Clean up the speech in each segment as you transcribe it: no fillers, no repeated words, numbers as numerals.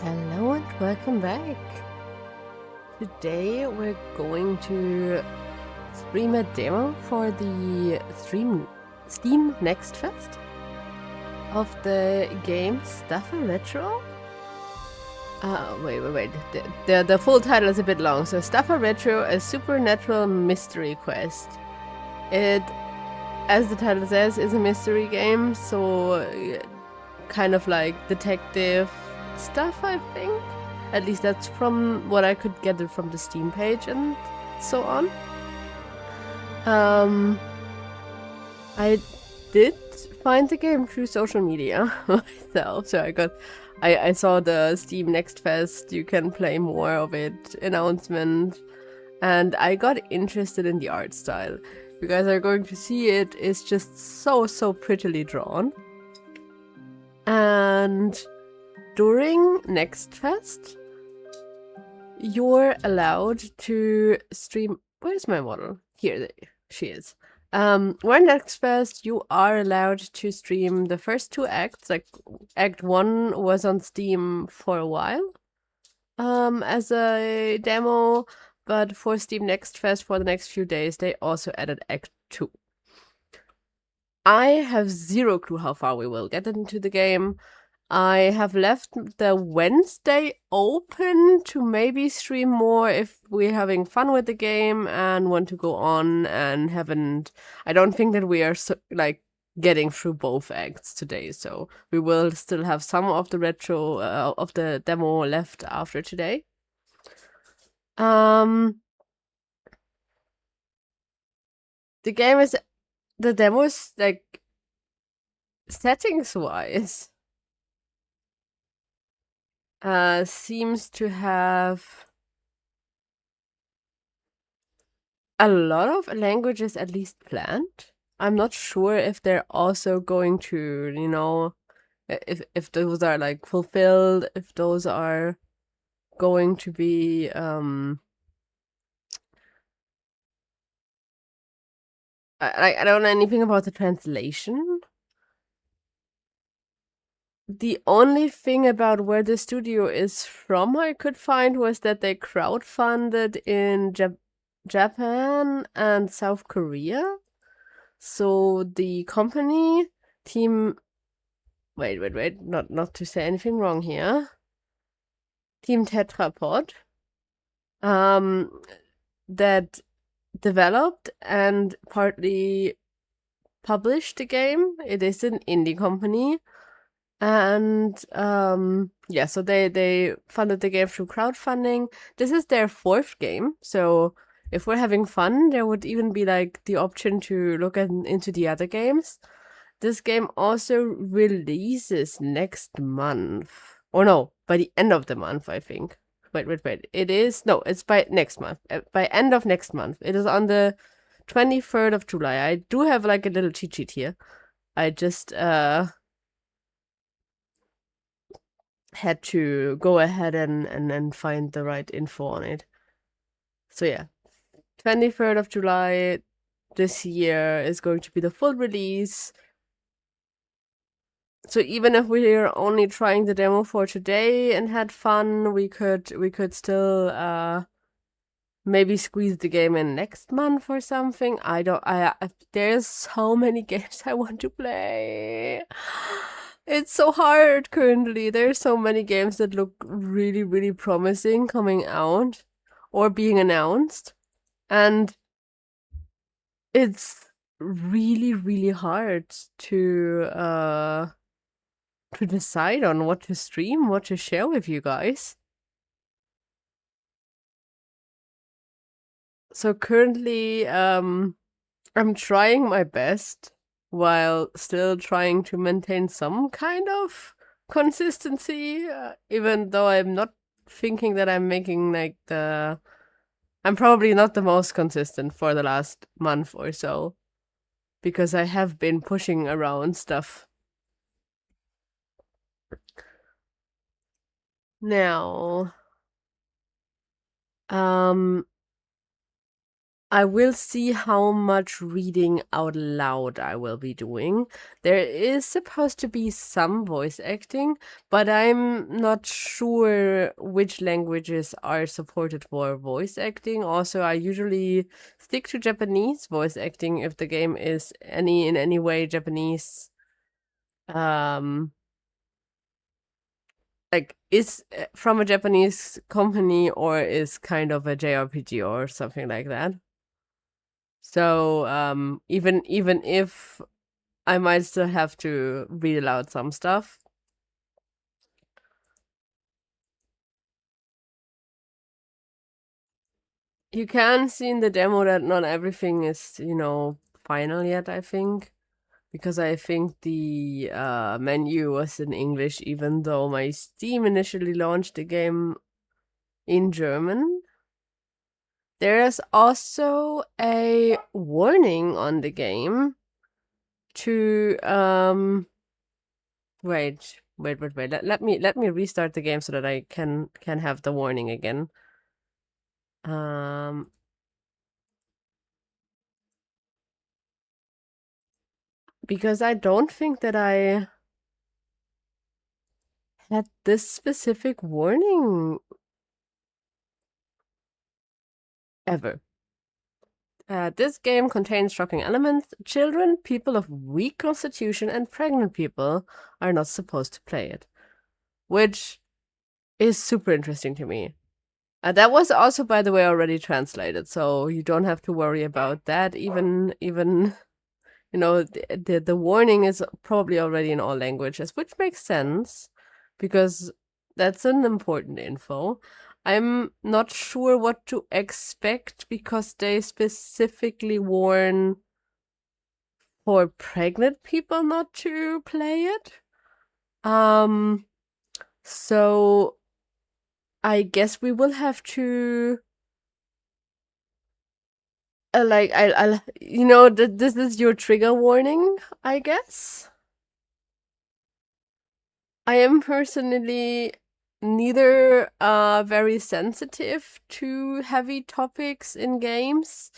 Hello and welcome back. Today we're going to stream a demo for the Steam Next Fest of the game Staffer Retro. Wait. The full title is a bit long. So Staffer Retro, a supernatural mystery quest. It, as the title says, is a mystery game, so kind of like detective stuff, I think. At least that's from what I could gather from the Steam page and so on. I did find the game through social media myself, so I saw the Steam Next Fest, you can play more of it announcement, and I got interested in the art style. You guys are going to see it is just so prettily drawn. And during Next Fest, you're allowed to stream. Where's my model? Here she is. When Next Fest, you are allowed to stream the first two acts. Like Act 1 was on Steam for a while, as a demo, but for Steam Next Fest for the next few days, they also added Act 2. I have zero clue how far we will get into the game. I have left the Wednesday open to maybe stream more if we're having fun with the game and want to go on and haven't. I don't think that we are getting through both acts today, so we will still have some of the retro of the demo left after today. The game is the demo is like settings wise. Seems to have a lot of languages at least planned. I'm not sure if they're also going to, if those are like fulfilled, if those are going to be I don't know anything about the translation. The only thing about where the studio is from I could find was that they crowdfunded in Japan and South Korea. So the company team wait, not to say anything wrong here. Team Tetrapod that developed and partly published the game. It is an indie company. And yeah, so they funded the game through crowdfunding. This is their fourth game, so if we're having fun, there would even be like the option to look into the other games. This game also releases next month. Or no, by the end of the month, I think. Wait. It's by next month. By end of next month. It is on the 23rd of July. I do have like a little cheat sheet here. I just had to go ahead and find the right info on it. So yeah, 23rd of July this year is going to be the full release. So even if we're only trying the demo for today and had fun, we could still maybe squeeze the game in next month or something. There's so many games I want to play. It's so hard currently. There's so many games that look really promising coming out or being announced, and it's really hard to decide on what to stream, what to share with you guys. So currently, I'm trying my best while still trying to maintain some kind of consistency, even though I'm not thinking that I'm making I'm probably not the most consistent for the last month or so, because I have been pushing around stuff. Now, I will see how much reading out loud I will be doing. There is supposed to be some voice acting, but I'm not sure which languages are supported for voice acting. Also, I usually stick to Japanese voice acting if the game is in any way Japanese. Like is from a Japanese company or is kind of a JRPG or something like that. So even if I might still have to read aloud some stuff. You can see in the demo that not everything is, final yet, I think. Because I think the menu was in English, even though my Steam initially launched the game in German. There is also a warning on the game to wait. Let me restart the game so that I can have the warning again. Because I don't think that I had this specific warning ever. This game contains shocking elements. Children, people of weak constitution, and pregnant people are not supposed to play it. Which is super interesting to me. That was also, by the way, already translated, so you don't have to worry about that. Even the warning is probably already in all languages, which makes sense because that's an important info. I'm not sure what to expect because they specifically warn for pregnant people not to play it. So I guess we will have to I'll this is your trigger warning, I guess. I am personally neither very sensitive to heavy topics in games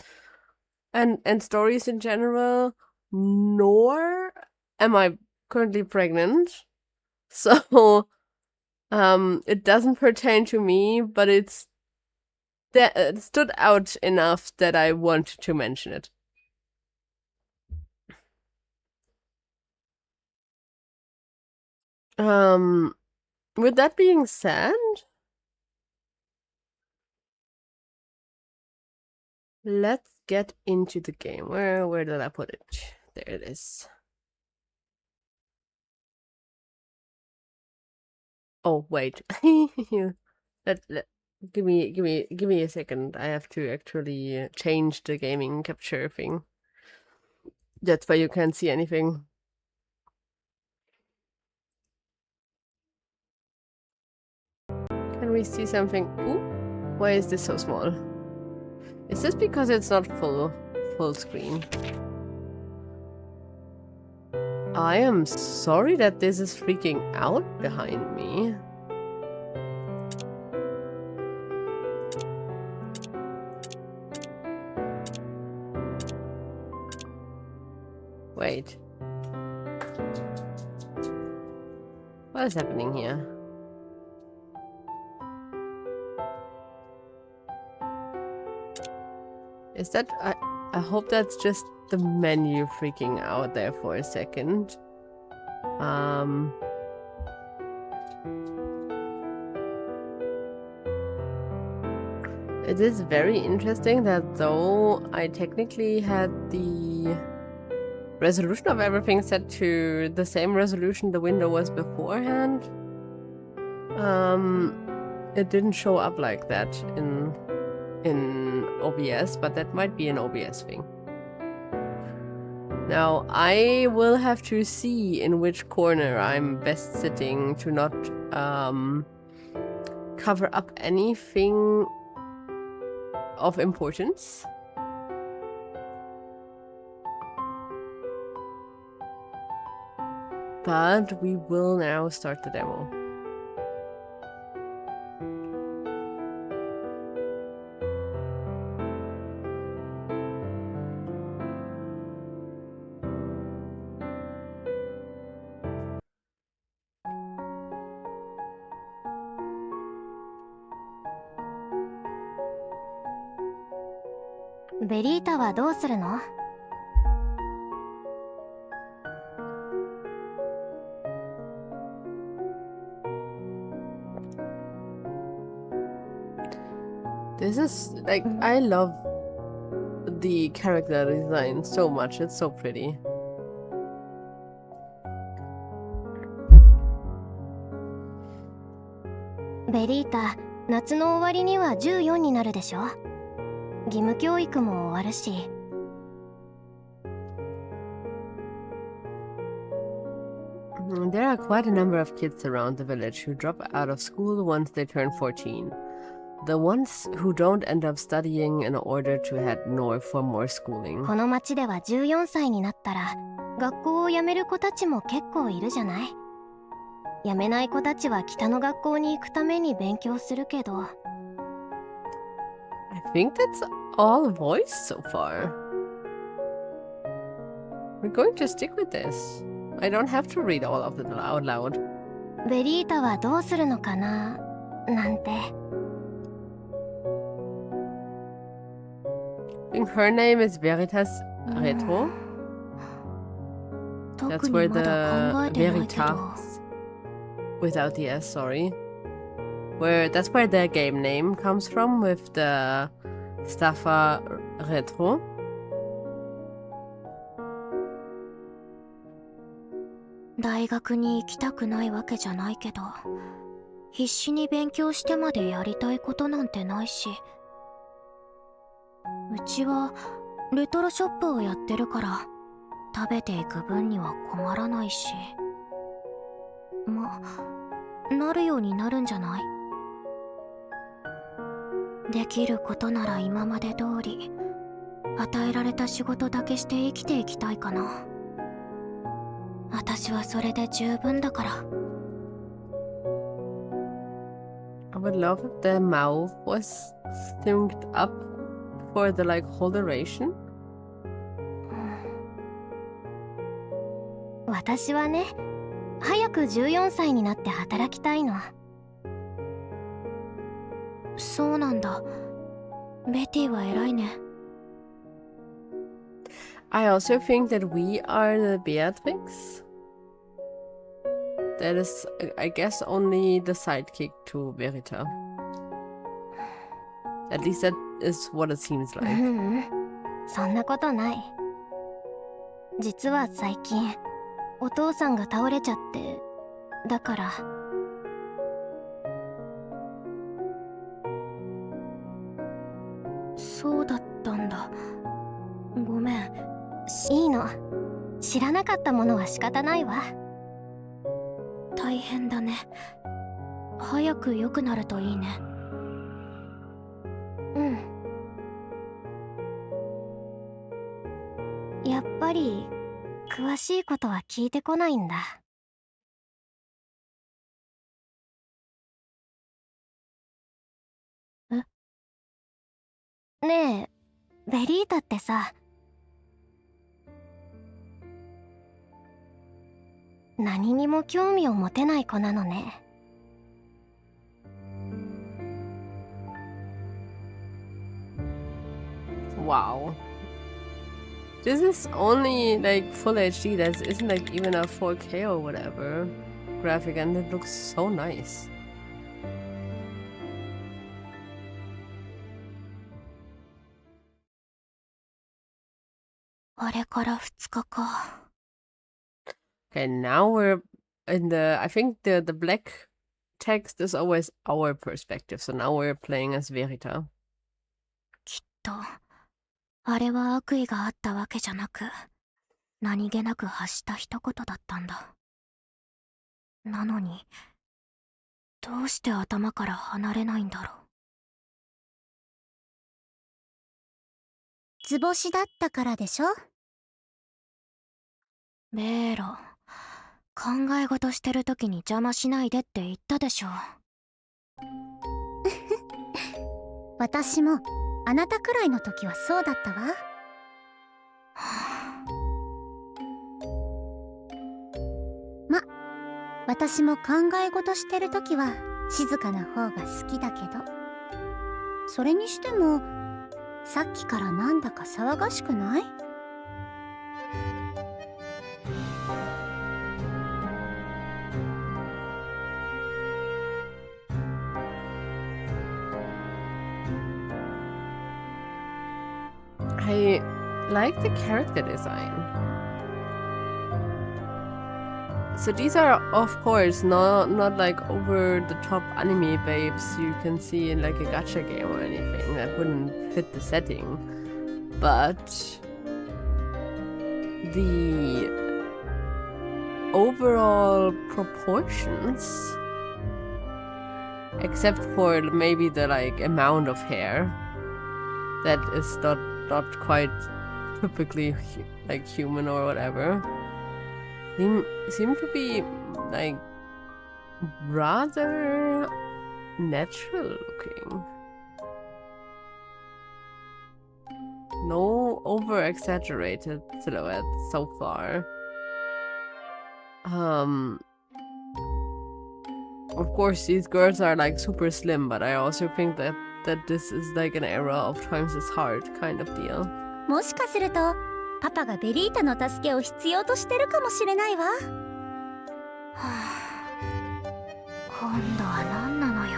and stories in general, nor am I currently pregnant. So it doesn't pertain to me, but it stood out enough that I want to mention it. With that being said, let's get into the game. Where did I put it? There it is. Oh wait. Give me a second. I have to actually change the gaming capture thing. That's why you can't see anything. Can we see something? Ooh, why is this so small? Is this because it's not full screen? I am sorry that this is freaking out behind me. Wait. What is happening here? Is that... I hope that's just the menu freaking out there for a second. It is very interesting that though I technically had the resolution of everything set to the same resolution the window was beforehand, it didn't show up like that in OBS, but that might be an OBS thing. Now, I will have to see in which corner I'm best sitting to not cover up anything of importance. But we will now start the demo. ベリータはどうするの？This is like, I love the character design so much. It's so pretty. ベリータ、夏の終わりには14になるでしょ。義務教育も終わるし。There are quite a number of kids around the village who drop out of school once they turn 14. The ones who don't end up studying in order to head north for more schooling. この町では14歳になったら学校を辞める子たちも結構いるじゃない。辞めない子たちは北の学校に行くために勉強するけど。I think that's all voice so far. We're going to stick with this. I don't have to read all of it out loud. ベリータはどうするのかななんて。I think her name is Veritas Retro. That's 特 where にまだ考え the てないけど。 Veritas, without the S, sorry. That's where the game name comes from, with the Staffa Retro. 大学に行きたくないわけじゃないけど、必死に勉強してまでやりたいことなんてないし。うちはレトロショップをやってるから食べていく分には困らないし。なるようになるんじゃない？できることなら今まで通り与えられた仕事だけして生きていきたいかな。私はそれで十分だから。I would love if the mouth was synced up for the like whole duration. 私はね、早く14歳になって働きたいの。そうなんだ。ベティは偉いね。I also think that we are the Beatrix. That is, I guess, only the sidekick to Verita. At least that is what it seems う like. ん、そんなことない。実は最近お父さんが倒れちゃって、だから。そうだったんだ。ごめん。いいの。知らなかったものは仕方ないわ。大変だね。早く良くなるといいね。うん。やっぱり詳しいことは聞いてこないんだ。ねえ、ベリータってさ、何にも興味を持てない子なのね。Wow. This is only like full HD. That isn't like even a 4K or whatever graphic, and it looks so nice. あれから2日か。Okay, now we're in the. I think the black text is always our perspective. So now we're playing as Verita. きっとあれは悪意があったわけじゃなく、何気なく発した一言だったんだ。なのにどうして頭から離れないんだろう。図星だったからでしょ。ベーロ、考え事してる時に邪魔しないでって言ったでしょ。私もあなたくらいの時はそうだったわ。ま、私も考え事してる時は静かな方が好きだけど、それにしてもさっきからなんだか騒がしくない？I like the character design. So these are, of course, not like over-the-top anime babes you can see in like a gacha game or anything. That wouldn't fit the setting. But the overall proportions, except for maybe the like amount of hair, that is not quite typically like human or whatever, seem to be like rather natural looking. No over exaggerated silhouettes so far. Of course these girls are like super slim, but I also think that this is like an era of times is hard kind of deal. もしかするとパパがベリータの助けを必要としてるかもしれないわ。はあ、今度は何なのよ。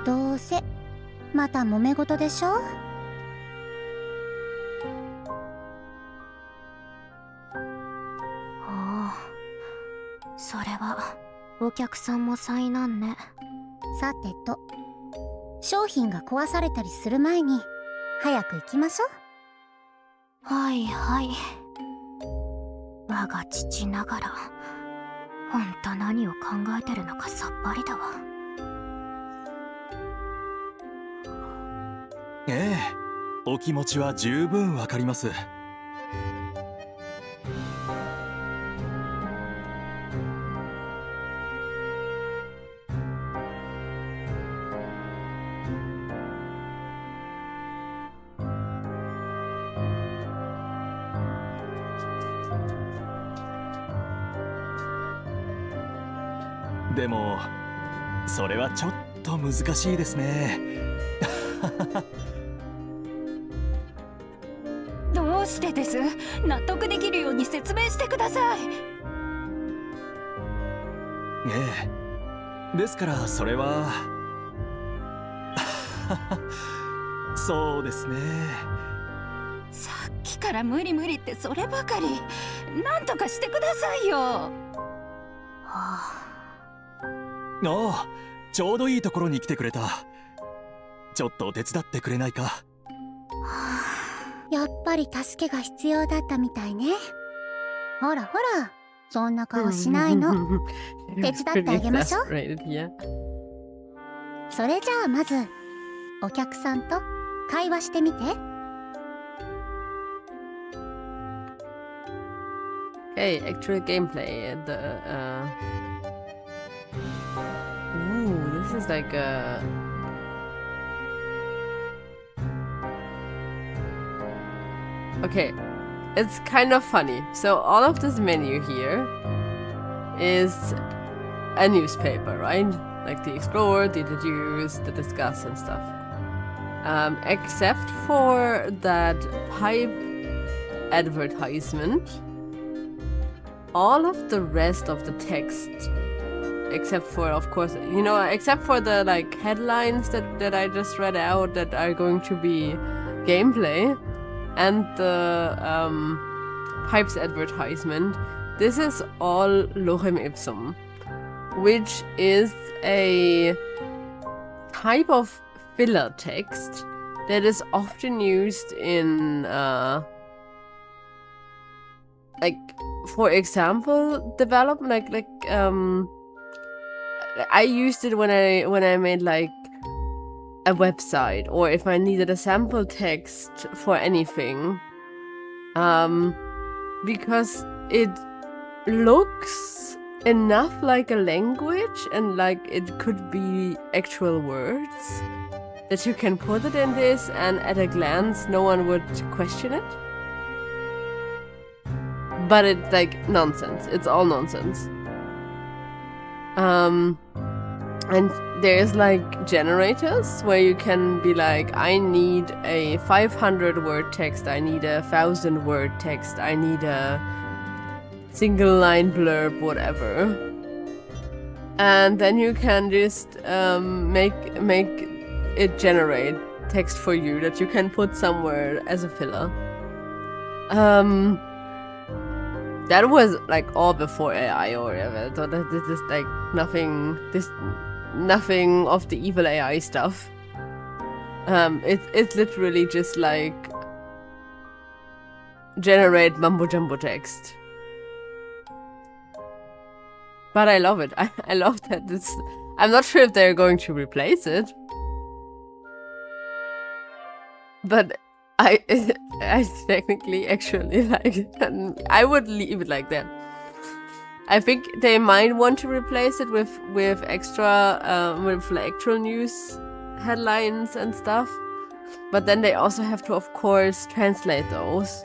どうせまた揉め事でしょ。ああ、それはお客さんも災難ね。さてと、商品が壊されたりする前に早く行きましょう。はいはい。我が父ながらほんと何を考えてるのかさっぱりだわ。ええ、お気持ちは十分わかります。でもそれはちょっと難しいですね。どうしてです？納得できるように説明してください。ええ、ですからそれはそうですね。さっきから無理無理ってそればかり。なんとかしてくださいよ。はあ、ああ、ちょうどいいところに来てくれた。ちょっと手伝ってくれないか。はあ、やっぱり助けが必要だったみたいね。ほらほら、そんな顔しないの。手伝ってあげましょう。それじゃあまずお客さんと会話してみて。Okay, actual gameplay. Ooh, this is like a... Okay, it's kind of funny. So all of this menu here is a newspaper, right? Like the explore, the deduce, the discuss and stuff. Except for that pipe advertisement, all of the rest of the text, except for, of course, you know, except for the like headlines that I just read out that are going to be gameplay, and the pipes advertisement, this is all lorem ipsum, which is a type of filler text that is often used in like, for example, development, I used it when I made like a website, or if I needed a sample text for anything, because it looks enough like a language and like it could be actual words that you can put it in this, and at a glance no one would question it. But it's like nonsense. It's all nonsense. And there's like generators where you can be like, I need a 500 word text, I need a 1,000 word text, I need a single line blurb, whatever. And then you can just make it generate text for you that you can put somewhere as a filler. That was like all before AI or whatever. So that this is like nothing of the evil AI stuff. It's literally just like generate mumbo jumbo text. But I love it. I love that it's. I'm not sure if they're going to replace it, but I technically actually like it, and I would leave it like that. I think they might want to replace it with extra with actual news headlines and stuff, but then they also have to, of course, translate those,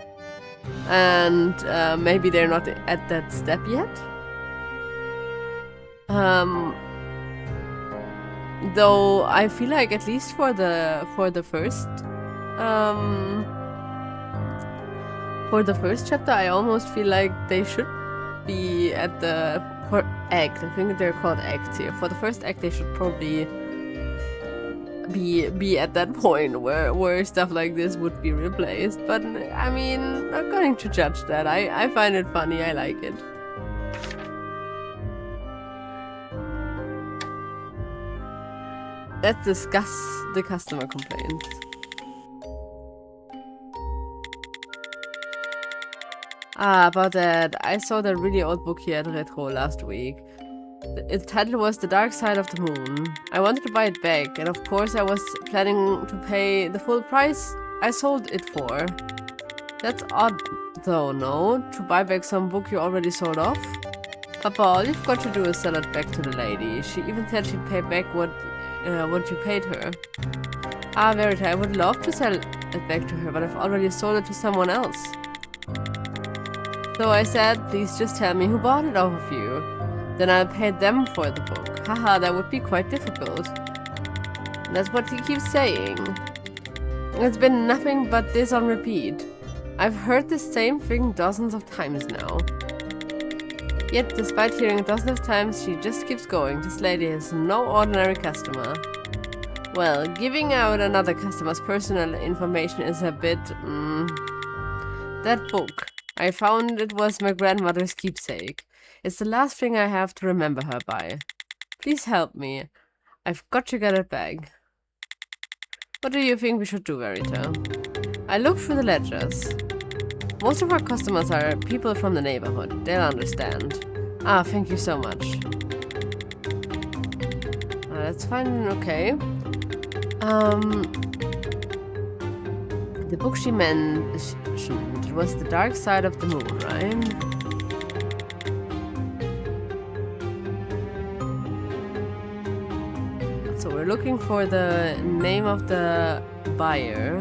and maybe they're not at that step yet. Though I feel like at least for the first chapter, I almost feel like they should be at the act. I think they're called acts here. For the first act, they should probably be at that point where stuff like this would be replaced. But I mean, not going to judge that. I find it funny. I like it. Let's discuss the customer complaints. About that, I saw that really old book here at Retro last week. Its title was The Dark Side of the Moon. I wanted to buy it back, and of course I was planning to pay the full price I sold it for. That's odd though, no? To buy back some book you already sold off? Papa, all you've got to do is sell it back to the lady. She even said she'd pay back what you paid her. Verita, I would love to sell it back to her, but I've already sold it to someone else. So I said, please just tell me who bought it off of you. Then I'll pay them for the book. Haha, that would be quite difficult. That's what he keeps saying. It's been nothing but this on repeat. I've heard the same thing dozens of times now. Yet, despite hearing it dozens of times, she just keeps going. This lady is no ordinary customer. Well, giving out another customer's personal information is a bit... That book. I found it was my grandmother's keepsake. It's the last thing I have to remember her by. Please help me. I've got to get it back. What do you think we should do, Verita? I looked through the ledgers. Most of our customers are people from the neighborhood. They'll understand. Thank you so much. That's fine, okay. The book she mentioned was The Dark Side of the Moon, right? So we're looking for the name of the buyer.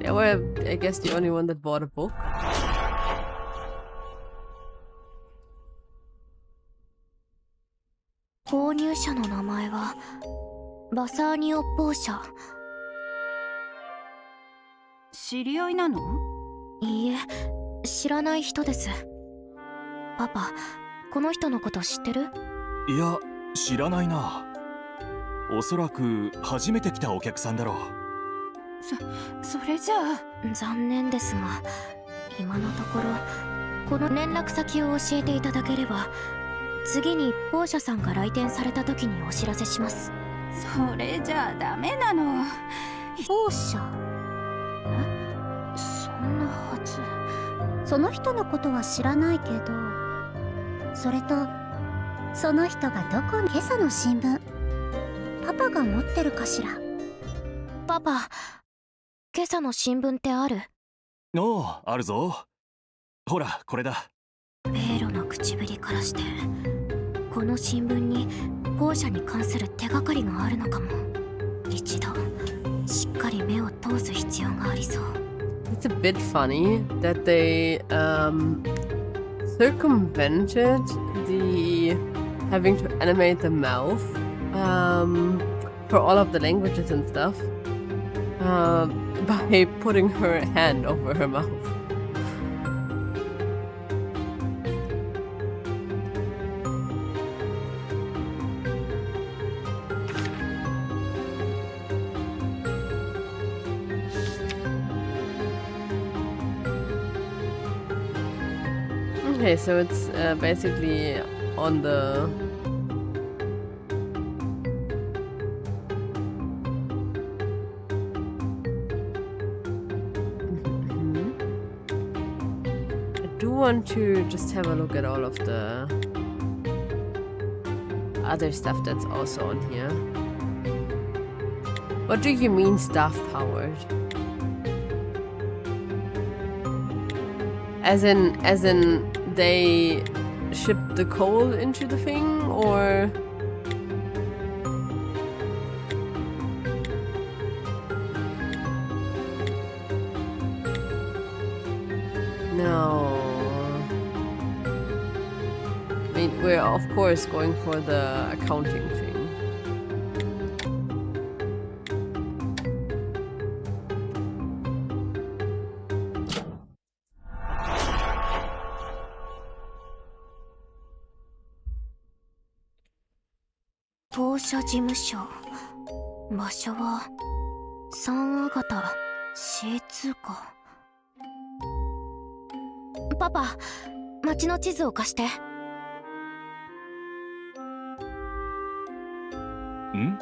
Yeah, we're, I guess, the only one that bought a book. 購入者の名前はバサーニオッポー社。知り合いなの？いいえ、知らない人です。パパ、この人のこと知ってる？いや、知らないな。おそらく初めて来たお客さんだろう。それじゃあ。残念ですが、今のところこの連絡先を教えていただければ、次にポーシャさんが来店された時にお知らせします。それじゃあダメなの。ポーシャ？え？そんなはず。その人のことは知らないけど、それとその人がどこに。今朝の新聞、パパが持ってるかしら。パパ、今朝の新聞ってある？おう、あるぞ。ほら、これだ。ベーロの口ぶりからして、この新聞にポーシャに関する手がかりがあるのかも。一度しっかり目を通す必要がありそう。 It's a bit funny that they circumvented the having to animate the mouth for all of the languages and stuff by putting her hand over her mouth. Okay, so it's basically on the I do want to just have a look at all of the other stuff that's also on here. What do you mean staff powered? As in they ship the coal into the thing, or no? I mean, we're of course going for the accounting thing.当社事務所、場所は三アガタ C2 か。パパ、街の地図を貸して。ん？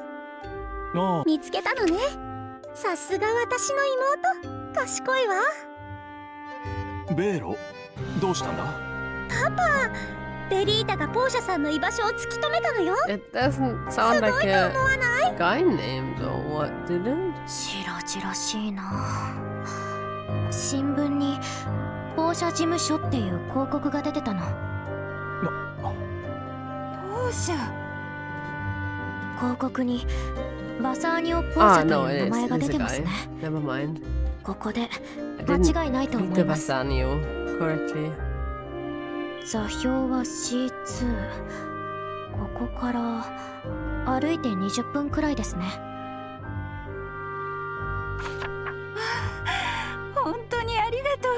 ああ、見つけたのね。さすが私の妹、賢いわ。ベーロ、どうしたんだ？ベリータがポーシャさんの居場所を突き止めたのよ。 It doesn't sound like a guy name though. What didn't? 白々しいな。新聞に当社事務所っていう広告が出てたの。ポーシャ。広告にバサーニオ・ポーシャ no, という it 名 is. 前が It's 出 a てます guy. ね。 Never mind. ここで I 間 didn't 違いないと read 思 the います。 Bassanio correctly. 座標は C2。ここから歩いて20分くらいですね。本当にありがと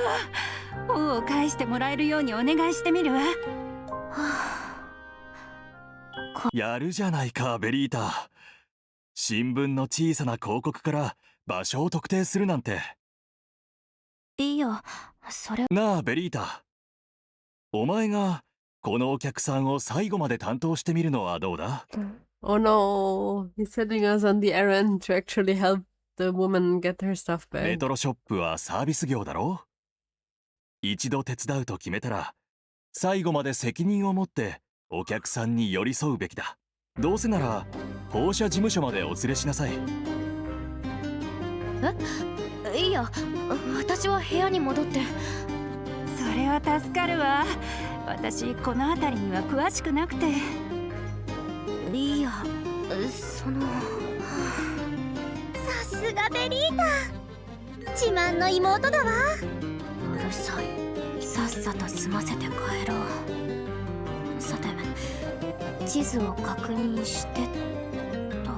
う。恩を返してもらえるようにお願いしてみるわ。やるじゃないか、ベリータ。新聞の小さな広告から場所を特定するなんて。いいよ、それ。なあ、ベリータ。お前がこのお客さんを最後まで担当してみるのはどうだ？ Oh no, he's sending us on the errand to actually help the woman get her stuff メ back. トロショップはサービス業だろ？一度手伝うと決めたら、最後まで責任を持ってお客さんに寄り添うべきだ。どうせなら、放射事務所までお連れしなさい。いいや、私は部屋に戻って。それは助かるわ。私この辺りには詳しくなくて。いいや、その。さすがベリータ、自慢の妹だわ。うるさい。さっさと済ませて帰ろう。さて、地図を確認してと。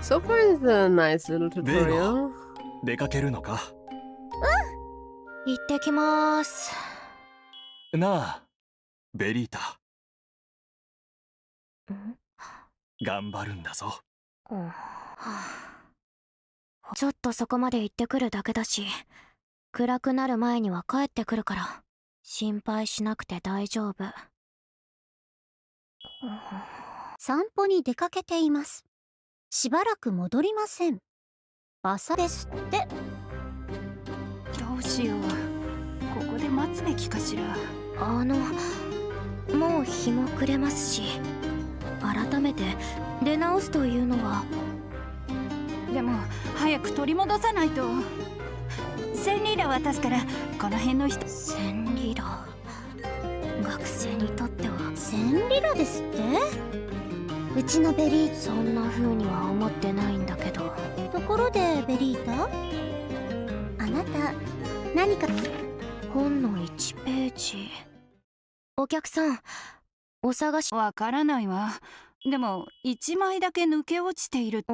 So far, it's a nice little tutorial. 出かけるのか？行ってきます。なあ、ベリータ、ん頑張るんだぞ。はあちょっとそこまで行ってくるだけだし、暗くなる前には帰ってくるから、心配しなくて大丈夫。散歩に出かけています。しばらく戻りません。朝ですって。どうしよう。ここで待つべきかしら。もう日も暮れますし、改めて出直すというのは。でも早く取り戻さないと。1000リラ渡すから、この辺の人。1000リラ。学生にとっては1000リラですって。うちのベリーそんな風には思ってないんだけど。ところでベリータ、あなた何か本の1ページ。お客さん、お探し。わからないわ。でも1枚だけ抜け落ちている。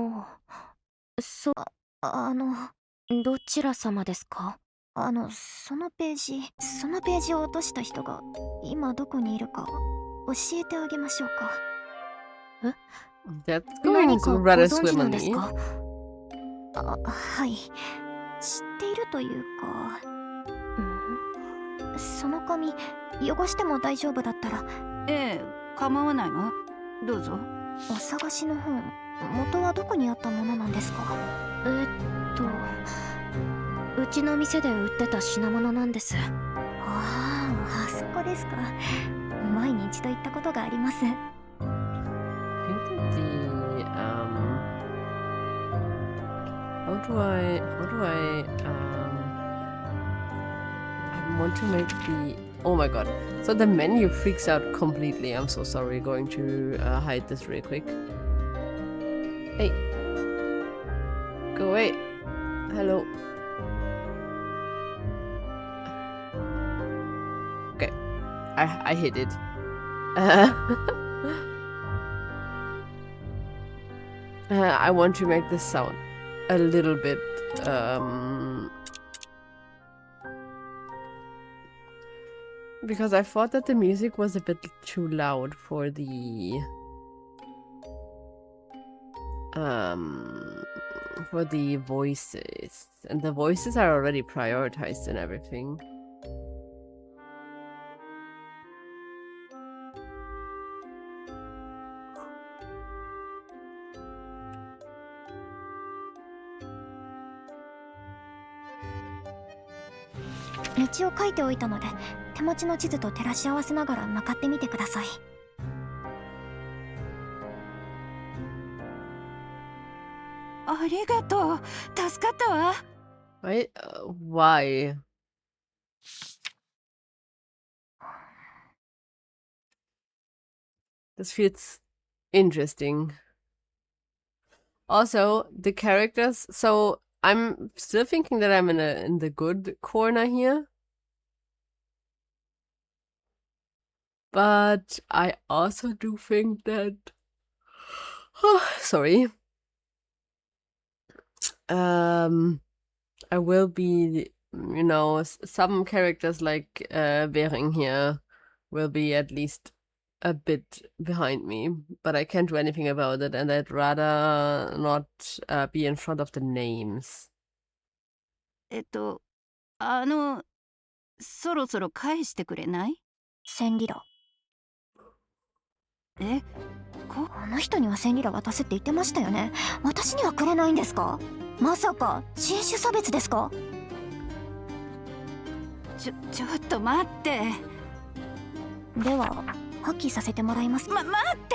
どちら様ですか？そのページを落とした人が今どこにいるか教えてあげましょうか。That's going 何かご rather 存知なんです swimmingly. はか？い。知っているというか、その紙汚しても大丈夫だったら。ええ、構わないわ。どうぞ。お探しの本、元はどこにあったものなんですか？うちの店で売ってた品物なんです。あそこですか。前に一度行ったことがあります。I think that I want to make the, oh my god. So the menu freaks out completely. I'm so sorry. Going to hide this real quick. Hey. Go away. Hello. Okay. I hit it. I want to make this sound a little bit because I thought that the music was a bit too loud for the voices, and the voices are already prioritized and everything.道を書いておいたので、手持ちの地図と照らし合わせながら向かってみてください。ありがとう。助かったわ。Why? This feels interesting. Also, the characters. So I'm still thinking that I'm in the good corner here, but I also do think that. Sorry. I will be, you know, some characters like Bering here will be at least a bit behind me, but I can't do anything about it, and I'd rather not be in front of the names. そろそろ返してくれない1000リラ。え？あの人には1000リラ渡せって言ってましたよね。私にはくれないんですか？まさか人種差別ですか？ちょっと待って。では破棄させてもらいます。待って。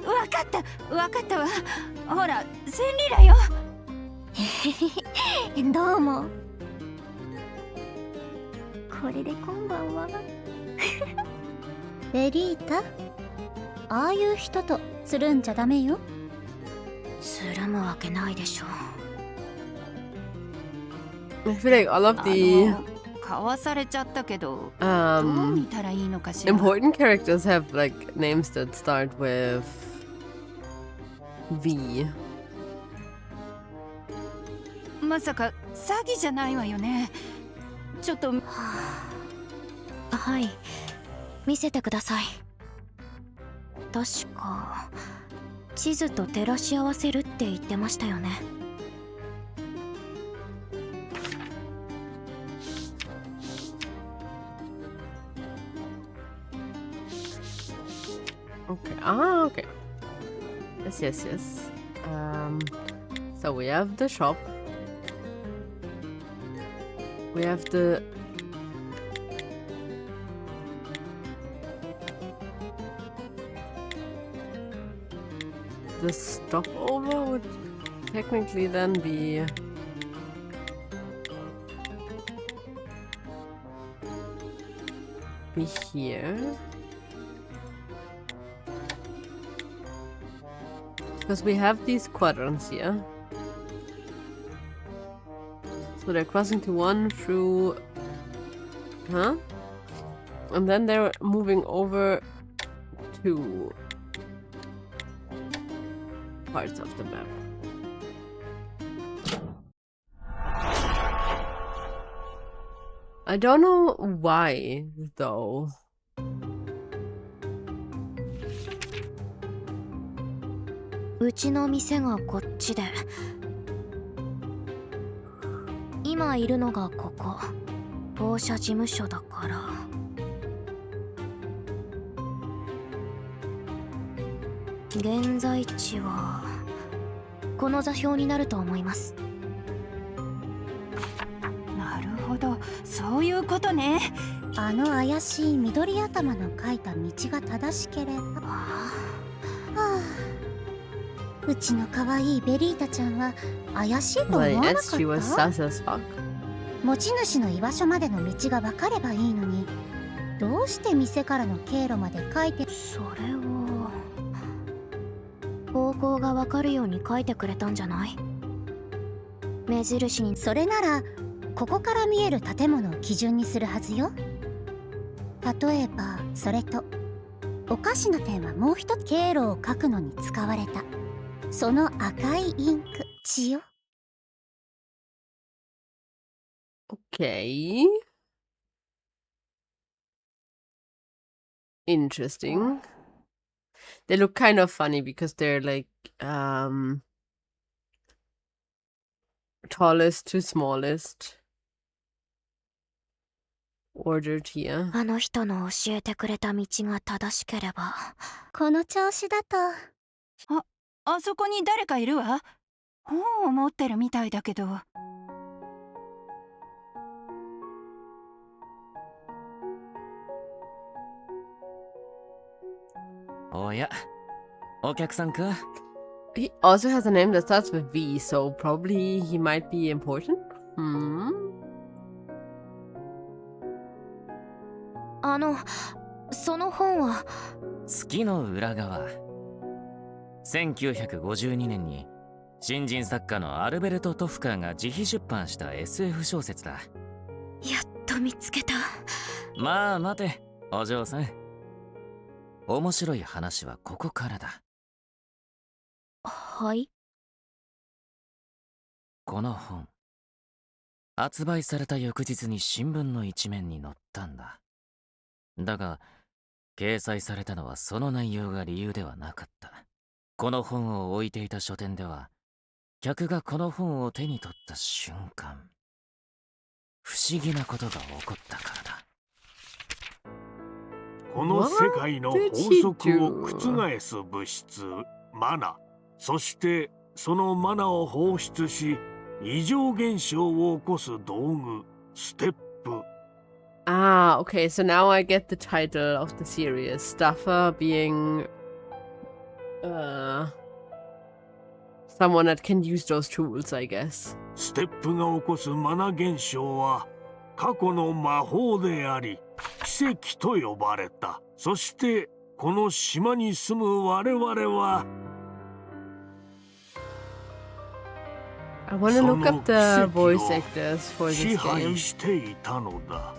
わかったわ。ほら、1000リラよ。どうも。これで今晩は。ベリータ、ああいう人とつるんじゃダメよ。つるむわけないでしょ。I feel like all of the かわされちゃったけど、どう見たらいいのかしら。important characters have like names that start with V. まさか詐欺じゃないわよね。ちょっと。はい、見せてください。確か地図と照らし合わせるって言ってましたよね。Okay. Okay. Yes. So we have the shop. We have the stopover would technically then be here. Because we have these quadrants here. So they're crossing to one through... Huh? And then they're moving over to parts of the map. I don't know why, though.うちの店がこっちで、今いるのがここ、放射事務所だから。現在地はこの座標になると思います。なるほど、そういうことね。あの怪しい緑頭の描いた道が正しければ。はあ、うちの可愛いベリータちゃんは怪しいと思わなかった？ She was sus as fuck. 持ち主の居場所までの道が分かればいいのに、どうして店からの経路まで書いて。それを方向が分かるように書いてくれたんじゃない？目印に。それならここから見える建物を基準にするはずよ。例えばそれとおかしな点はもう一つ、経路を書くのに使われたその赤いインク、血よ。Okay. Interesting. They look kind of funny because they're like tallest to smallest ordered here. あの人の教えてくれた道が正しければ。この調子だと。あそこに誰かいるわ。本を持ってるみたいだけど。おや、お客さんか？ He also has a name that starts with V, so probably he might be important. Hmm. その本は。月の裏側。1952年に新人作家のアルベルト・トフカーが自費出版した SF 小説だ。やっと見つけた。まあ待て、お嬢さん。面白い話はここからだ。はい。この本、発売された翌日に新聞の一面に載ったんだ。だが、掲載されたのはその内容が理由ではなかった。この本を置いていた書店では、客がこの本を手に取った瞬間、不思議なことが起こったからだ。この世界の法則を覆す物質、マナ、そしてそのマナを放出し、異常現象を起こす道具、ステップ。Ah, okay, so now I get the title of the series. Stuffer being someone that can use those tools, I guess. ステップが起こすマナ現象は過去の魔法であり、奇跡と呼ばれた。そしてこの島に住む我々は、I want to look up the voice actors for this 支配 game. していたのだ。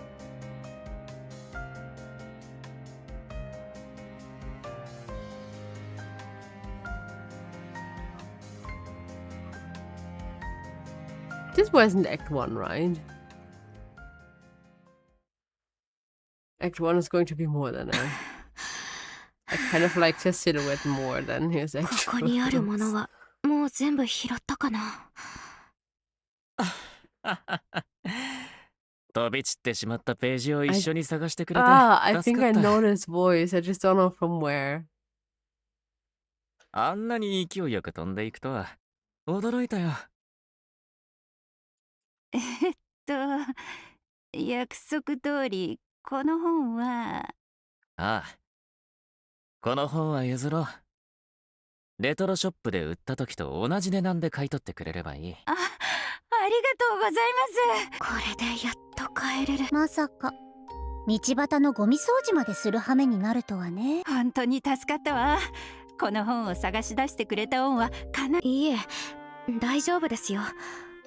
This wasn't Act 1, right? Act 1 is going to be more than I kind of like his silhouette more than his こ actual こにあるも looks. のはもう全部拾ったかな。飛び散ってしまったページを一緒に探してくれて I 助 think か I った。 know this voice. I just don't know from where. あんなに勢いよく飛んでいくとは驚いたよ。約束通りこの本はああ、この本は譲ろう。レトロショップで売った時と同じ値段で買い取ってくれればいい。ありがとうございます。これでやっと帰れる。まさか道端のゴミ掃除までする羽目になるとはね。本当に助かったわ。この本を探し出してくれた恩はかな。いいえ、大丈夫ですよ。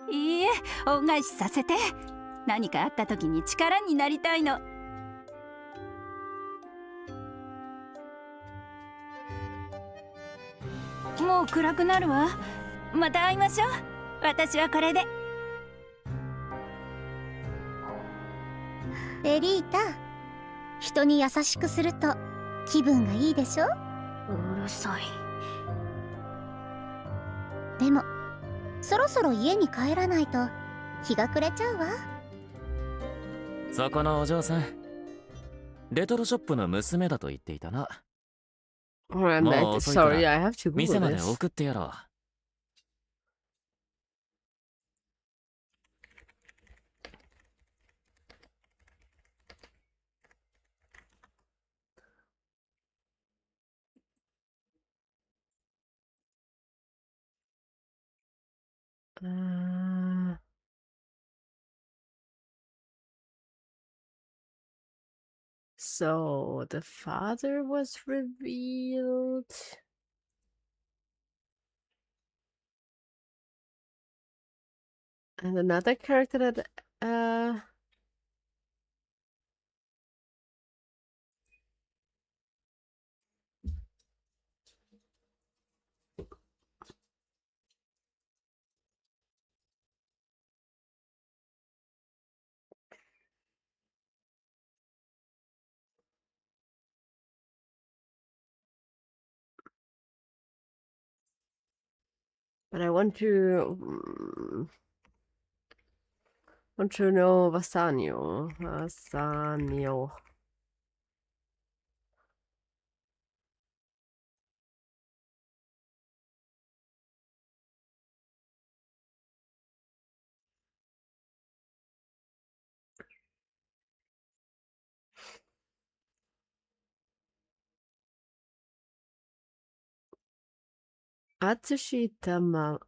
いいえ、恩返しさせて。何かあった時に力になりたいの。もう暗くなるわ。また会いましょう。私はこれで。ベリータ、人に優しくすると気分がいいでしょ。うるさい。でもそろそろ家に帰らないと日が暮れちゃうわ。そこのお嬢さん、レトロショップの娘だと言っていたな。Alright, もう Matt. 遅いから Sorry, I have to 店 Google まで this. 送ってやろう。So the father was revealed. And another character that but I want to know Vasanio. Vasanio. Atsushi Tamaru.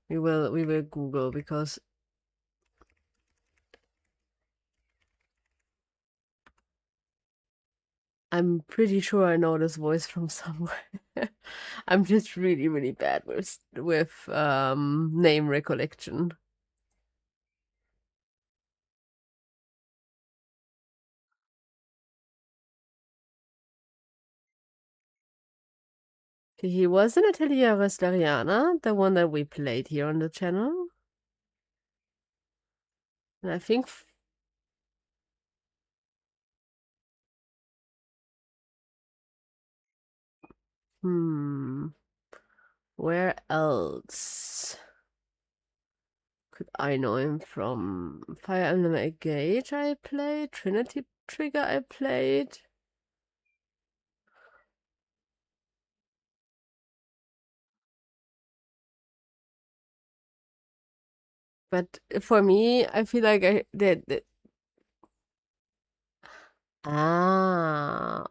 We will Google because I'm pretty sure I know this voice from somewhere. I'm just really, really bad with name recollection. He was in Atelier Wrestleriana, the one that we played here on the channel. And I think where else could I know him from? Fire Emblem Engage I played, Trinity Trigger I played. But for me, I feel like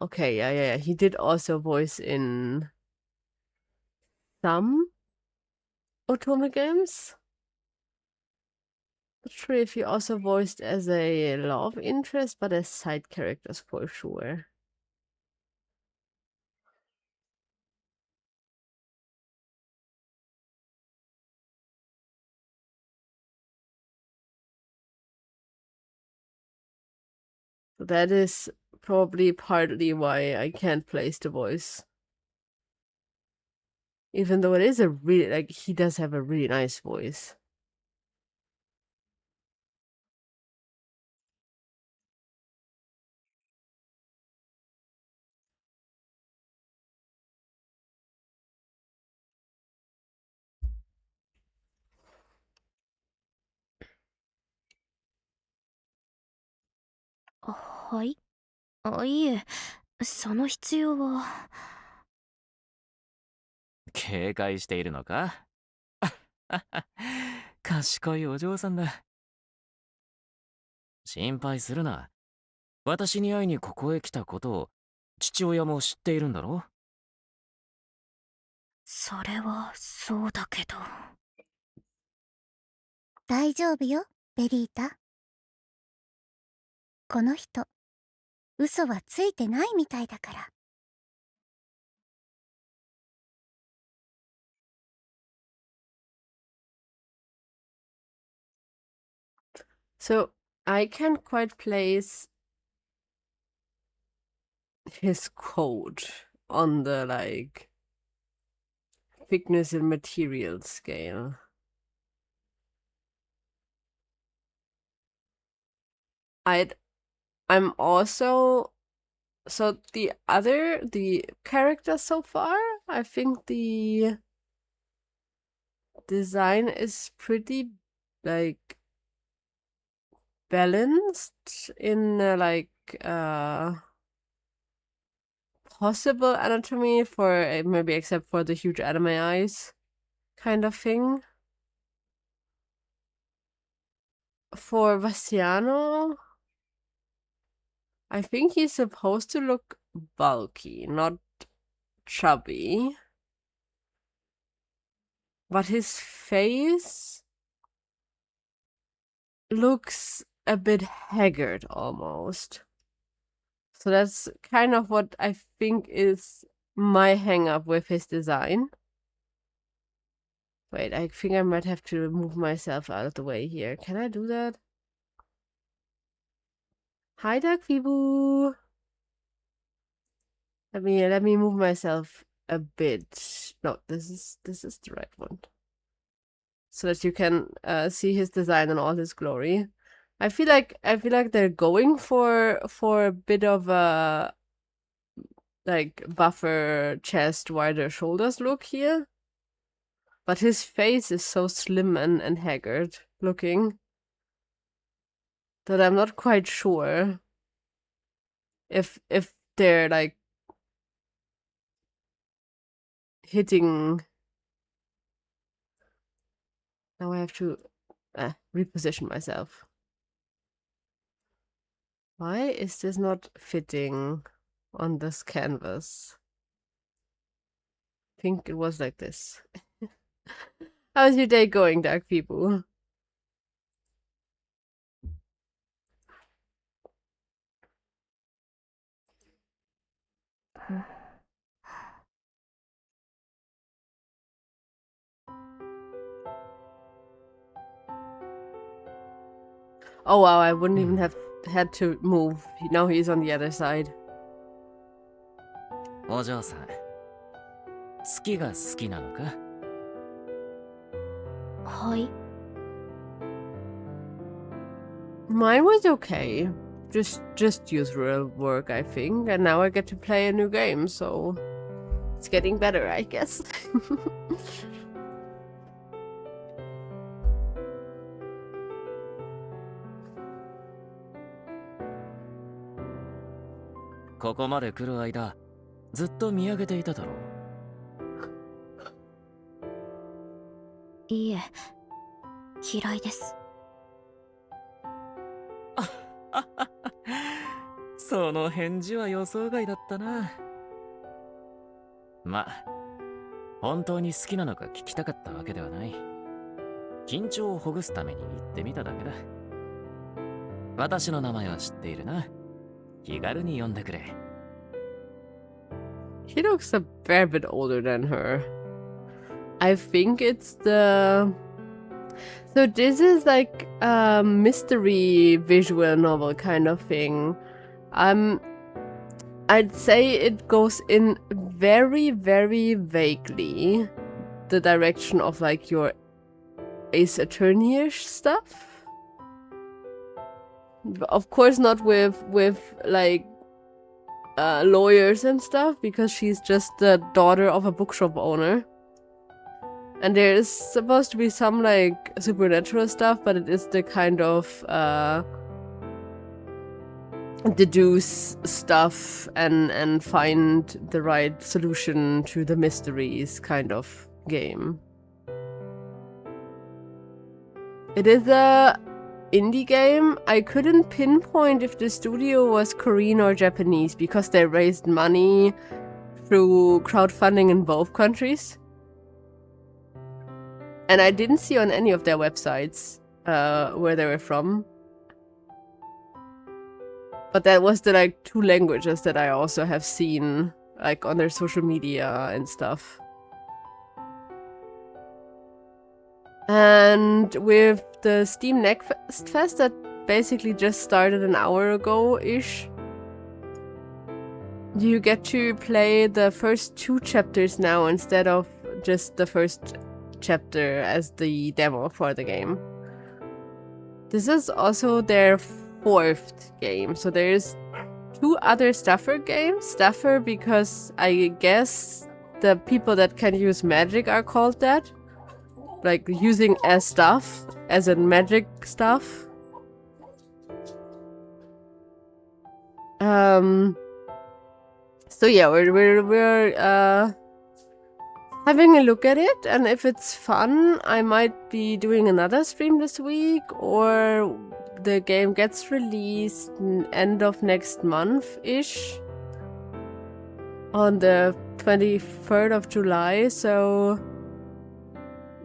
okay, yeah. He did also voice in some Otome games. Not sure if he also voiced as a love interest, but as side characters for sure. So that is probably partly why I can't place the voice. Even though it is a really, like, he does have a really nice voice. はい。いえ、その必要は。警戒しているのか？賢いお嬢さんだ。心配するな。私に会いにここへ来たことを父親も知っているんだろ？それはそうだけど。大丈夫よ、ベリータ。この人、嘘はついてないみたいだから。So I can't quite place his code on the like thickness and material scale. I'm also, so the character so far, I think the design is pretty like balanced in like possible anatomy for maybe except for the huge anime eyes kind of thing. For Vassiano, I think he's supposed to look bulky, not chubby. But his face looks a bit haggard almost. So that's kind of what I think is my hang up with his design. Wait, I think I might have to move myself out of the way here. Can I do that? Hi, Dark Fibu. Let me move myself a bit. No, this is the right one. So that you can see his design in all his glory. I feel like they're going for a bit of a like buffer chest, wider shoulders look here. But his face is so slim and haggard looking that I'm not quite sure if they're like hitting. Now I have to reposition myself. Why is this not fitting on this canvas? I think it was like this. How's your day going, Dark People? Oh wow, I wouldn't even have had to move. Now he's on the other side. お嬢さん、月が好きなのか？はい。 Mine was okay. Just usual work, I think. And now I get to play a new game, so it's getting better, I guess. ここまで来る間、ずっと見上げていただろう。いいえ、嫌いです。その返事は予想外だったな。ま、本当に好きなのか聞きたかったわけではない。緊張をほぐすために言ってみただけだ。私の名前は知っているな。気軽に呼んでくれ。He looks a fair bit older than her. I think it's the... So this is like a mystery visual novel kind of thing. I'd say it goes in very, very vaguely the direction of like your Ace Attorney-ish stuff. Of course not with like lawyers and stuff, because she's just the daughter of a bookshop owner. And there is supposed to be some like supernatural stuff, but it is the kind of deduce stuff and find the right solution to the mysteries kind of game. It is a indie game. I couldn't pinpoint if the studio was Korean or Japanese because they raised money through crowdfunding in both countries. And I didn't see on any of their websites where they were from. But that was the like 2 languages that I also have seen like on their social media and stuff. And with the Steam Next Fest that basically just started an hour ago-ish, you get to play the first 2 chapters now instead of just the first chapter as the demo for the game. This is also their 4th game, so there's 2 other Staffer games. Staffer because I guess the people that can use magic are called that. Like using as stuff, as in magic stuff. So yeah, we're having a look at it, and if it's fun, I might be doing another stream this week, or the game gets released end of next month-ish on the 23rd of July, so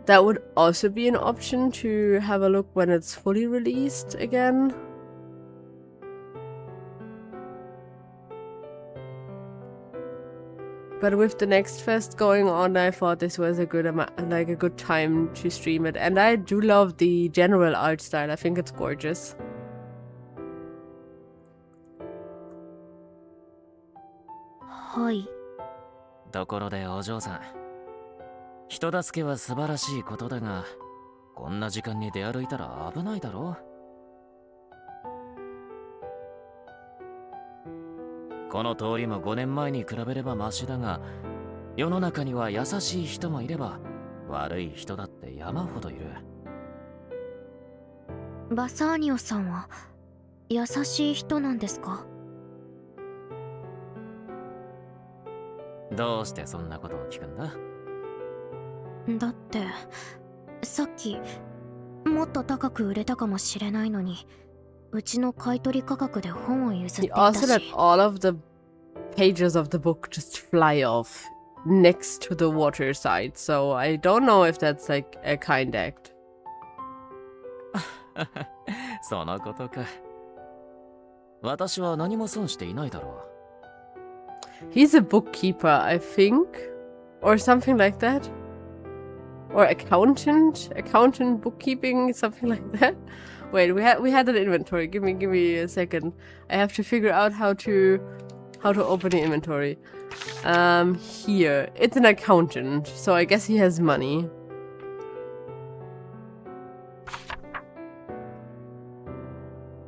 that would also be an option to have a look when it's fully released again. But with the Next Fest going on, I thought this was a good a good time to stream it. And I do love the general art style. I think it's gorgeous. Hi. ところでお嬢さん、人助けは素晴らしいことだが、こんな時間に出歩いたら危ないだろ。この通りも5年前に比べればマシだが、世の中には優しい人もいれば悪い人だって山ほどいる。バサーニオさんは優しい人なんですか？どうしてそんなことを聞くんだ？だってさっきもっと高く売れたかもしれないのに、うちの買い取り価格で本を譲っていた Also し。 let all of the pages of the book just fly off next to the water side, so I don't know if that's like a kind act. そのことか。私は何も損していないだろう。He's a bookkeeper, I think, or something like that. Or accountant, bookkeeping, something like that. Wait, we had an inventory. Give me a second. I have to figure out how to open the inventory. Here, it's an accountant, so I guess he has money.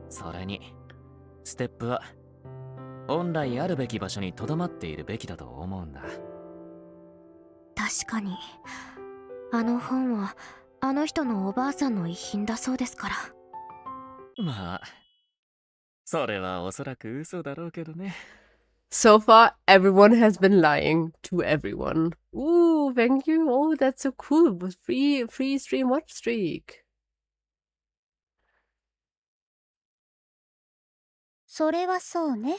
それに、ステップは本来あるべき場所に留まっているべきだと思うんだ。確かに、あの本はあの人のおばあさんの遺品だそうですから。まあ、それはおそらく嘘だろうけどね。So far, everyone has been lying to everyone. Ooh, thank you. Oh, that's so cool. Free stream watch streak. それはそうね。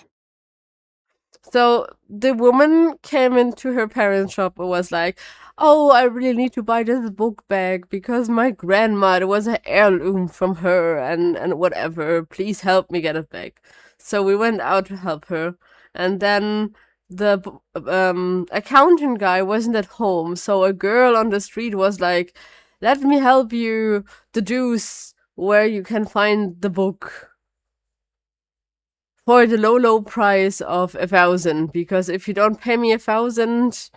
So the woman came into her parents' shop and was like, "Oh, I really need to buy this book bag because my grandma, it was an heirloom from her and whatever. Please help me get it back." So we went out to help her, and then the accountant guy wasn't at home. So a girl on the street was like, "Let me help you deduce where you can find the book." For the low price of 1,000, because if you don't pay me 1,000,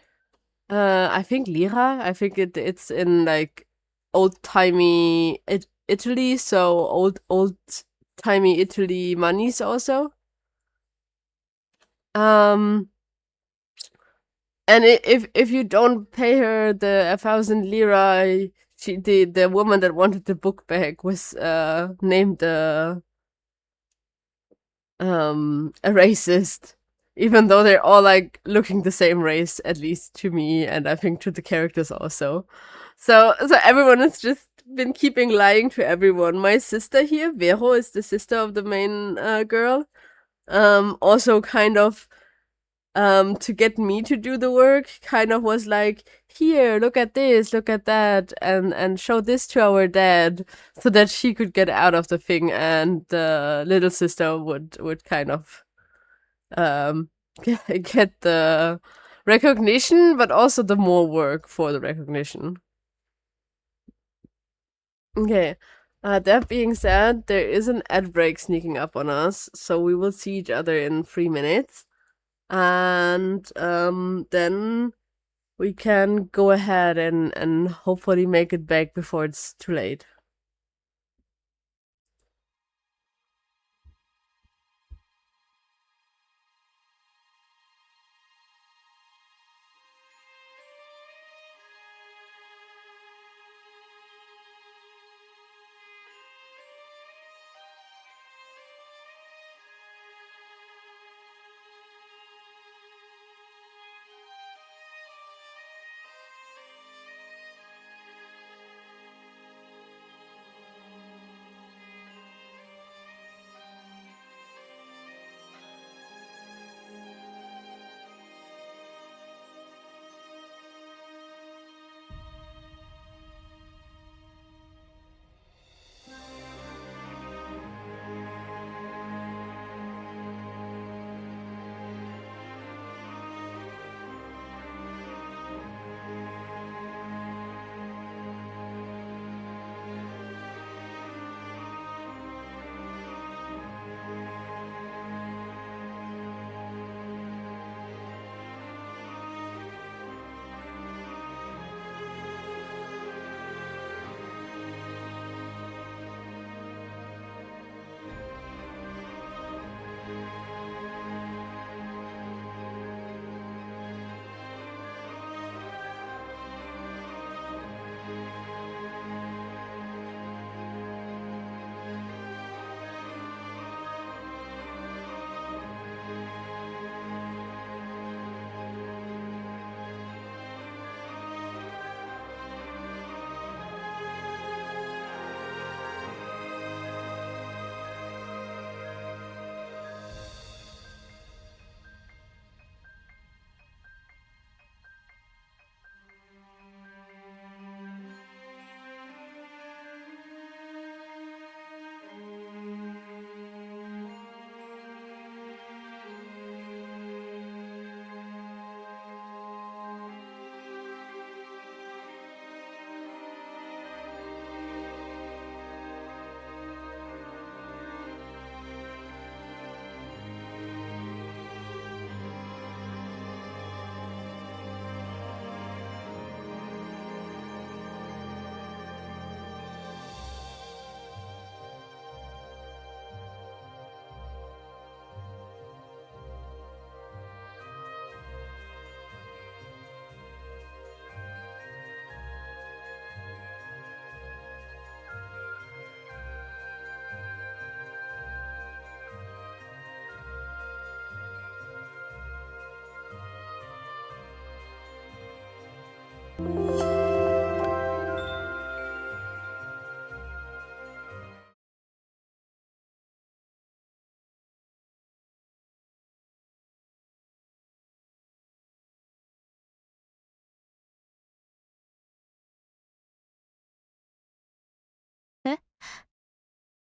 I think lira. I think it's in like old-timey Italy, so old-timey Italy monies also. And if you don't pay her the 1,000 lira, the woman that wanted the book back was named a racist, even though they're all like looking the same race, at least to me, and I think to the characters also. So everyone has just been keeping lying to everyone. My sister here, Vero, is the sister of the main girl. Also kind of to get me to do the work, kind of was like, here, look at this, look at that, and show this to our dad, so that she could get out of the thing, and the little sister would kind of get the recognition, but also the more work for the recognition. Okay. That being said, there is an ad break sneaking up on us, so we will see each other in 3 minutes. And then we can go ahead and hopefully make it back before it's too late.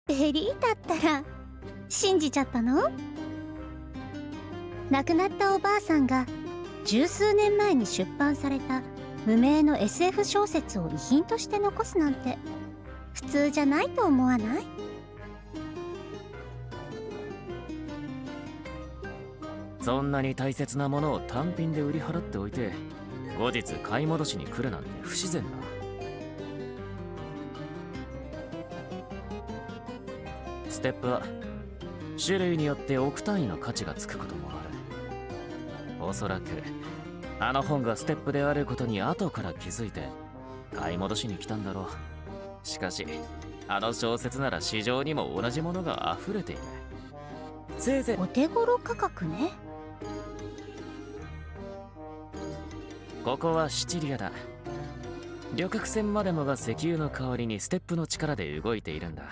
ベリーだったら信じちゃったの？亡くなったおばあさんが十数年前に出版された無名の SF 小説を遺品として残すなんて普通じゃないと思わない？そんなに大切なものを単品で売り払っておいて、後日買い戻しに来るなんて不自然だ。ステップは種類によって億単位の価値がつくこともある。おそらくあの本がステップであることに後から気づいて買い戻しに来たんだろう。しかしあの小説なら市場にも同じものが溢れている。せいぜいお手頃価格ね。ここはシチリアだ。旅客船マダムが石油の代わりにステップの力で動いているんだ。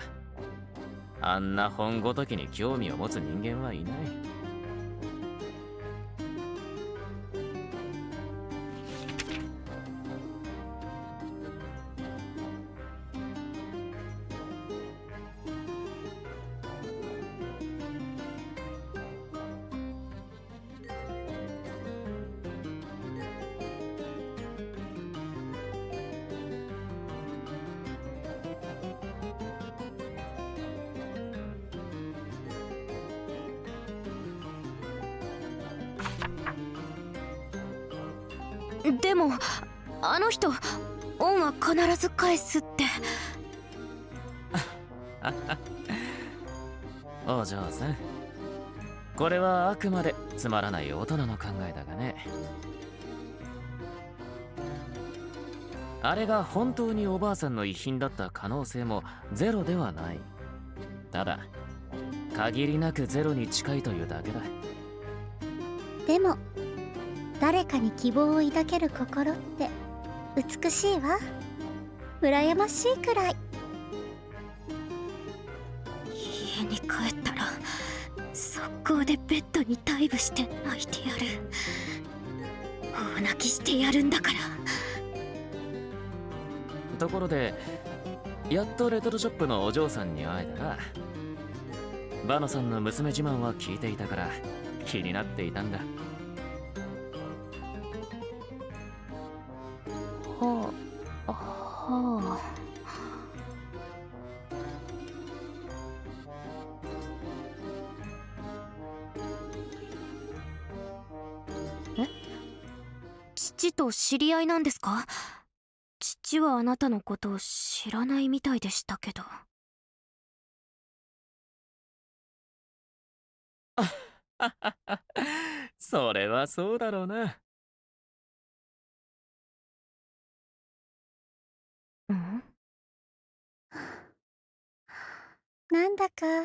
あんな本ごときに興味を持つ人間はいない。でもあの人恩は必ず返すって。お嬢さん、これはあくまでつまらない大人の考えだがね。あれが本当におばあさんの遺品だった可能性もゼロではない。ただ限りなくゼロに近いというだけだ。でも誰かに希望を抱ける心って美しいわ。羨ましいくらい。家に帰ったら速攻でベッドにダイブして泣いてやる。大泣きしてやるんだから。ところで、やっとレトロショップのお嬢さんに会えたな。バノさんの娘自慢は聞いていたから気になっていたんだ。はあ、はあ。え？父と知り合いなんですか？父はあなたのことを知らないみたいでしたけど。それはそうだろうな。ん？なんだか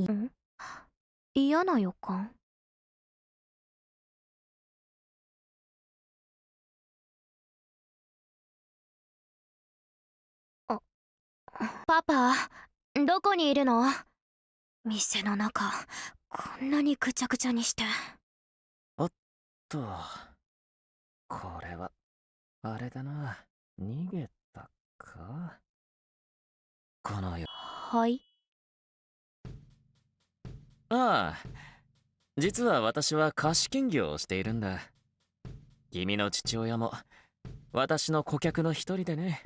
ん？嫌な予感？パパ、どこにいるの？店の中、こんなにぐちゃぐちゃにして。おっと、これは、あれだな。逃げたか？このよ。はい。ああ、実は私は貸金業をしているんだ。君の父親も、私の顧客の一人でね。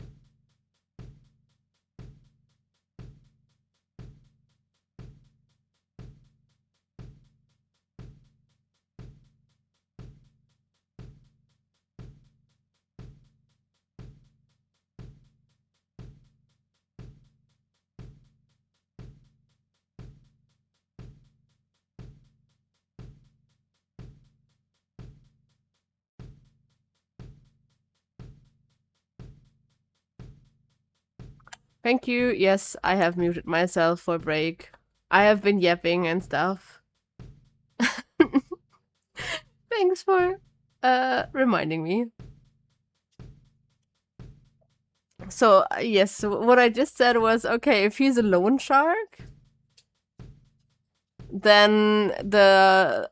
Thank you. Yes, I have muted myself for break. I have been yapping and stuff. Thanks for reminding me. So, yes, what I just said was, okay, if he's a loan shark, then the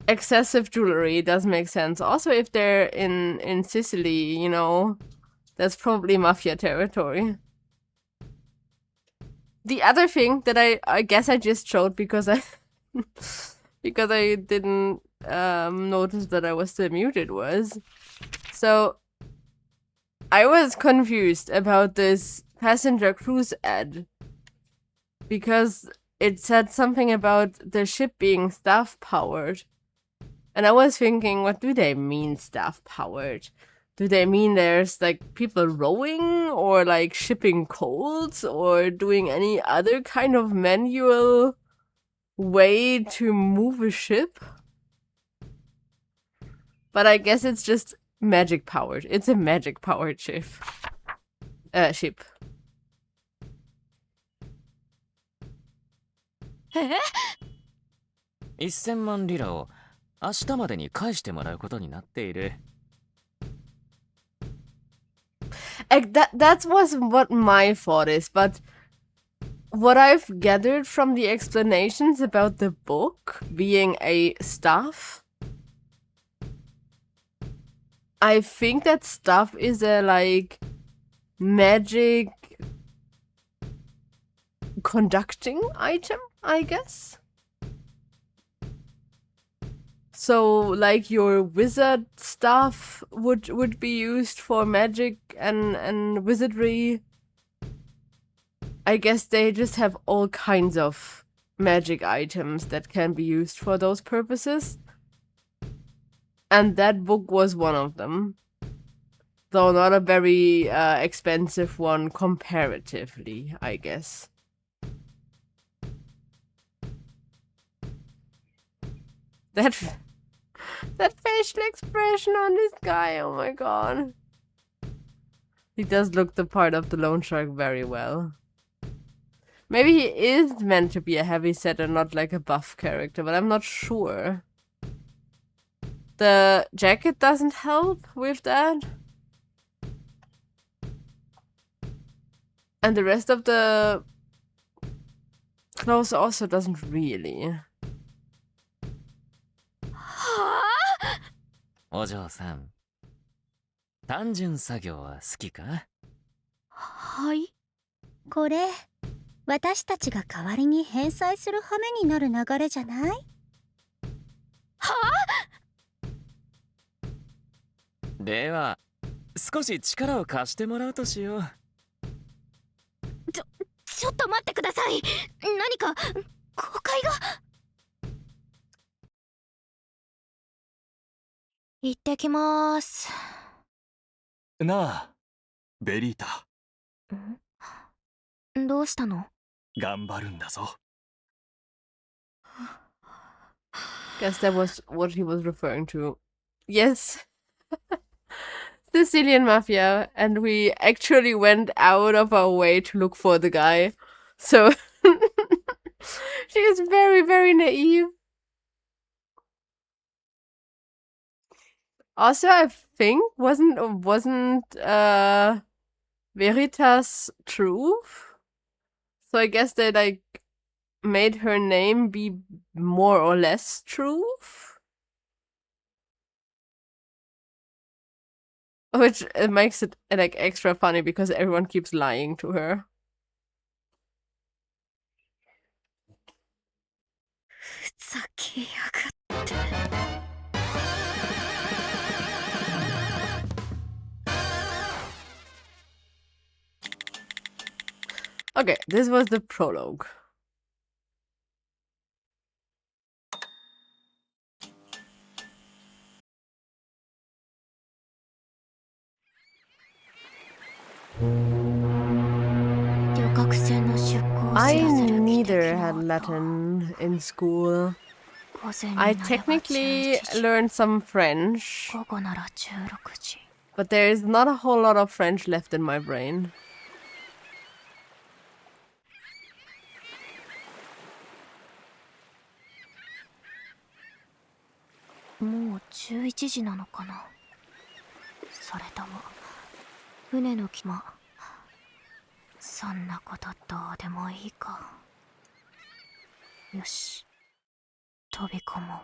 excessive jewelry does make sense. Also, if they're in Sicily, you know, that's probably mafia territory. The other thing that I guess I just showed because I because I didn't notice that I was still muted was, so I was confused about this passenger cruise ad because it said something about the ship being staff powered, and I was thinking, what do they mean staff powered? Do they mean there's like people rowing or like shipping coals or doing any other kind of manual way to move a ship? But I guess it's just magic powered. It's a magic powered ship. 1000万リラを明日までに返してもらうことになっている。That was what my thought is, but what I've gathered from the explanations about the book being a staff, I think that staff is a like magic conducting item, I guess. So like your wizard staff would be used for magic and wizardry. I guess they just have all kinds of magic items that can be used for those purposes. And that book was one of them. Though not a very expensive one comparatively, I guess. That facial expression on this guy, oh my god. He does look the part of the loan shark very well. Maybe he is meant to be a heavyset and not like a buff character, but I'm not sure. The jacket doesn't help with that. And the rest of the clothes also doesn't really. お嬢さん、単純作業は好きか？はい。これ私たちが代わりに返済する羽目になる流れじゃない？では少し力を貸してもらうとしよう。ちょっと待ってください。何か誤解が。行ってきまーす。なあ、ベリータ。どうしたの？頑張るんだぞ。Guess that was what he was referring to. Yes. Sicilian Mafia, and we actually went out of our way to look for the guy. So she is very, very naive. Also, I think wasn't Veritas truth? So I guess they like made her name be more or less truth? Which it makes it like extra funny because everyone keeps lying to her. ふざけやがって。Okay, this was the prologue. I neither had Latin in school. I technically learned some French, but there is not a whole lot of French left in my brain. Now 11時なのかな。それとも船の気間。そんなことどうでもいいか。よし、飛び込も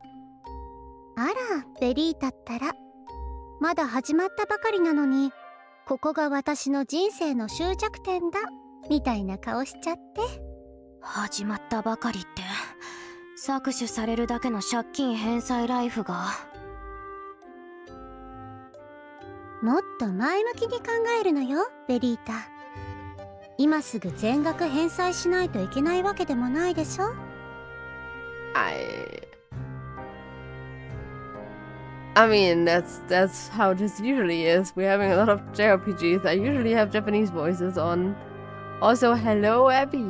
う。あら、ベリータったら。まだ始まったばかりなのに、ここが私の人生の終着点だ、みたいな顔しちゃって。始まったばかりって、搾取されるだけの借金返済ライフが。もっと前向きに考えるのよ、ベリータ。今すぐ全額返済しないといけないわけでもないでしょ。I mean, that's how this usually is. We're having a lot of JRPGs. I usually have Japanese voices on. Also, hello, Abby.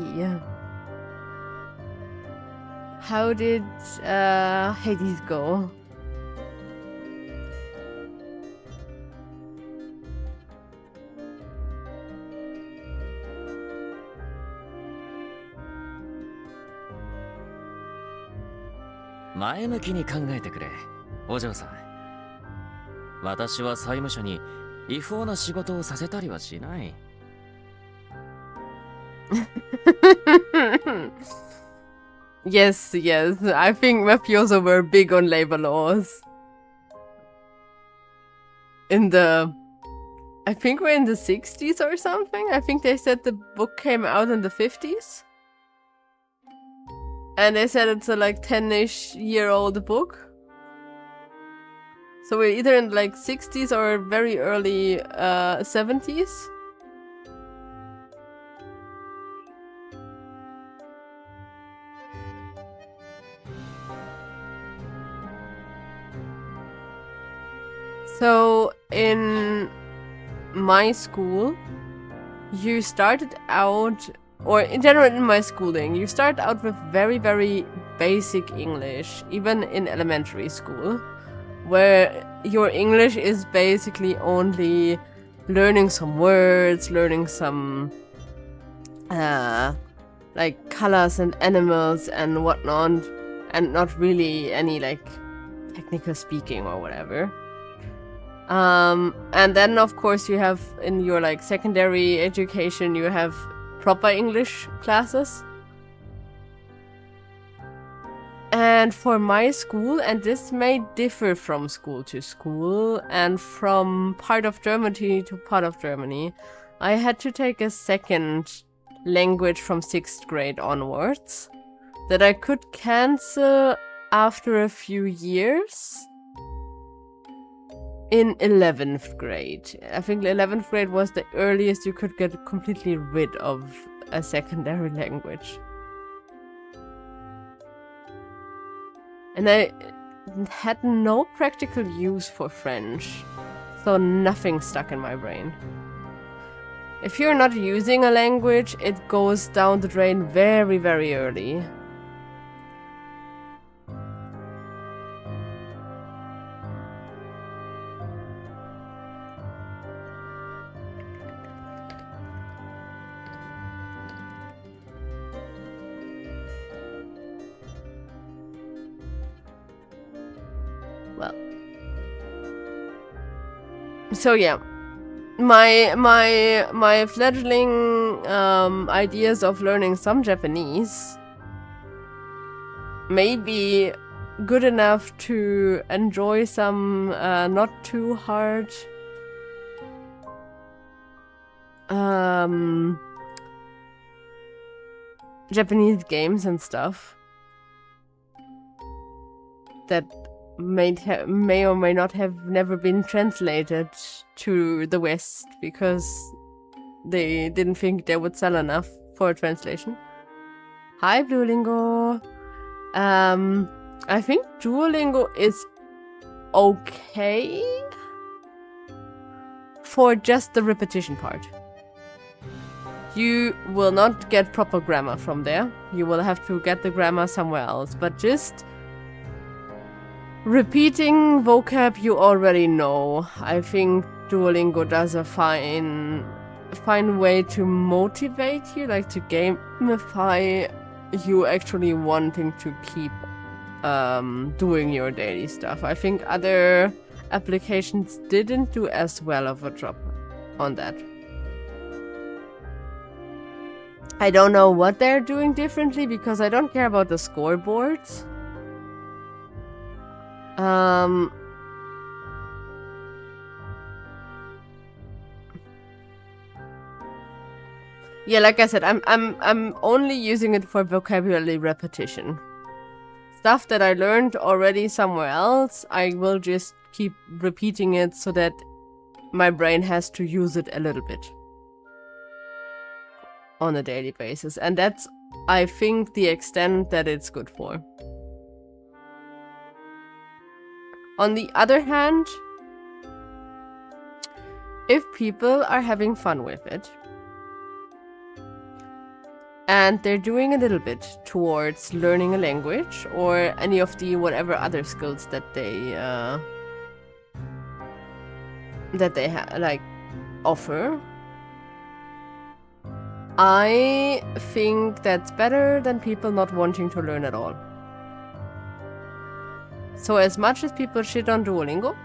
How did Hades go? 前向きに考えてくれ、お嬢さん。私は債務者に違法な仕事をさせたりはしない。Yes, yes. I think mafioso were big on labor laws. I think we're in the 60s or something. I think they said the book came out in the 50s. And they said it's a like 10-ish year old book. So we're either in like 60s or very early 70s. So in my school, you started out, or in general in my schooling, you start out with very, very basic English, even in elementary school, where your English is basically only learning some words, learning some like colors and animals and whatnot, and not really any like technical speaking or whatever. And then of course you have in your like secondary education, you have proper English classes. And for my school, and this may differ from school to school and from part of Germany to part of Germany, I had to take a second language from 6th grade onwards that I could cancel after a few years in 11th grade. I think 11th grade was the earliest you could get completely rid of a secondary language. And I had no practical use for French, so nothing stuck in my brain. If you're not using a language, it goes down the drain very, very early. Well, so yeah, my fledgling ideas of learning some Japanese may be good enough to enjoy some not too hard Japanese games and stuff that may or may not have never been translated to the West because they didn't think they would sell enough for a translation. Hi, Duolingo. I think Duolingo is okay for just the repetition part. You will not get proper grammar from there. You will have to get the grammar somewhere else, but just repeating vocab you already know. I think Duolingo does a fine way to motivate you, like to gamify you actually wanting to keep doing your daily stuff. I think other applications didn't do as well of a job on that. I don't know what they're doing differently because I don't care about the scoreboards. Yeah, like I said, I'm only using it for vocabulary repetition. Stuff that I learned already somewhere else, I will just keep repeating it so that my brain has to use it a little bit on a daily basis. And that's, I think, the extent that it's good for. On the other hand, if people are having fun with it, and they're doing a little bit towards learning a language or any of the whatever other skills that they like offer, I think that's better than people not wanting to learn at all. So as much as people shit on Duolingo,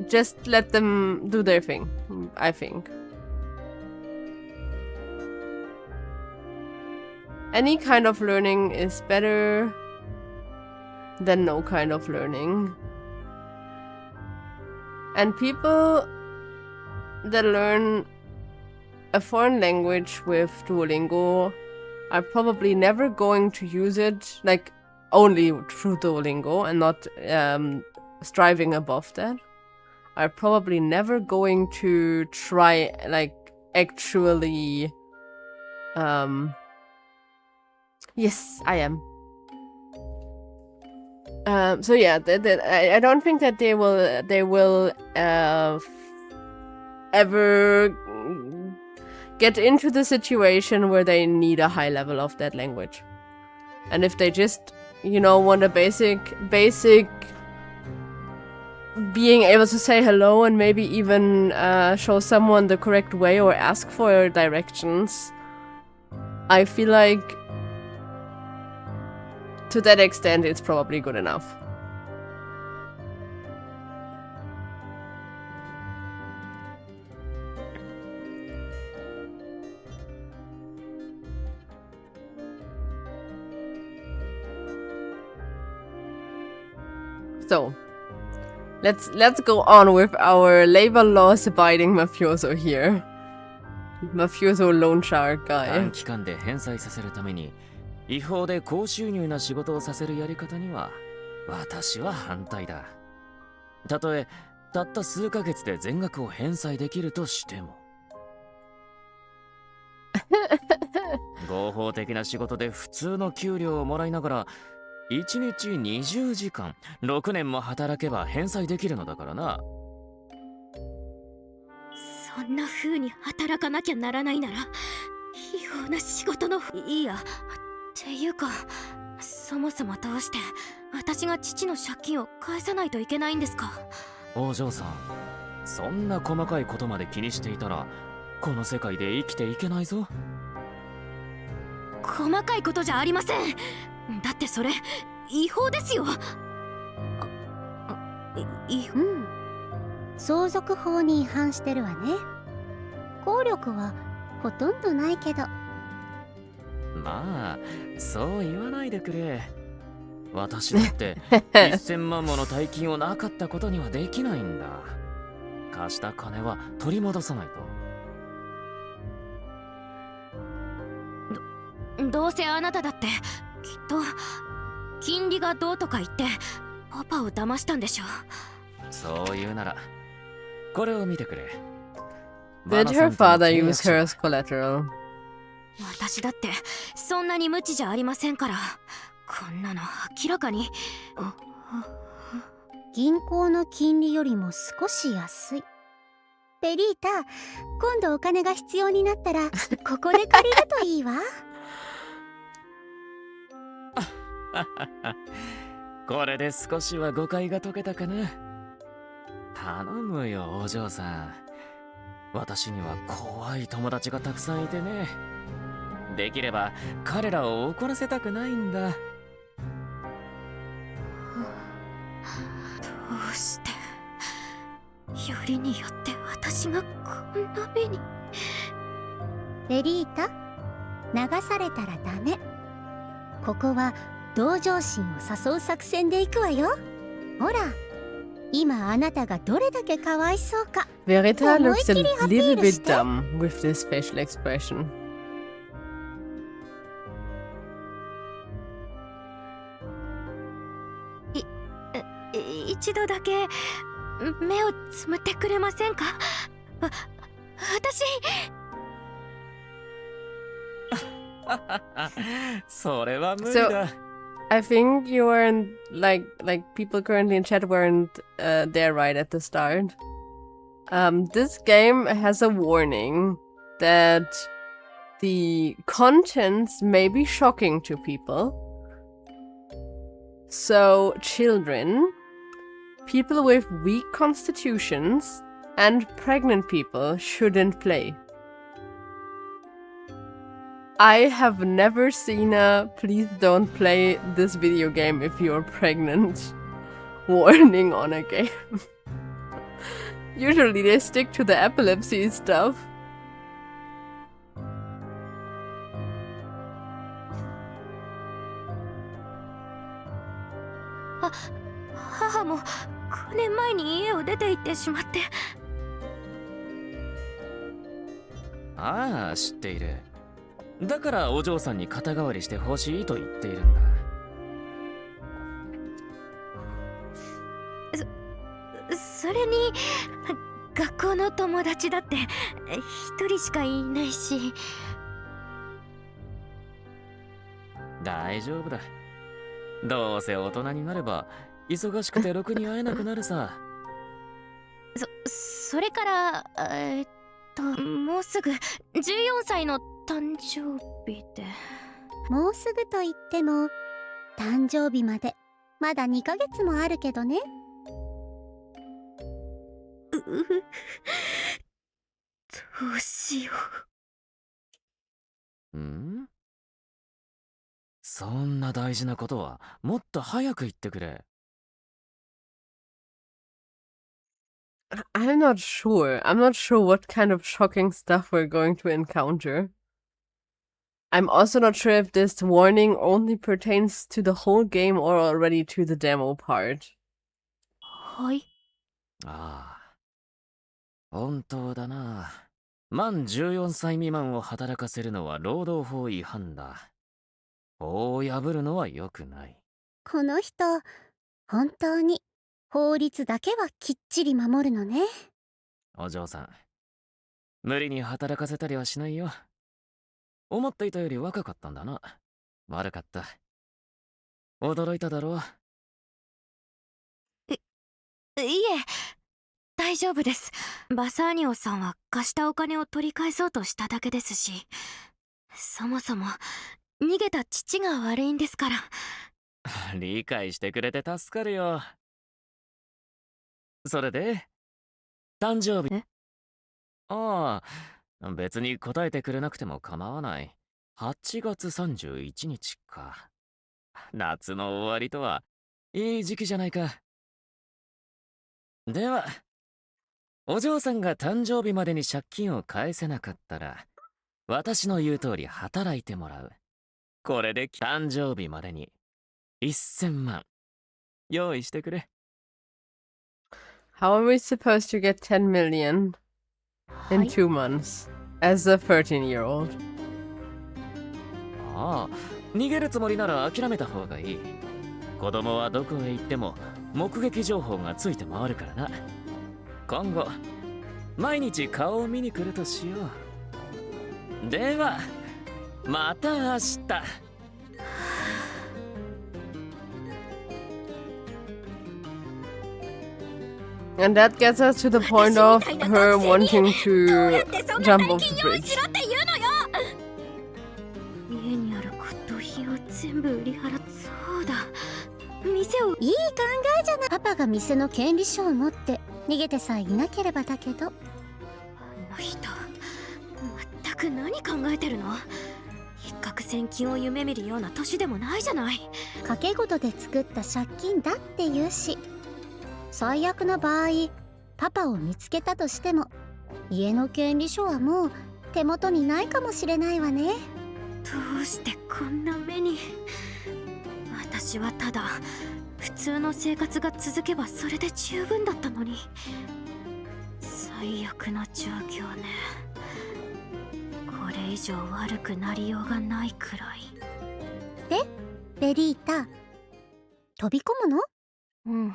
just let them do their thing, I think. Any kind of learning is better than no kind of learning. And people that learn a foreign language with Duolingo are probably never going to use it, like, only through Duolingo and not striving above that. Are probably never going to try, like, actually... Yes, I am. So yeah, I don't think that they will ever get into the situation where they need a high level of that language. And if they just, you know, want a basic being able to say hello and maybe even show someone the correct way or ask for directions, I feel like to that extent it's probably good enough. So, let's go on with our labor laws abiding mafioso here. Mafioso loan shark guy. 短期間で返済させるために違法で高収入な仕事をさせるやり方には私は反対だ。たとえたった数ヶ月で全額を返済できるとしても合法的な仕事で普通の給料をもらいながら1日20時間6年も働けば返済できるのだからな。そんな風に働かなきゃならないなら違法な仕事のいいやっていうか、そもそもどうして私が父の借金を返さないといけないんですか？お嬢さん、そんな細かいことまで気にしていたらこの世界で生きていけないぞ。細かいことじゃありません。だってそれ違法ですよ。相続法に違反してるわね。効力はほとんどないけど。まあそう言わないでくれ。私だって1000万もの大金をなかったことにはできないんだ。貸した金は取り戻さないと。どうせあなただってきっと金利がどうとか言ってパパを騙したんでしょ。そう言うならこれを見てくれ。 Did her father use her as collateral? 私だってそんなに無知じゃありませんから。こんなの明らかに銀行の金利よりも少し安い。ベリータ、今度お金が必要になったらここで借りるといいわ。これで少しは誤解が解けたかな。頼むよお嬢さん。私には怖い友達がたくさんいてね。できれば彼らを怒らせたくないんだ。どうしてよりによって私がこんな目に。ベリータ、流されたらダメ。ここは同情心を誘う作戦で行くわよ。ほら、今あなたがどれだけかわいそうか。Verita looks a little bit dumb with this facial expression. 一度だけ目をつむってくれませんか？私それは無理だ。I think you weren't like people currently in chat weren't there right at the start. This game has a warning that the contents may be shocking to people. So children, people with weak constitutions, and pregnant people shouldn't play. I have never seen a please don't play this video game if you're pregnant warning on a game. Usually they stick to the epilepsy stuff. 母も5年前に家を出て行ってしまって。ああ、知っている。だからお嬢さんに肩代わりしてほしいと言っているんだ。それに学校の友達だって一人しかいないし。大丈夫だ。どうせ大人になれば忙しくてろくに会えなくなるさ。それからもうすぐ14歳の誕生日で。もうすぐと言っても誕生日までまだ2ヶ月もあるけどね。どうしよう。そんな大事なことはもっと早く言ってくれ。I'm not sure. I'm not sure what kind of shocking stuff we're going to encounter. I'm also not sure if this warning only pertains to the whole game or already to the demo part. はい。ああ、本当だな。満14歳未満を働かせるのは労働法違反だ。法を破るのは良くない。この人、本当に法律だけはきっちり守るのね。お嬢さん、無理に働かせたりはしないよ。思っていたより若かったんだな。悪かった。驚いただろう。いえ、大丈夫です。バサーニオさんは貸したお金を取り返そうとしただけですし、そもそも逃げた父が悪いんですから。理解してくれて助かるよ。それで、誕生日。ああ、別に答えてくれなくても構わない。8月31日か。夏の終わりとはいい時期じゃないか。では、お嬢さんが誕生日までに借金を返せなかったら、私の言う通り働いてもらう。これで誕生日までに1000万用意してくれ。How are we supposed to get 10 million in 2 months as a 13-year-old? ああ、逃げるつもりなら諦めた方がいい。子供はどこへ行っても目撃情報がついて回るからな。今後、毎日顔を見に来るとしよう。では、また明日。And that gets us to the point of her wanting to jump off the bridge. 家にある骨董品を全部売り払って。そうだ、店を。いい考えじゃない。パパが店の権利書を持って逃げてさえいなければだけど。あの人、全く何考えてるの？一攫千金を夢見るような年でもないじゃない。賭け事で作った借金だって言うし、最悪の場合パパを見つけたとしても家の権利書はもう手元にないかもしれないわね。どうしてこんな目に。私はただ普通の生活が続けばそれで十分だったのに。最悪の状況ね。これ以上悪くなりようがないくらい。で、ベリータ、飛び込むの？うん。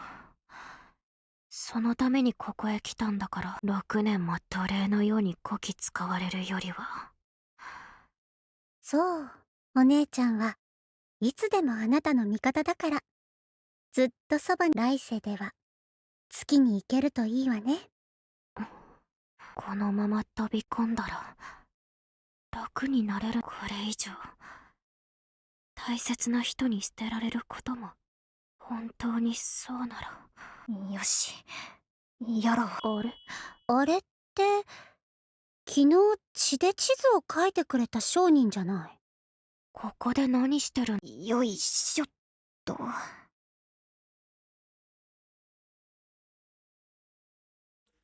そのためにここへ来たんだから、6年も奴隷のようにこき使われるよりは。そう、お姉ちゃんはいつでもあなたの味方だから、ずっとそばに。来世では月に行けるといいわね。このまま飛び込んだら楽になれる。これ以上大切な人に捨てられることも本当にそうなら。よし、やろう。あれ？あれって昨日血で地図を描いてくれた商人じゃない。ここで何してる？よいしょっと。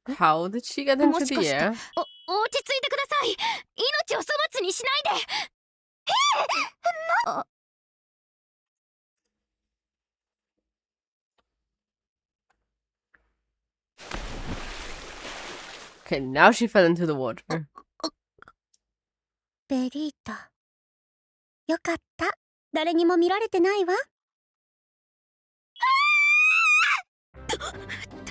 How did she get into もし the かして air? 落ち着いてください。命を粗末にしないで。Okay, now she fell into the water. ベリータ。よかった。誰にも見られてないわ。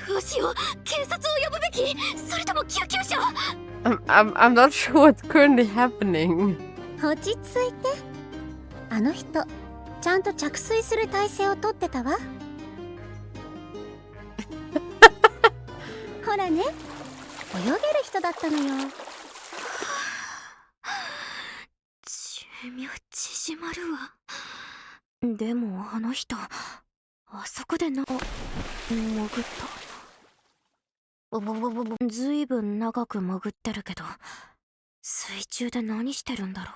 どうしよう。警察を呼ぶべき？それとも救急車？ I'm not sure what's currently happening. 落ち着いて。あの人、ちゃんと着水する体勢をとってたわ。ほらね、泳げる人だったのよ。寿命縮まるわ。でもあの人、あそこで潜った。ずいぶん長く潜ってるけど、水中で何してるんだろ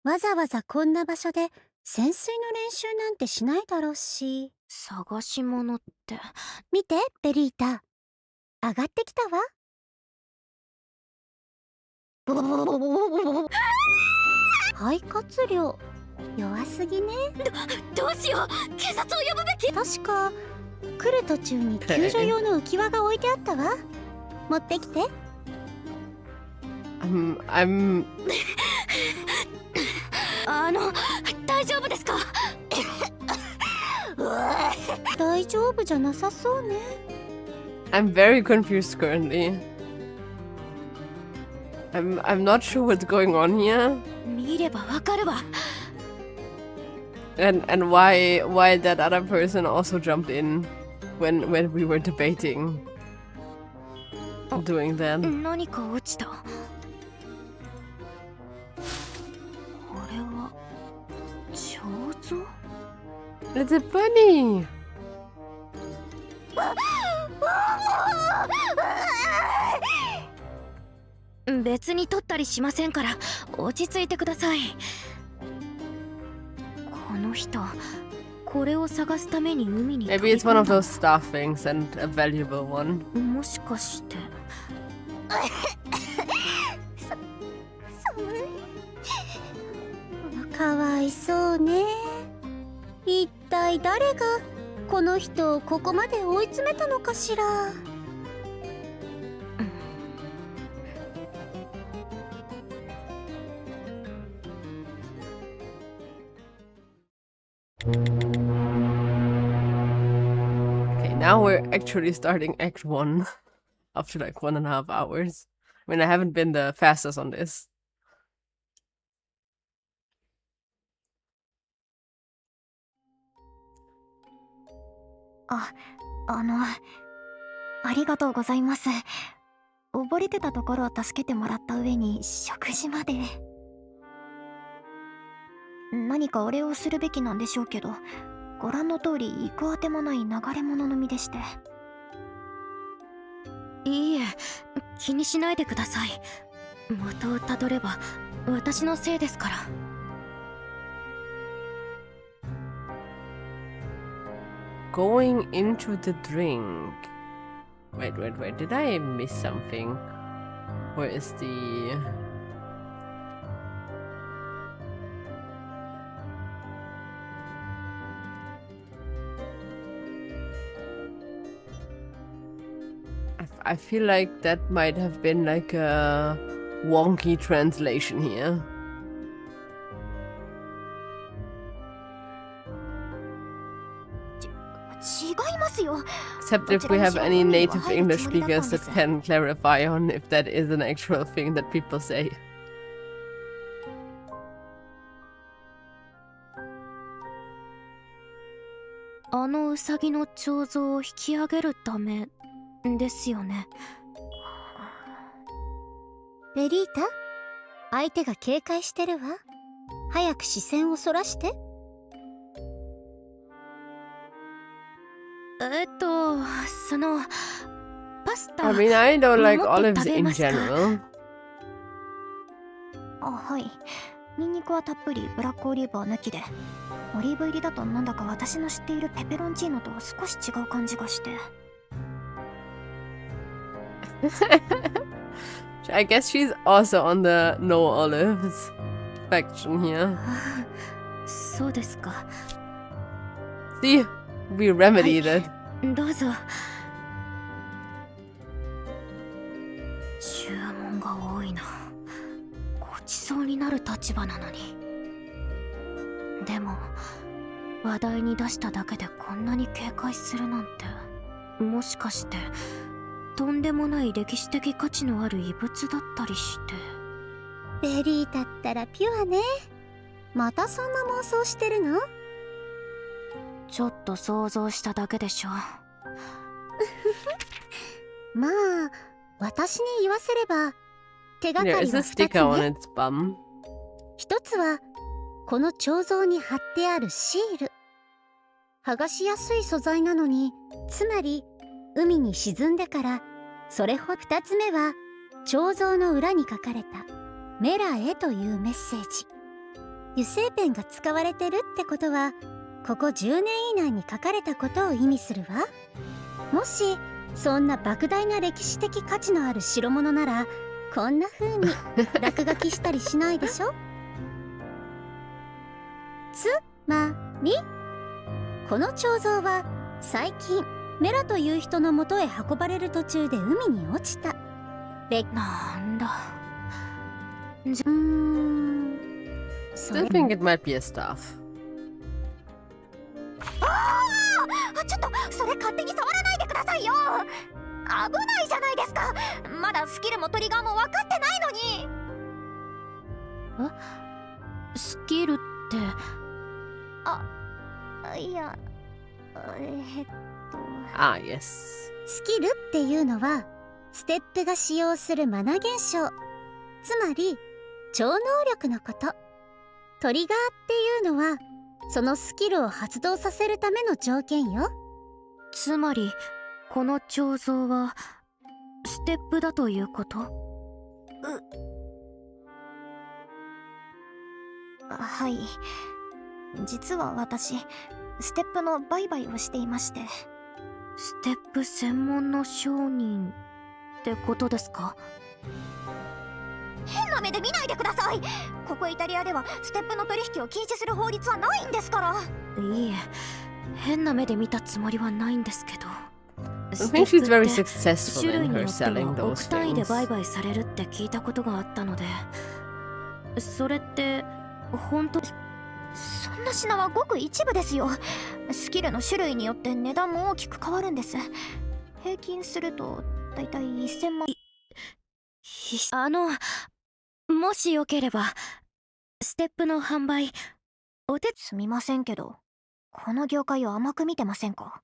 う。わざわざこんな場所で潜水の練習なんてしないだろうし。探し物って。見て、ベリータ。上がってきたわ。肺活量弱すぎね。どうしよう。警察を呼ぶべき。確か来る途中に救助用の浮き輪が置いてあったわ。持ってきて。I'm 大丈夫ですか？大丈夫じゃなさそうね。I'm very confused currently. I'm not sure what's going on here. 見ればわかるわ。And why that other person also jumped in when we were debating doing that. 何か落ちた。これは彫像？ It's a bunny. 別に取ったりしませんから落ち着いてください。この人、これを探すために海に飛 Maybe び it's one 込ん of だ。 those star things and a valuable one. もしかして。かわいそうね。一体誰がこの人をここまで追い詰めたのかしら。Okay, now we're actually starting Act 1 after like 1.5 hours. I mean, I haven't been the fastest on this. ありがとうございます。溺れてたところを助けてもらった上に食事まで。何かお礼をするべきなんでしょうけど、ご覧の通り行くあてもない流れ者の身でして。いいえ、気にしないでください。元をたどれば私のせいですから。Going into the drink. Wait. Did I miss something? Where is the... I feel like that might have been like a wonky translation here. Except if we have any native English speakers that can clarify on if that is an actual thing that people say. あのウサギの彫像を引き上げるためですよね。ベリータ、相手が警戒してるわ。早く視線をそらして。そのパスタ。 I mean, I don't like もっと olives 食べ in ますか？ general. はい。ニンニクはたっぷり、ブラックオリーブは抜きで。オリーブ入りだとなんだか私の知っているペペロンチーノとは少し違う感じがして。I guess she's also on the no olives faction here. そうですか。 See, we remedied it. どうぞ。注文が多いな。ごちそうになる立場なのに。でも話題に出しただけでこんなに警戒するなんて、もしかしてとんでもない歴史的価値のある遺物だったりして。ベリーだったらピュアね。またそんな妄想してるの？ちょっと想像しただけでしょ。まあ私に言わせれば手がか There り is は a 2つ sticker on ね。 its bum. 一つはこの彫像に貼ってあるシール。剥がしやすい素材なのに、つまり海に沈んでからそれほど。2つ目は彫像の裏に書かれたメラへというメッセージ。油性ペンが使われてるってことはここ10年以内に書かれたことを意味するわ。もしそんな莫大な歴史的価値のある代物ならこんな風に落書きしたりしないでしょ。つまりこの彫像は最近メラという人のもとへ運ばれる途中で海に落ちた。なんだ。そ I れ think it might be a staff. ちょっとそれ勝手に触らないでくださいよ。危ないじゃないですか。まだスキルもトリガーも分かってないのに。スキルって。いや、Ah, yes. スキルっていうのはステップが使用するマナ現象、つまり超能力のこと。トリガーっていうのはそのスキルを発動させるための条件よ。つまりこの彫像はステップだということ？はい。実は私ステップの売買をしていまして。ステップ専門の商人ってことですか？変な目で見ないでください。ここイタリアではステップの取引を禁止する法律はないんですから。いいえ、変な目で見たつもりはないんですけど。 I think she's very ステップって successful 種類 in に her よって selling は those 億単位で things. 売買されるって聞いたことがあったので、それって本当？そんな品はごく一部ですよ。スキルの種類によって値段も大きく変わるんです。平均するとだいたい1000万。もしよければステップの販売すみませんけど、この業界を甘く見てませんか？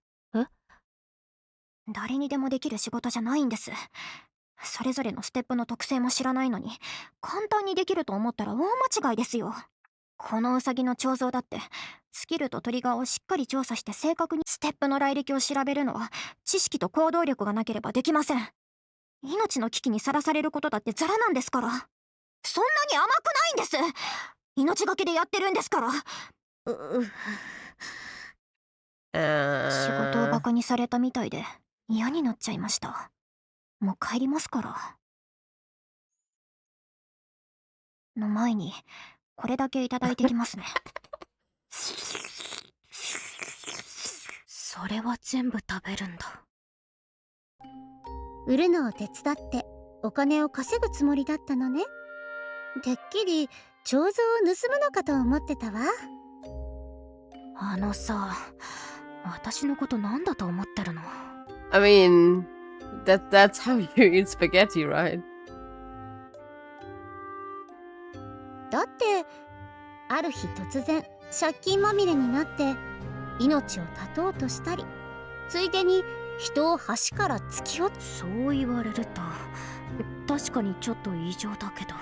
誰にでもできる仕事じゃないんです。それぞれのステップの特性も知らないのに簡単にできると思ったら大間違いですよ。このウサギの彫像だってスキルとトリガーをしっかり調査して正確にステップの来歴を調べるのは知識と行動力がなければできません。命の危機にさらされることだってザラなんですから。そんなに甘くないんです。命がけでやってるんですから。仕事をバカにされたみたいで嫌になっちゃいました。もう帰りますから。の前にこれだけいただいてきますね。それは全部食べるんだ。売るのを手伝ってお金を稼ぐつもりだったのね。てっきり彫像を盗むのかと思ってたわ。さ、私のことなんだと思ってるの？ I mean, that's how you eat spaghetti, right? だってある日突然借金まみれになって命を絶とうとしたり、ついでに人を橋から突き落とす。そう言われると確かにちょっと異常だけど。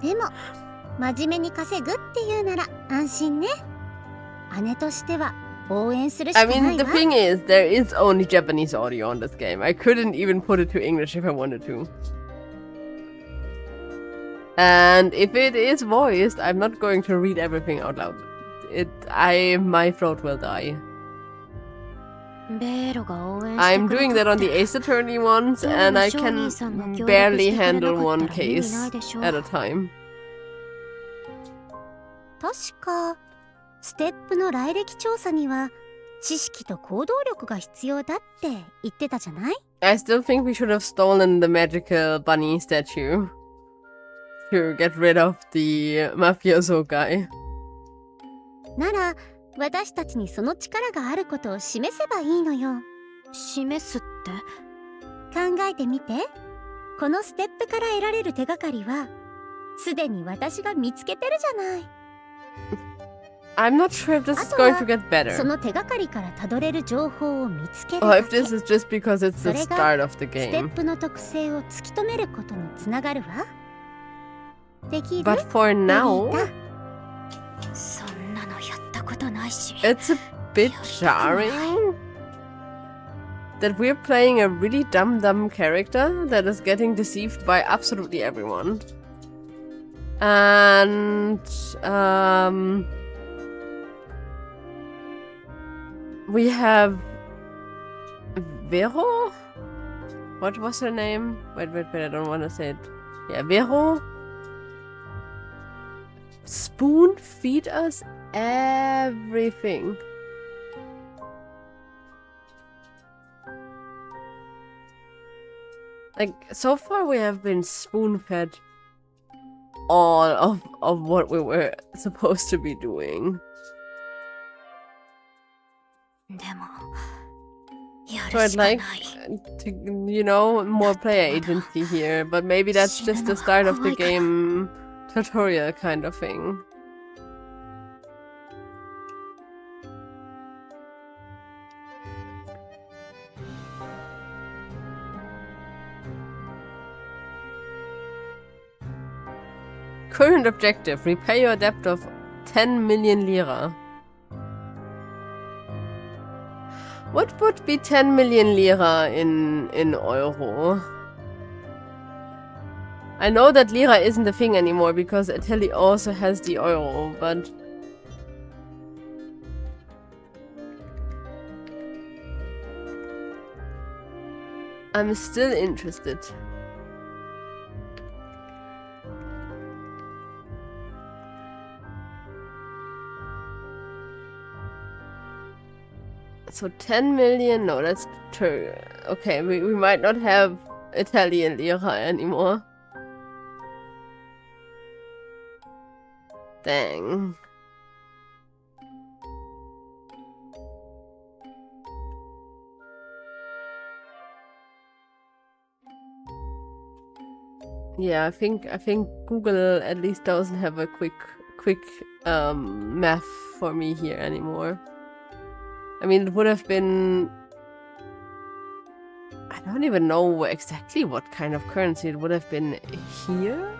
でも真面目に稼ぐっていうなら安心ね。姉としては応援するし I かな mean, い the わ。 thing is, there is only Japanese audio on this game. I couldn't even put it to English if I wanted to. And if it is voiced, I'm not going to read everything out loud. My throat will die. ベーロが応援して I'm くれ doing た that って on the Ace Attorney ones, 今日 and の I 商 can 人さんが協力 barely してくれな handle か one ったら意味 case ないでしょ。 at a time. 確かステップの来歴調査には知識と行動力が必要だって言ってたじゃない？ I still think we should have stolen the magical bunny statue to get rid of the mafioso guy. なら私たちにその力があることを示せばいいのよ。示すって考えてみて。このステップから得られる手がかりはすでに私が見つけてるじゃない。 I'm not sure if this is あとは going to get そ better. の手がかりからたどれる情報を見つける Or だ if け。 this is just because it's the それが start of the ステッ game. プの特性を突き止めることにつながるわ。できる？ But for ベリ now, ータ。そんなのやったことないし it's a bit jarring that we're playing a really dumb character that is getting deceived by absolutely everyone. And we have Vero? What was her name? Wait, I don't want to say it. Yeah, Vero. Spoon feed us everything. Like, so far we have been spoon-fed all of what we were supposed to be doing. でもや So る I'd しか like ない to, you know, more player agency here, but maybe that's just the start of the game tutorial kind of thing. Current objective, repay your debt of 10 million lira. What would be 10 million lira in euro? I know that lira isn't a thing anymore because Italy also has the euro, but... I'm still interested. So 10 million? No, that's true. Okay, we might not have Italian lira anymore. Dang. Yeah, I think Google at least doesn't have a quick math for me here anymore. I mean, it would have been... I don't even know exactly what kind of currency it would have been here.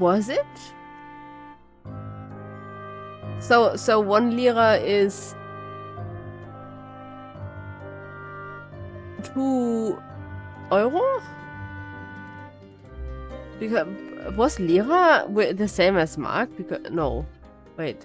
Was it? So 1 lira is 2 euro? Because was lira the same as mark? Because no, wait.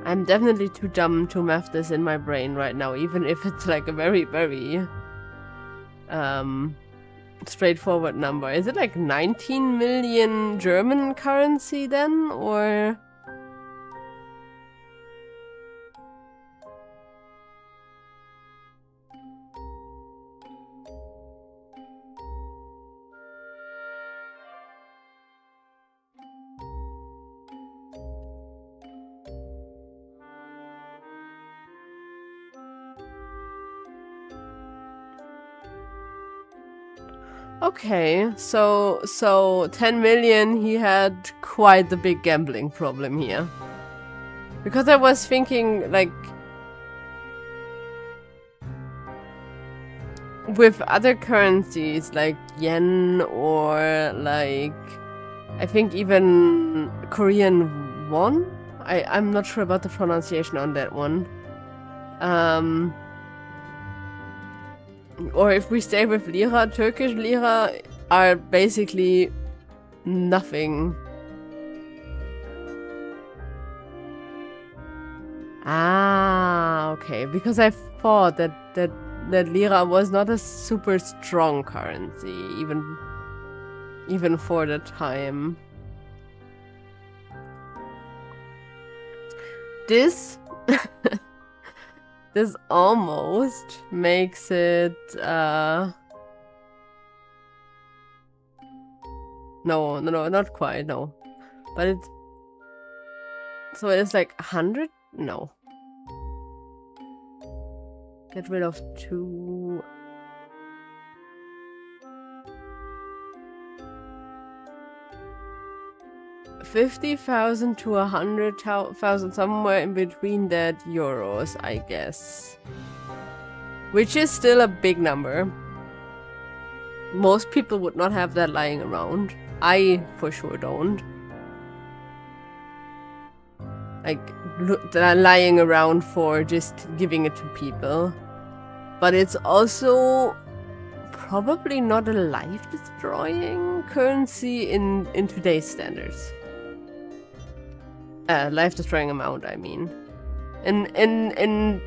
I'm definitely too dumb to math this in my brain right now, even if it's like a very, very straightforward number. Is it like 19 million German currency then, or? Okay, so 10 million, he had quite the big gambling problem here. Because I was thinking, like, with other currencies like yen or like I think even Korean won. I'm not sure about the pronunciation on that one. Or if we stay with lira, Turkish lira are basically nothing. Ah, okay. Because I thought that lira was not a super strong currency, even for the time. This this almost makes it no, not quite, no. But it's so it's like 100? No. Get rid of 2. $50,000 to 100,000, somewhere in between that euros, I guess. Which is still a big number. Most people would not have that lying around. I for sure don't. Like, lying around for just giving it to people. But it's also probably not a life-destroying currency in today's standards. Life-destroying amount, I mean. In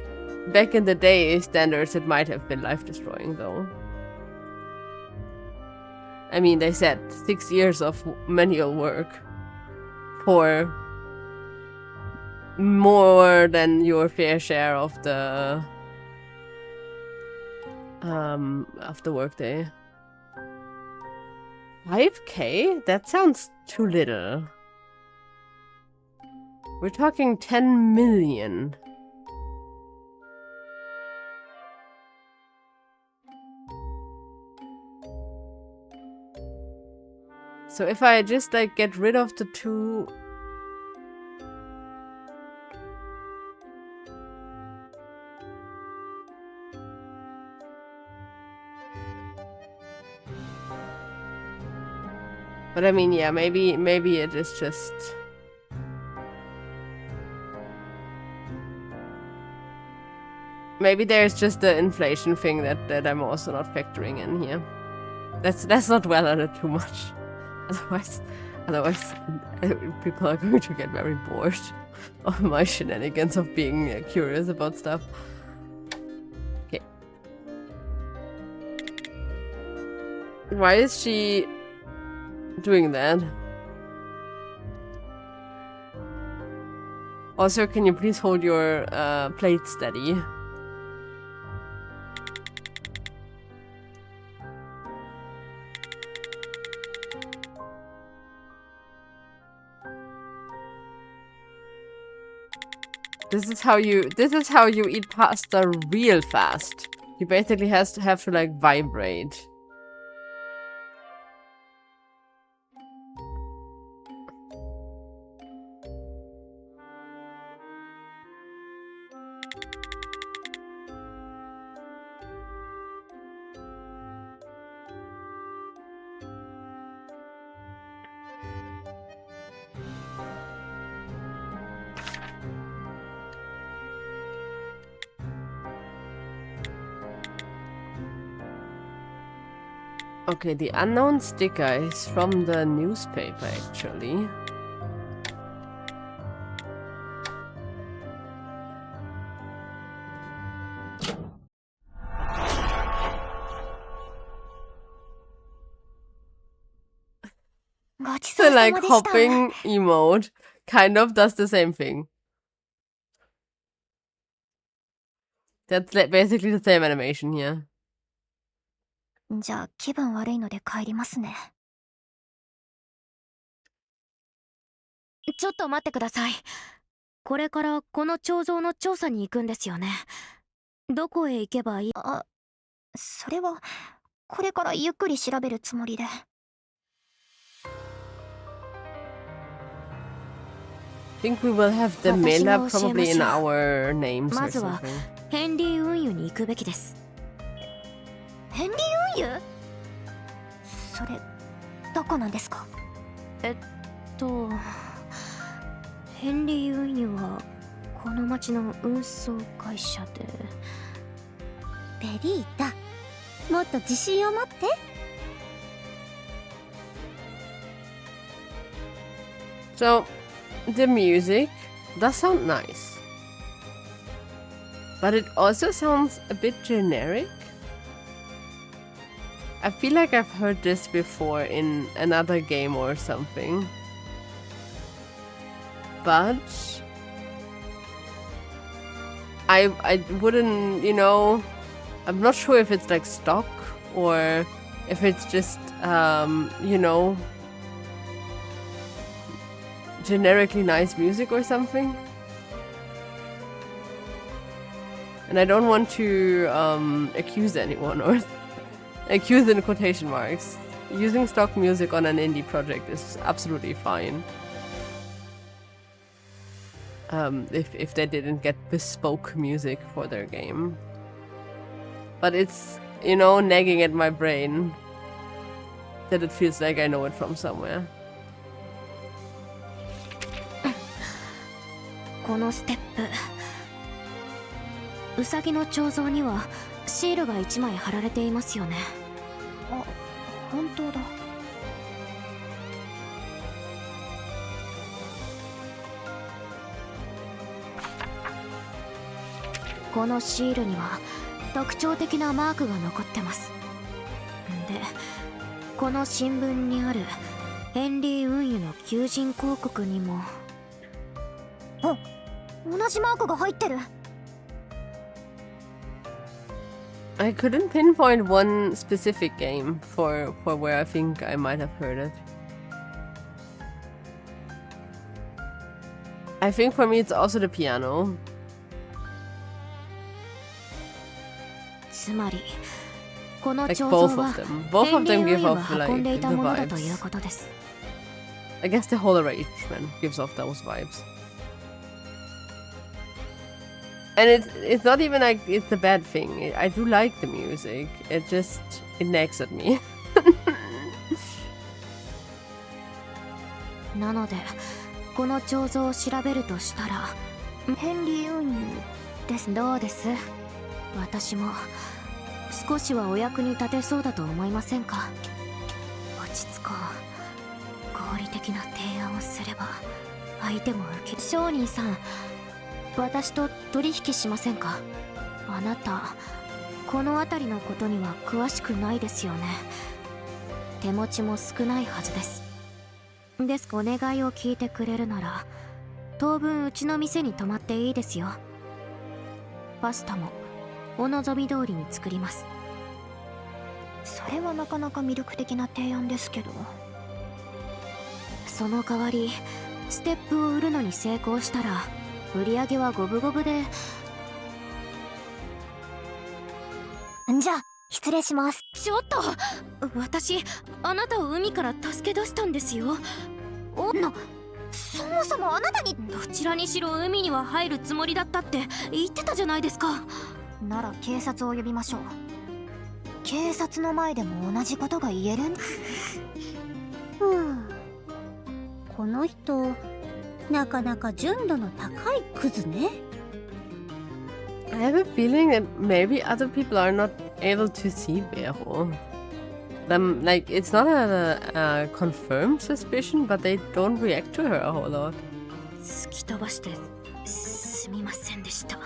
back in the day standards, it might have been life-destroying, though. I mean, they said 6 years of manual work for more than your fair share of the workday. 5K? That sounds too little. We're talking 10 million. So if I just like get rid of the 2. But I mean, yeah, maybe it is just. Maybe there's just the inflation thing that I'm also not factoring in here. Let's not dwell on it too much. Otherwise, people are going to get very bored of my shenanigans of being curious about stuff. Okay. Why is she doing that? Also, can you please hold your plate steady? This is how you eat pasta real fast. You basically have to like vibrate. Okay, the unknown sticker is from the newspaper, actually. The like hopping emote kind of does the same thing. That's basically the same animation here. じゃあ気分悪いので帰りますね。ちょっと待ってください。これからこの彫像の調査に行くんですよね。どこへ行けばいい？あ、それはこれからゆっくり調べるつもりで。I think we will have the Mela probably in our names or まずは something. ヘンリー運輸に行くべきです。ヘンリー運輸？それどこなんですか？ヘンリー運輸はこの町の運送会社で。ベリータ、もっと自信を持って。So, the music does sound nice. But it also sounds a bit generic. I feel like I've heard this before in another game or something. But I wouldn't, you know, I'm not sure if it's like stock or if it's just, you know, generically nice music or something. And I don't want to accuse anyone or accuse in quotation marks. Using stock music on an indie project is absolutely fine. If they didn't get bespoke music for their game. But it's, you know, nagging at my brain that it feels like I know it from somewhere. このステップ、ウサギの彫像にはシールが1枚貼られていますよね。あ、本当だ。このシールには特徴的なマークが残ってます。で、この新聞にあるヘンリー運輸の求人広告にも、あ、同じマークが入ってる。I couldn't pinpoint one specific game for where I think I might have heard it. I think for me it's also the piano. つまりこの Like 彫 both 像は of them. Both ヘ of ンリー them 運 give 輸が off 運んで like いた the ものだという vibes. ことです。I guess the whole arrangement gives off those vibes. And it's not even like it's a bad thing. I do like the music. It nags at me. なのでこの彫像を調べるとしたら、ヘンリー運輸です。どうです？私も少しはお役に立てそうだと思いませんか？落ち着こう。合理的な提案をすれば相手も受け。商人さん、私と取引しませんか？あなたこの辺りのことには詳しくないですよね。手持ちも少ないはずです。ですお願いを聞いてくれるなら当分うちの店に泊まっていいですよ。パスタもお望み通りに作ります。それはなかなか魅力的な提案ですけど。その代わりステップを売るのに成功したら売り上げは五分五分で。じゃあ失礼します。ちょっと、私あなたを海から助け出したんですよ。そもそもあなたに。どちらにしろ海には入るつもりだったって言ってたじゃないですか。なら警察を呼びましょう。警察の前でも同じことが言えるん。この人なかなか純度の高いクズね。I have a feeling that maybe other people are not able to see Vero. Like, it's not a confirmed suspicion, but they don't react to her a whole lot. 突き飛ばしてすみませんでした。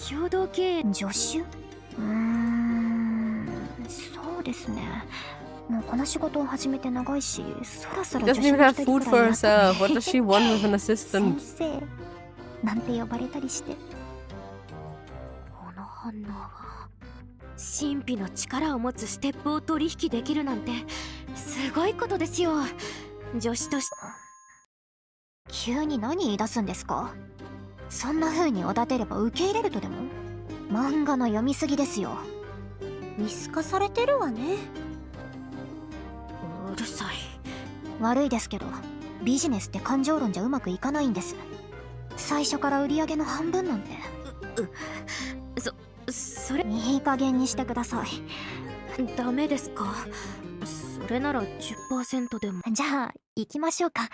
共同経営助手？そうですね。もうこの仕事を始めて長いし、そろそろ Doesn't even have food for herself. What does she want with an assistant? 先生なんて呼ばれたりして。この反応は神秘の力を持つステップを取引できるなんてすごいことですよ。助手として急に何言い出すんですか？そんな風におだてれば受け入れるとでも？漫画の読みすぎですよ。見透かされてるわね。うるさい。悪いですけどビジネスって感情論じゃうまくいかないんです。最初から売り上げの半分なんて。すそれいい加減にしてください。ダメですか？それなら 10% でも。じゃあ行きましょうか。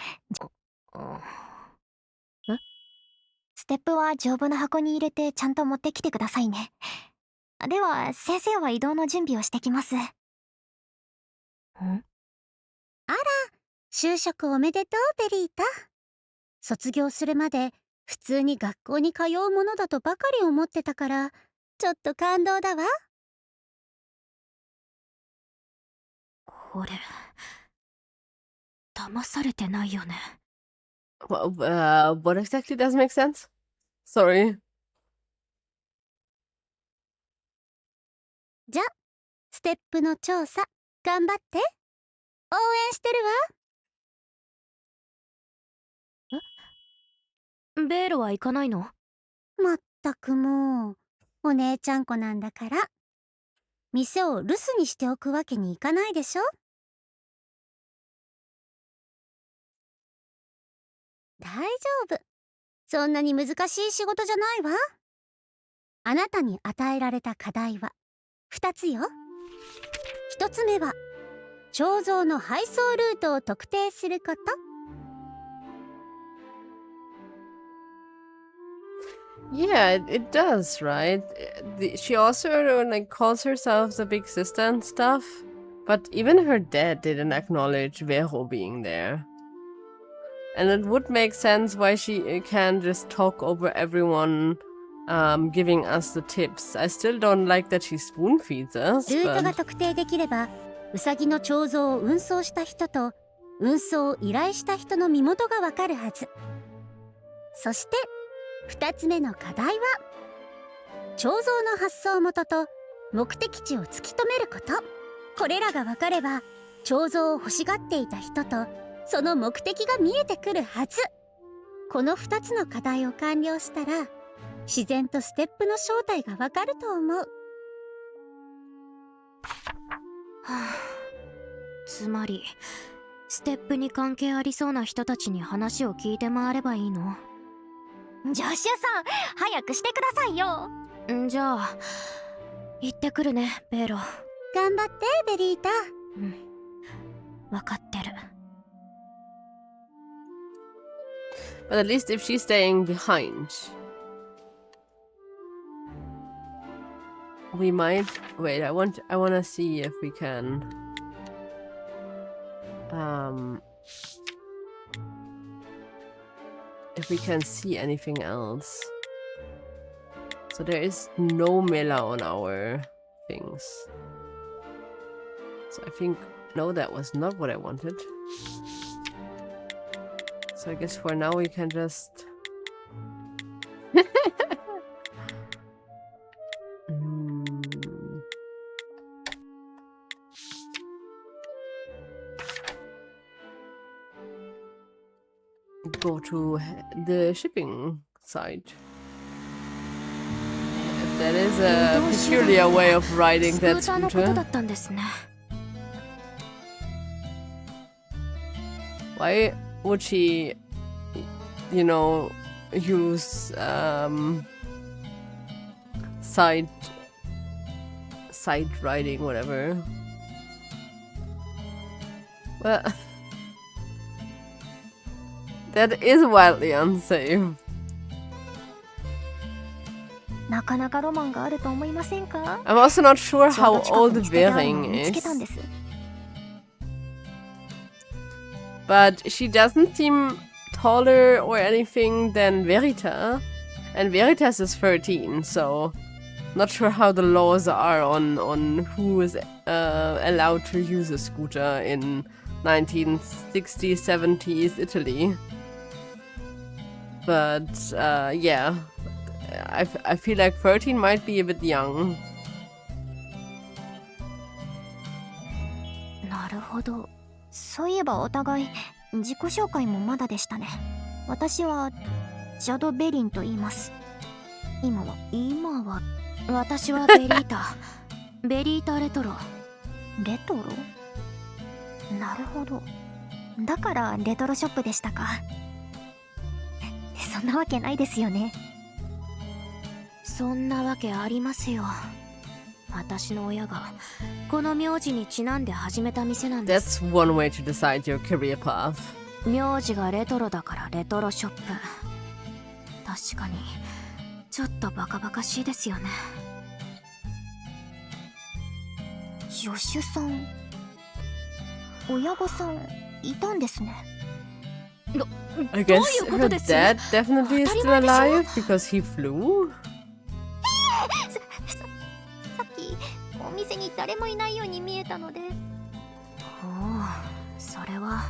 ステップは丈夫な箱に入れてちゃんと持ってきてくださいね。では先生は移動の準備をしてきます。就職おめでとう、ベリータ。卒業するまで普通に学校に通うものだとばかり思ってたから、ちょっと感動だわ。これ騙されてないよね。What exactly doesn't make sense? Sorry. じゃ、ステップの調査頑張って。応援してるわ。ベールは行かないの？まったくもう、お姉ちゃん子なんだから。店を留守にしておくわけにいかないでしょ。大丈夫。そんなに難しい仕事じゃないわ。あなたに与えられた課題は2つよ。1つ目は彫像の配送ルートを特定すること。Yeah, it does, right? She also like calls herself the big sister and stuff, but even her dad didn't acknowledge Vero being there. And it would make sense why she can't just talk over everyone giving us the tips. I still don't like that she spoon feeds us. ルートが But... 特定できれば、ウサギの彫像を運送した人と運送を依頼した人の身元がわかるはず。そして2つ目の課題は彫像の発送元と目的地を突き止めること。これらがわかれば彫像を欲しがっていた人とその目的が見えてくるはず。この2つの課題を完了したら自然とステップの正体がわかると思う。はあ、つまりステップに関係ありそうな人たちに話を聞いて回ればいいの？助手さん、早くしてくださいよ。じゃあ行ってくるね、ベーロ。頑張ってベリータ。分かってる。But at least if she's staying behind, we might wait. I wanna see if we can see anything else. So there is no Mela on our things. So I think no, that was not what I wanted. So I guess for now we can just go to the shipping site. That is a peculiar way of riding that スクーターのことだ scooter. ったんですね。Why would she, you know, use side riding, whatever? Well, that is wildly unsafe. なかなかロマンがあると思いませんか？ I'm also not sure ちょう how ど近く old に捨ててあるのを Bering 見つけ is. たんです。 But she doesn't seem taller or anything than Verita. And Veritas is 13, so not sure how the laws are on who is allowed to use a scooter in 1960s, 70s Italy. But yeah, I feel like 13 might be a bit young. なるほど。そういえばお互い自己紹介もまだでしたね。私はジャド・ベリンと言います。今は私はベリータ。ベリータレトロ。レトロ？なるほど。だからレトロショップでしたか。そんなわけないですよね。そんなわけありますよ。私の親がこの名字にちなんで始めた店なんです。 That's one way to decide your career path. 名字がレトロだからレトロショップ。確かにちょっとバカバカしいですよね。助手さん、親御さんいたんですね。I guess her dad definitely is still alive because he flew. さっきお店に誰もいないように見えたので。おお、それは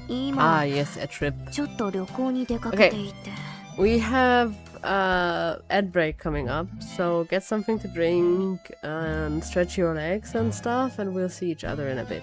今 yes, a trip. ちょっと旅行に出かけていて。We have ad break coming up, so get something to drink and stretch your legs and stuff, and we'll see each other in a bit.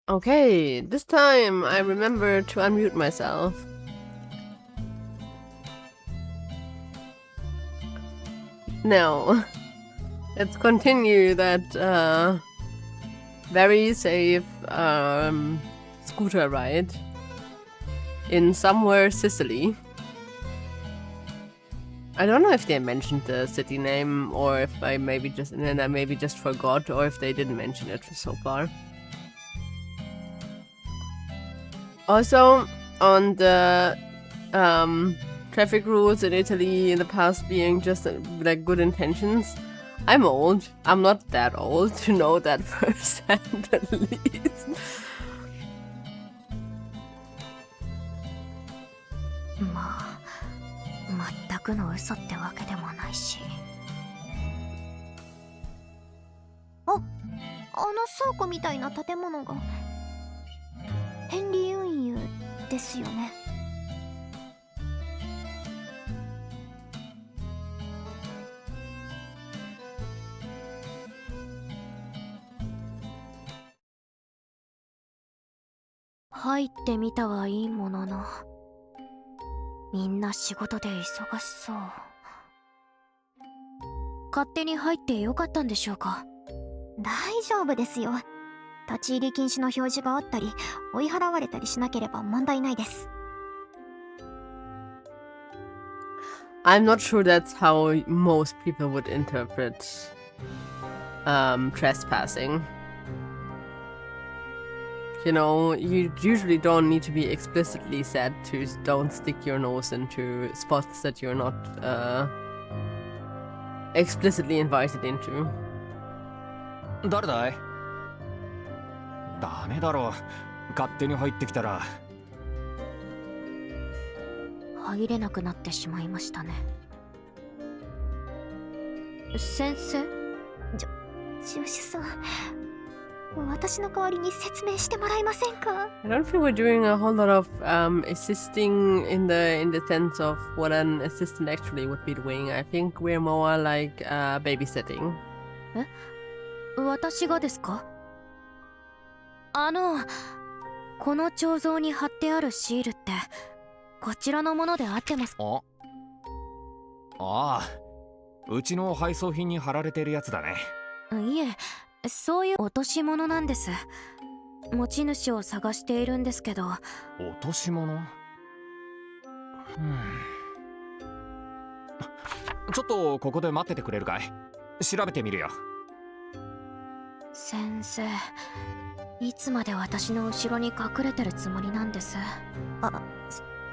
Okay, this time I remember to unmute myself. Now, let's continue that very safe scooter ride in somewhere Sicily. I don't know if they mentioned the city name or if I maybe just forgot, or if they didn't mention it so far. Also, on the traffic rules in Italy in the past being just like good intentions, I'm old. I'm not that old to know that firsthand at least. まあ全くの嘘ってわけでもないし。あの倉庫みたいな建物がヘンリー運輸ですよね。入ってみたはいいものの、みんな仕事で忙しそう。勝手に入ってよかったんでしょうか？大丈夫ですよ。立ち入り禁止の表示があったり追い払われたりしなければ問題ないです。 I'm not sure that's how most people would interpret trespassing. You know, you usually don't need to be explicitly said to don't stick your nose into spots that you're not explicitly invited into. 誰だい？ダメだろう。勝手に入ってきたら。入れなくなってしまいましたね。先生？助手さん、私の代わりに説明してもらえませんか？ I don't think we're doing a whole lot of assisting in the sense of what an assistant actually would be doing. I think we're more like babysitting. え？私がですか？この彫像に貼ってあるシールってこちらのもので合ってます？ああ、うちの配送品に貼られてるやつだね。いえ、そういう落とし物なんです。持ち主を探しているんですけど。落とし物？ちょっとここで待っててくれるかい？調べてみるよ。先生、いつまで私の後ろに隠れてるつもりなんです？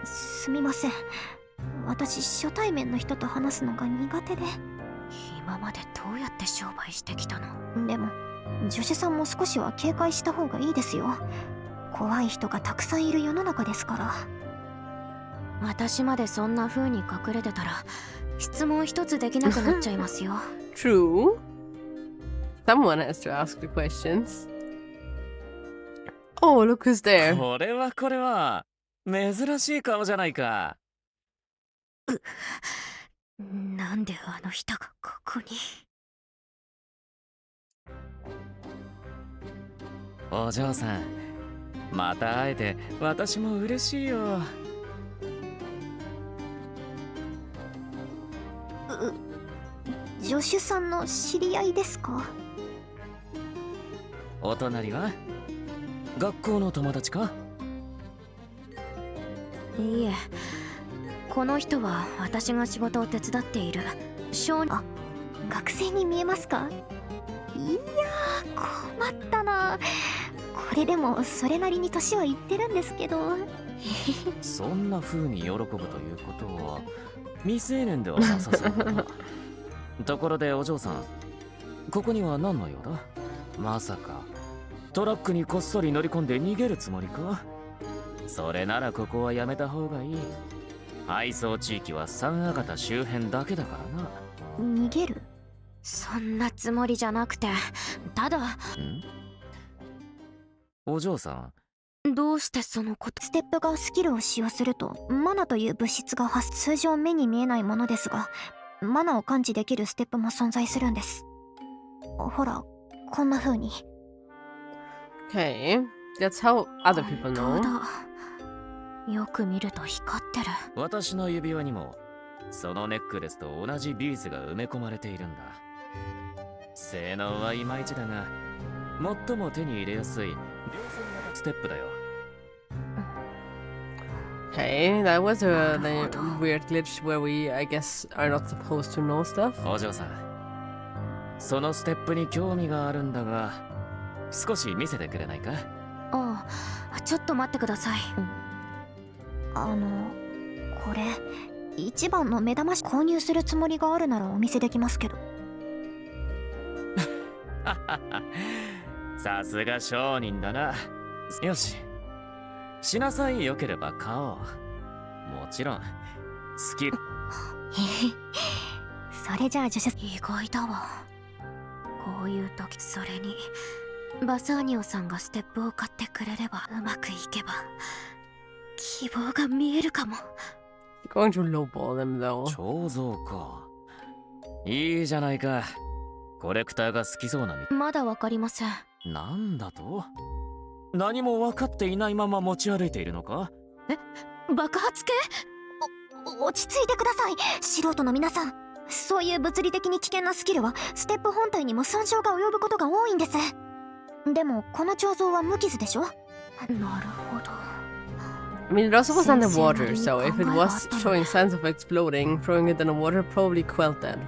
すみません。私初対面の人と話すのが苦手で。今までどうやって商売してきたの？でも助手さんも少しは警戒した方がいいですよ。怖い人がたくさんいる世の中ですから。私までそんな風に隠れてたら質問一つできなくなっちゃいますよ。True. Someone has to ask the questions. Oh, look who's there. これは珍しい顔じゃないか。なんであの人がここに？お嬢さん、また会えて私も嬉しいよ。助手さんの知り合いですか？お隣は学校の友達か？いいえ、この人は私が仕事を手伝っている学生に見えますか？いやー、困ったな。これでもそれなりに年はいってるんですけど。そんな風に喜ぶということは未成年ではなさそうだな。ところでお嬢さん、ここには何の用だ？まさかトラックにこっそり乗り込んで逃げるつもりか？それならここはやめた方がいい。配送地域は三アガタ周辺だけだからな。逃げる？そんなつもりじゃなくて、ただ。お嬢さん、どうしてそのこと？ステップがスキルを使用するとマナという物質が通常目に見えないものですが、マナを感知できるステップも存在するんです。ほら、こんな風に。Okay, that's how other people know. よく見ると光ってる。私の指輪にもそのネックレスと同じビーズが埋め込まれているんだ。性能はいまいちだが、最も手に入れやすい両線型ステップだよ。Okay, that was a weird glitch where we, I guess, are not supposed to know stuff. お嬢さん、そのステップに興味があるんだが、少し見せてくれないか？ああ、ちょっと待ってください。これ一番の目玉購入するつもりがあるならお見せできますけど。さすが商人だな。よし。しなさいよければ買おう。もちろん、好き。へへそれじゃあ助手意外だわ。こういう時、それにバサーニオさんがステップを買ってくれれば、うまくいけば希望が見えるかも。Going to lowball them though. 彫像か。いいじゃないか。コレクターが好きそうなまだわかりません。なんだと？何も分かっていないまま持ち歩いているのか？爆発系？落ち着いてください、素人の皆さん。そういう物理的に危険なスキルはステップ本体にも損傷が及ぶことが多いんです。でもこの彫像は無傷でしょ。なるほど。I mean, it also was underwater, so if it was showing signs of exploding, throwing it in the water probably quelled that.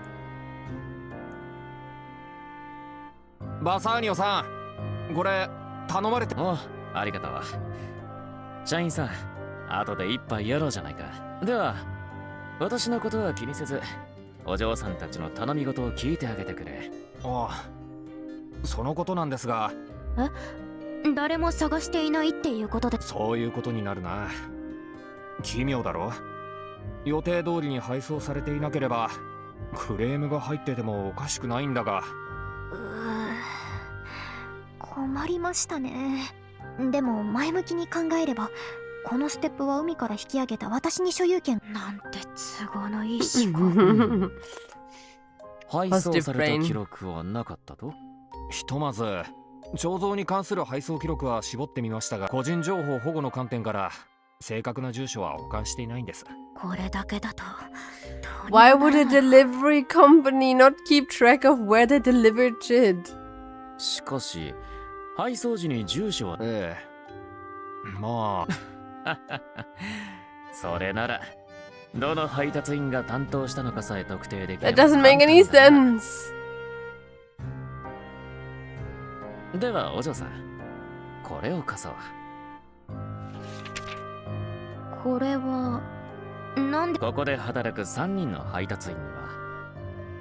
バサーニオさん、これ頼まれて。おう、ありがとう。社員さん、後で一杯やろうじゃないか。では、私のことは気にせず、お嬢さんたちの頼み事を聞いてあげてくれ。ああ、そのことなんですが。誰も探していないっていうことで。そういうことになるな。奇妙だろ。予定通りに配送されていなければクレームが入っててもおかしくないんだが。困りましたね。でも前向きに考えれば、このステップは海から引き上げた私に所有権なんて都合のいい思考。配送された記録はなかったと？ひとまず彫像に関する配送記録は絞ってみましたが、個人情報保護の観点から正確な住所は保管していないんです。これだけだと。Why would a delivery company not keep track of where they delivered shit? しかし、配送時に住所は。ええ。まあ。それなら、どの配達員が担当したのかさえ特定できる。That doesn't make any sense. では、お嬢さん、これを貸そう。これはなんで？ここで働く3人の配達員には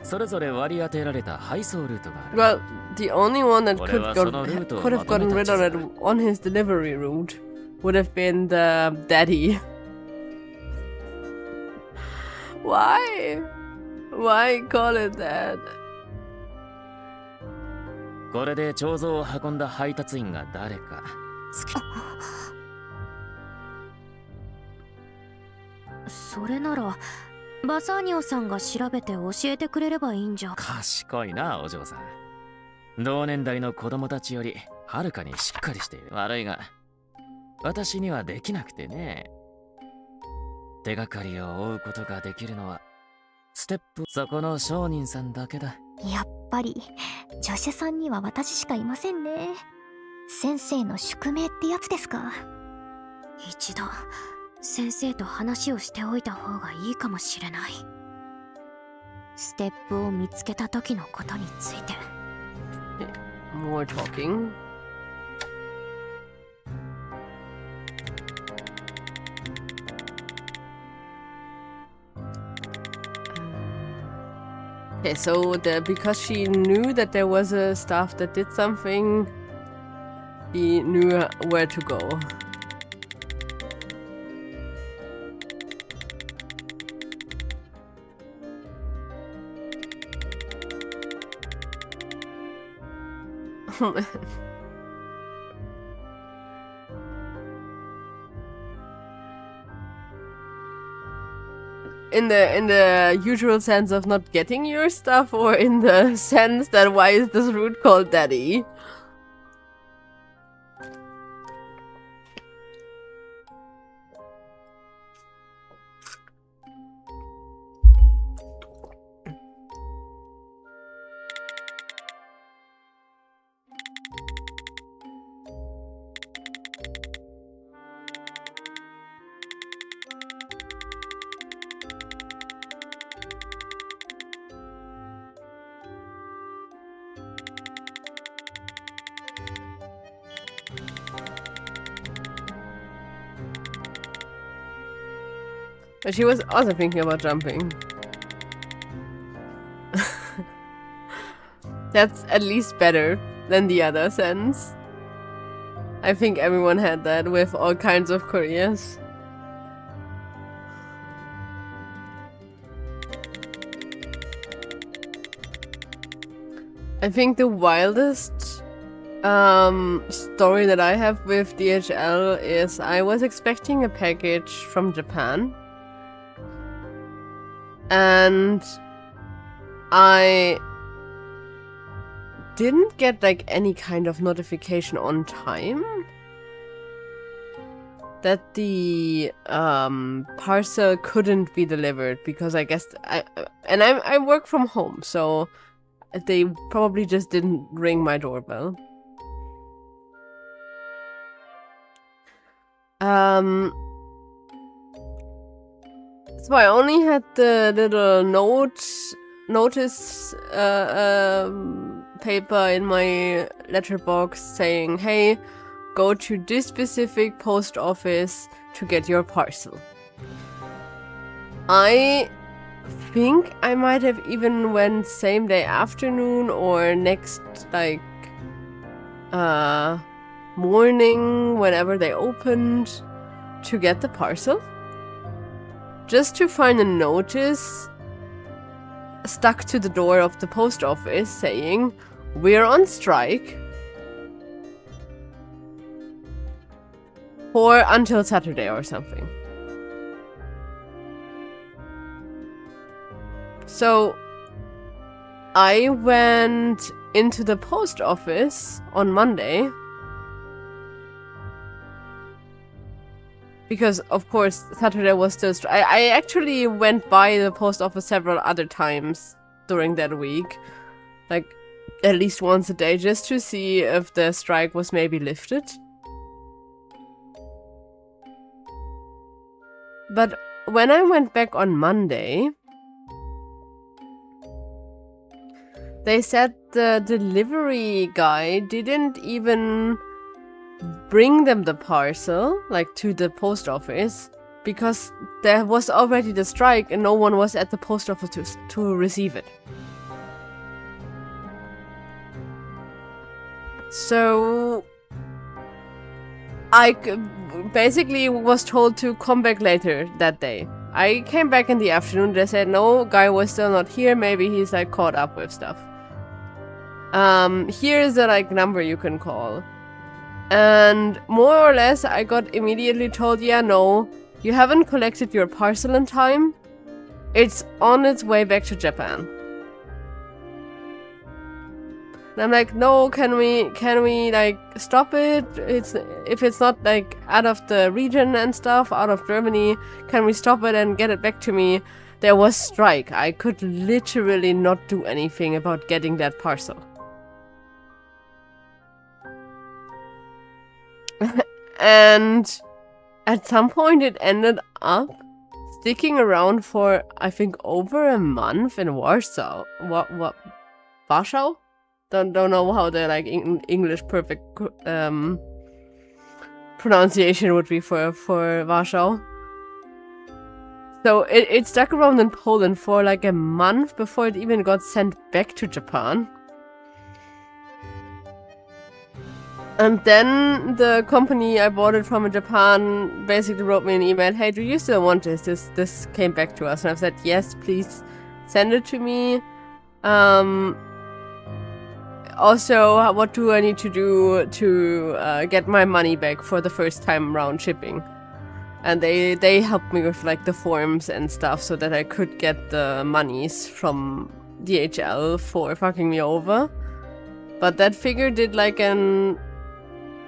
それぞれ割り当てられた配送ルートがある。Well, the only one that could have gotten rid of it on his delivery route would have been the daddy. Why? Why call it that? これで彫像を運んだ配達員が誰かそれならバサーニオさんが調べて教えてくれればいいんじゃ。賢いな、お嬢さん。同年代の子供たちよりはるかにしっかりしている。悪いが私にはできなくてね。手がかりを追うことができるのはステップそこの商人さんだけだ。やっぱり助手さんには私しかいませんね。先生の宿命ってやつですか。一度先生と話をしておいた方がいいかもしれない。ステップを見つけた時のことについて。More talking. Okay, so because she knew that there was a staff that did something, she knew where to go. In the usual sense of not getting your stuff, or in the sense that why is this route called Daddy? But she was also thinking about jumping. That's at least better. than the other sense. I think everyone had that with all kinds of couriers. I think the wildest story that I have with DHL is I was expecting a package from Japan, and I didn't get like any kind of notification on time that the parcel couldn't be delivered, because I guess I work from home, so they probably just didn't ring my doorbell. So I only had the little notice paper in my letterbox saying, hey, go to this specific post office to get your parcel. I think I might have even went same day afternoon or next like morning whenever they opened to get the parcel, just to find a notice stuck to the door of the post office saying, we're on strike for until Saturday or something. So I went into the post office on Monday, because of course Saturday was still I actually went by the post office several other times during that week, like at least once a day, just to see if the strike was maybe lifted. But when I went back on Monday, they said the delivery guy didn't even bring them the parcel, like to the post office, because there was already the strike and no one was at the post office to receive it. So I basically was told to come back later that day. I came back in the afternoon. They said no, guy was still not here. Maybe he's like caught up with stuff. Here's the like number you can call. And more or less I got immediately told, yeah, no, you haven't collected your parcel in time. It's on its way back to Japan. And I'm like, no, can we like stop it? If it's not like out of the region and stuff, out of Germany, can we stop it and get it back to me? There was strike. I could literally not do anything about getting that parcel. And at some point it ended up sticking around for, I think, over a month in Warsaw. What? Warsaw? Don't know how the like English perfect pronunciation would be for Warsaw. So it stuck around in Poland for like a month before it even got sent back to Japan. And then the company I bought it from in Japan basically wrote me an email, hey, do you still want this? This came back to us. And I've said, yes, please send it to me. Also, what do I need to do to get my money back for the first time round shipping? And they helped me with like the forms and stuff so that I could get the monies from DHL for fucking me over. But that figure did like an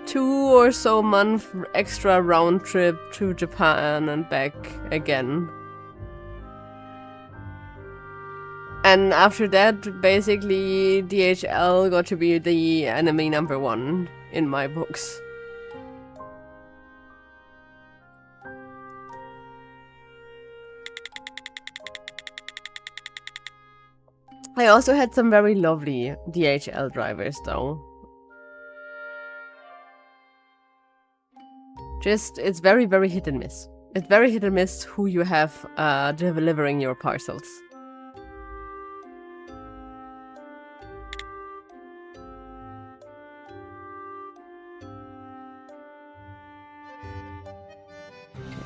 2 or so month extra round trip to Japan and back again. And after that, basically, DHL got to be the enemy number 1 in my books. I also had some very lovely DHL drivers, though. Just, it's very, very hit and miss. It's very hit and miss who you have delivering your parcels.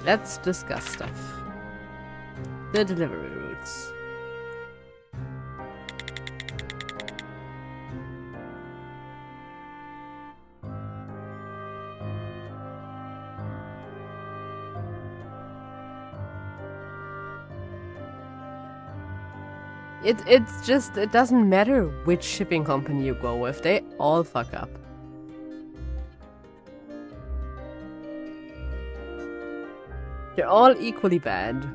let's discuss stuff. The delivery routes. It's just, it doesn't matter which shipping company you go with, they all fuck up. They're all equally bad.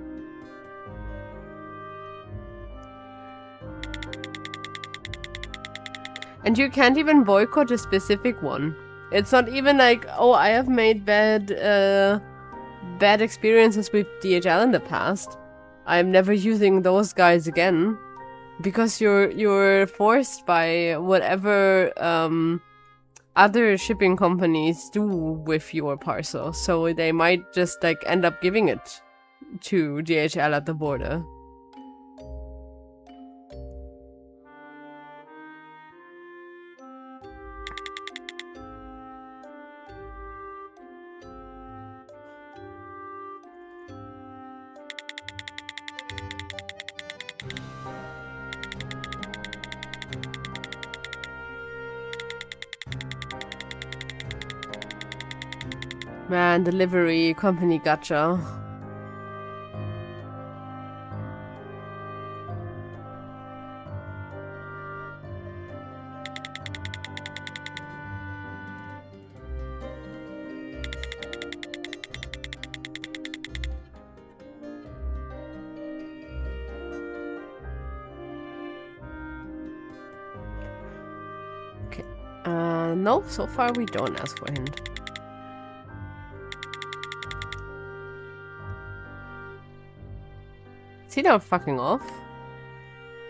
And you can't even boycott a specific one. It's not even like, oh, I have made bad experiences with DHL in the past. I'm never using those guys again. Because you're forced by whatever other shipping companies do with your parcel. So they might just like end up giving it to DHL at the border. Man, delivery company gotcha. Okay. No, so far we don't ask for hint. Is he now fucking off?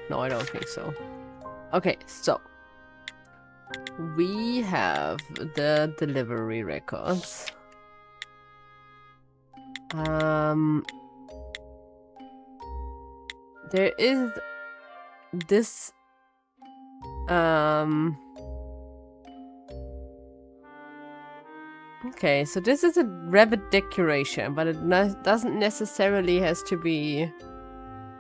No, I don't think so. Okay, so we have the delivery records. There is this okay, so this is a rabbit decoration, but it doesn't necessarily has to be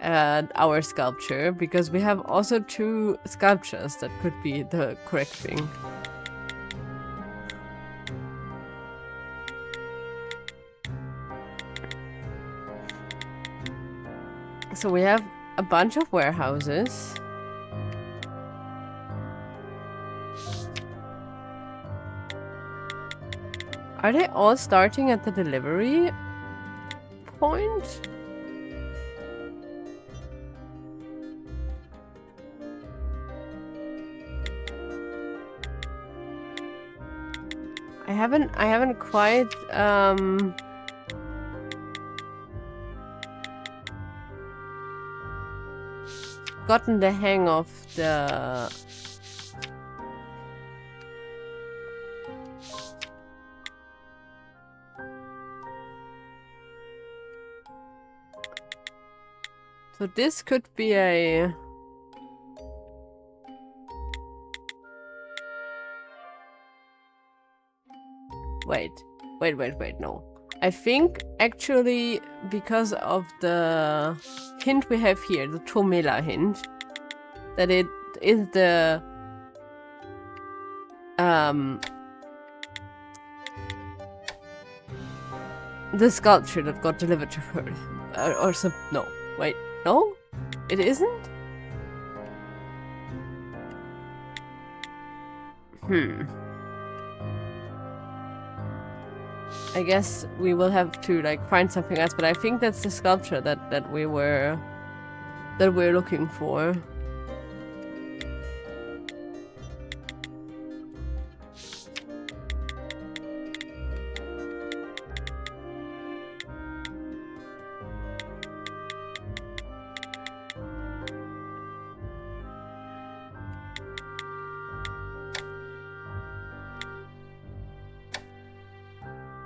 our sculpture, because we have also 2 sculptures that could be the correct thing. So we have a bunch of warehouses. Are they all starting at the delivery point? I haven't quite gotten the hang of the so this could be a Wait, no. I think actually because of the hint we have here, the Tomela hint, that it is the sculpture that got delivered to her. Or some, no, wait, no? It isn't? I guess we will have to like find something else, but I think that's the sculpture that we're looking for.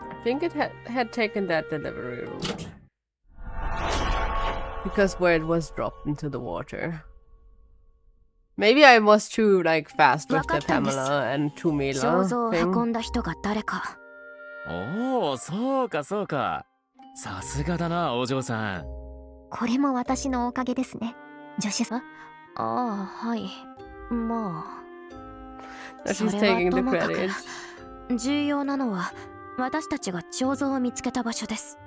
I think it had taken that delivery route. Because where it was dropped into the water. Maybe I was too like fast with the Pamela and Tomela thing. おお、そうかそうか。さすがだな、お嬢さん。これも私のおかげですね。助手さん。ああ、はい。まあ。 That そ she's れは taking と the もかく credit. 重要なのは私たちが彫像を見つけた場所です。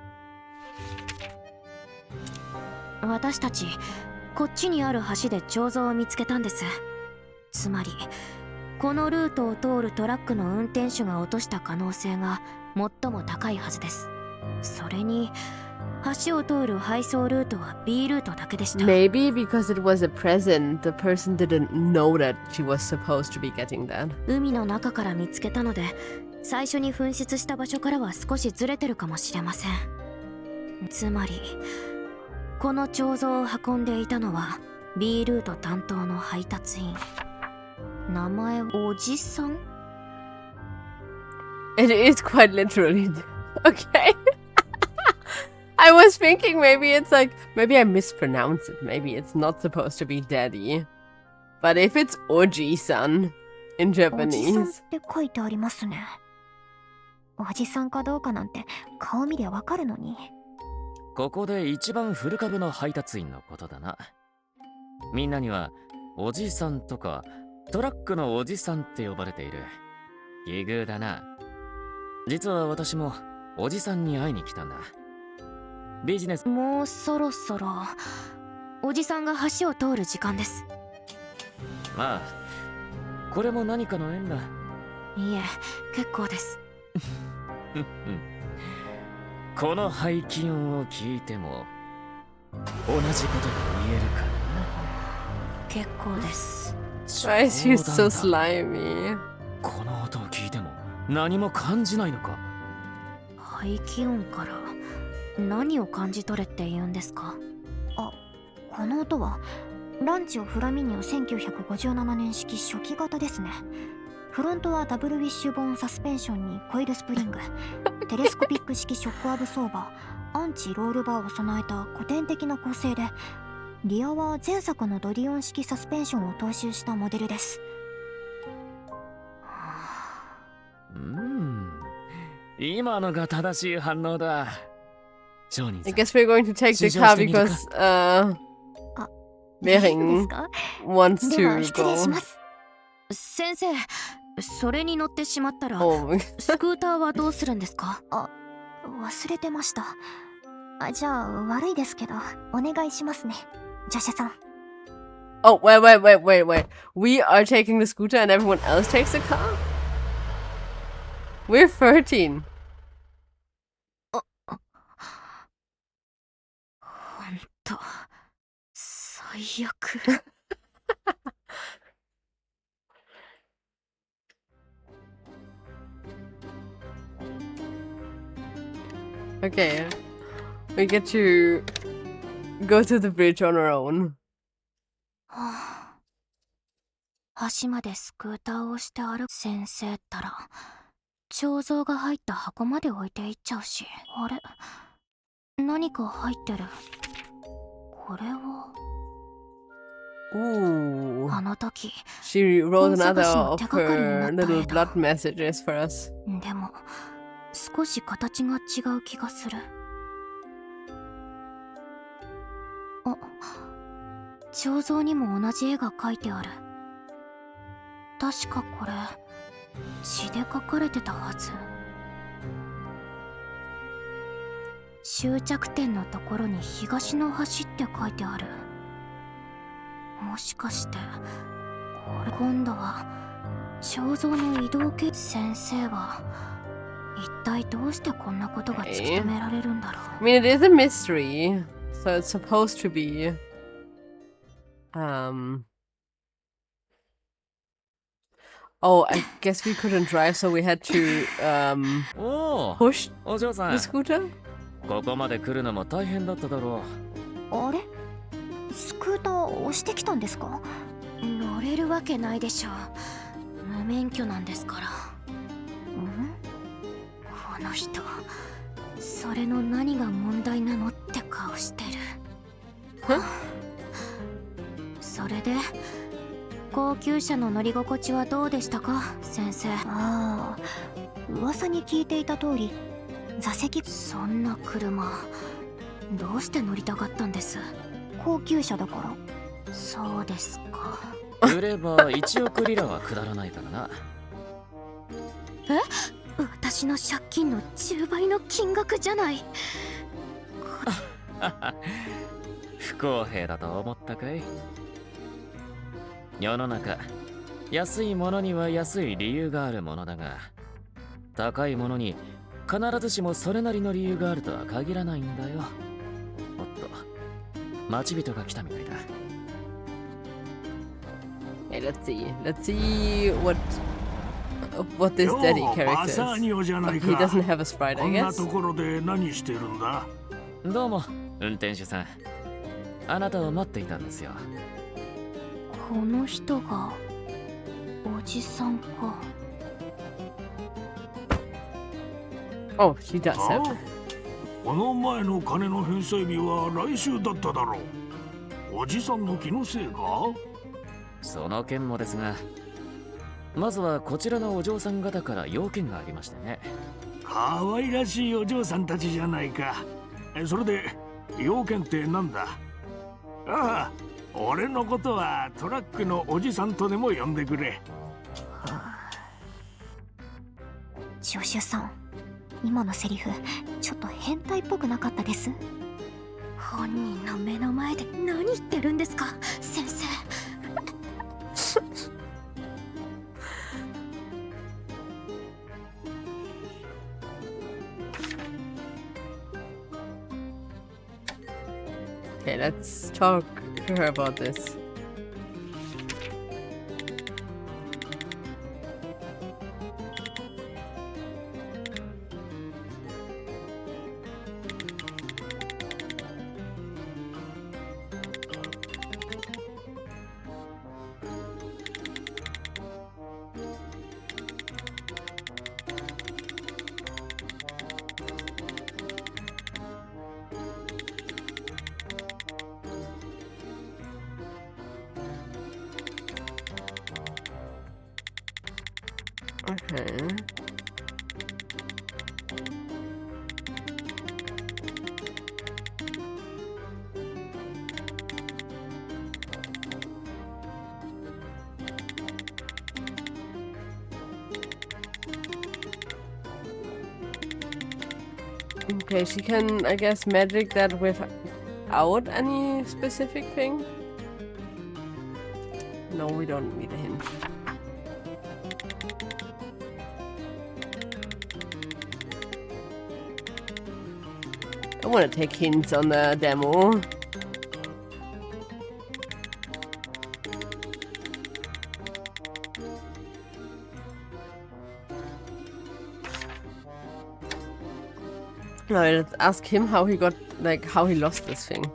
私たちこっちにある橋で彫像を見つけたんです。つまりこのルートを通るトラックの運転手が落とした可能性が最も高いはずです。それに橋を通る配送ルートは B ルートだけでした。 Maybe because it was a present, the person didn't know that she was supposed to be getting that. 海の中から見つけたので、最初に紛失した場所からは少しずれてるかもしれません。つまりこの彫像を運んでいたのは B ルート担当の配達員。名前おじさん。 It is quite literally. Okay. I was thinking maybe it's like, maybe I mispronounce it. Maybe it's not supposed to be daddy. But if it's Oji-san in おじさん Japanese. って書いてありますね。おじさんかどうかなんて顔見りゃわかるのに。ここで一番古株の配達員のことだな。みんなにはおじさんとかトラックのおじさんって呼ばれている。奇遇だな。実は私もおじさんに会いに来たんだ。ビジネス。もうそろそろおじさんが橋を通る時間です。まあこれも何かの縁だ。いえ、結構です。この排気音を聞いても同じことが言えるかな。結構です。 Why is she so 冗談だ。 slimy? この音を聞いても何も感じないのか。排気音から何を感じ取れって言うんですか？あ、この音はランチオフラミニオ1957年式初期型ですね。フロントはダブルウィッシュボーンサスペンションにコイルスプリング、テレスコピック式ショックアブソーバー、アンチロールバーを備えた古典的な構成で、リアは前作のドリオン式サスペンションを踏襲したモデルです。今のが正しい反応だ。商人さ I ん。 guess we're going to take the car because Bering wants では to 失礼し go. ます。先生、それに乗ってしまったら Oh, スクーターはどうするんですか？あ、忘れてました。じゃあ悪いですけどお願いしますね、助手さん。 oh, wait. We are taking the scooter and everyone else takes the car? We're 13. ほんと最悪。Okay. We get to go to the bridge on our own. はあ、橋までスクーターをして歩く先生ったら彫像が入った箱まで置いていっちゃうし。あれ、何か入ってる。これは Ooh. あの時。 She wrote 本探 another しの of 手がかりにな her った little 絵だ。 blood messages for us. でも少し形が違う気がする。あ、彫像にも同じ絵が描いてある。確かこれ血で描かれてたはず。終着点のところに東の端って書いてある。もしかしてこれ今度は彫像の移動系。先生は一体どうしてこんなことが突き止められるんだろう。 I mean, it is a mystery, so it's supposed to be. Oh, I guess we couldn't drive, so we had to おお、 push お嬢さ the ん。 scooter. ここまで来るのも大変だっただろあれ、スクーター押してきたんですか？乗れるわけないでしょう。無免許なんですから。この人、それの何が問題なのって顔してる。それで高級車の乗り心地はどうでしたか、先生？ああ、噂に聞いていた通り座席、そんな車どうして乗りたかったんです？高級車だから。そうですか。売れば1億リラは下らないからな。私の借金の10倍の金額じゃない。不公平だと思ったかい？世の中、安いものには安い理由があるものだが、高いものに必ずしもそれなりの理由があるとは限らないんだよ。おっと、待ち人が来たみたいだ。Hey, let's see. Let's see what this daddy character is. Okay, he doesn't have a sprite, こ I んな guess. ところで何してるんだ？どうも、運転手さん。あなたを待っていたんですよ。この人がおじさんか。Oh, she does have. この前の金の返済日は来週だっただろう。おじさんの気のせいか？その件もですが、まずはこちらのお嬢さん方から要件がありましてね。かわいらしいお嬢さんたちじゃないか。それで要件ってなんだ？ああ、俺のことはトラックのおじさんとでも呼んでくれ。助手さん、今のセリフちょっと変態っぽくなかったです？本人の目の前で何言ってるんですか、先生。Okay, let's talk to her about this. Okay. Okay, she can, I guess, magic that without any specific thing. No, we don't need a hint. I want to take hints on the demo. No, let's ask him how he got, like, how he lost this thing.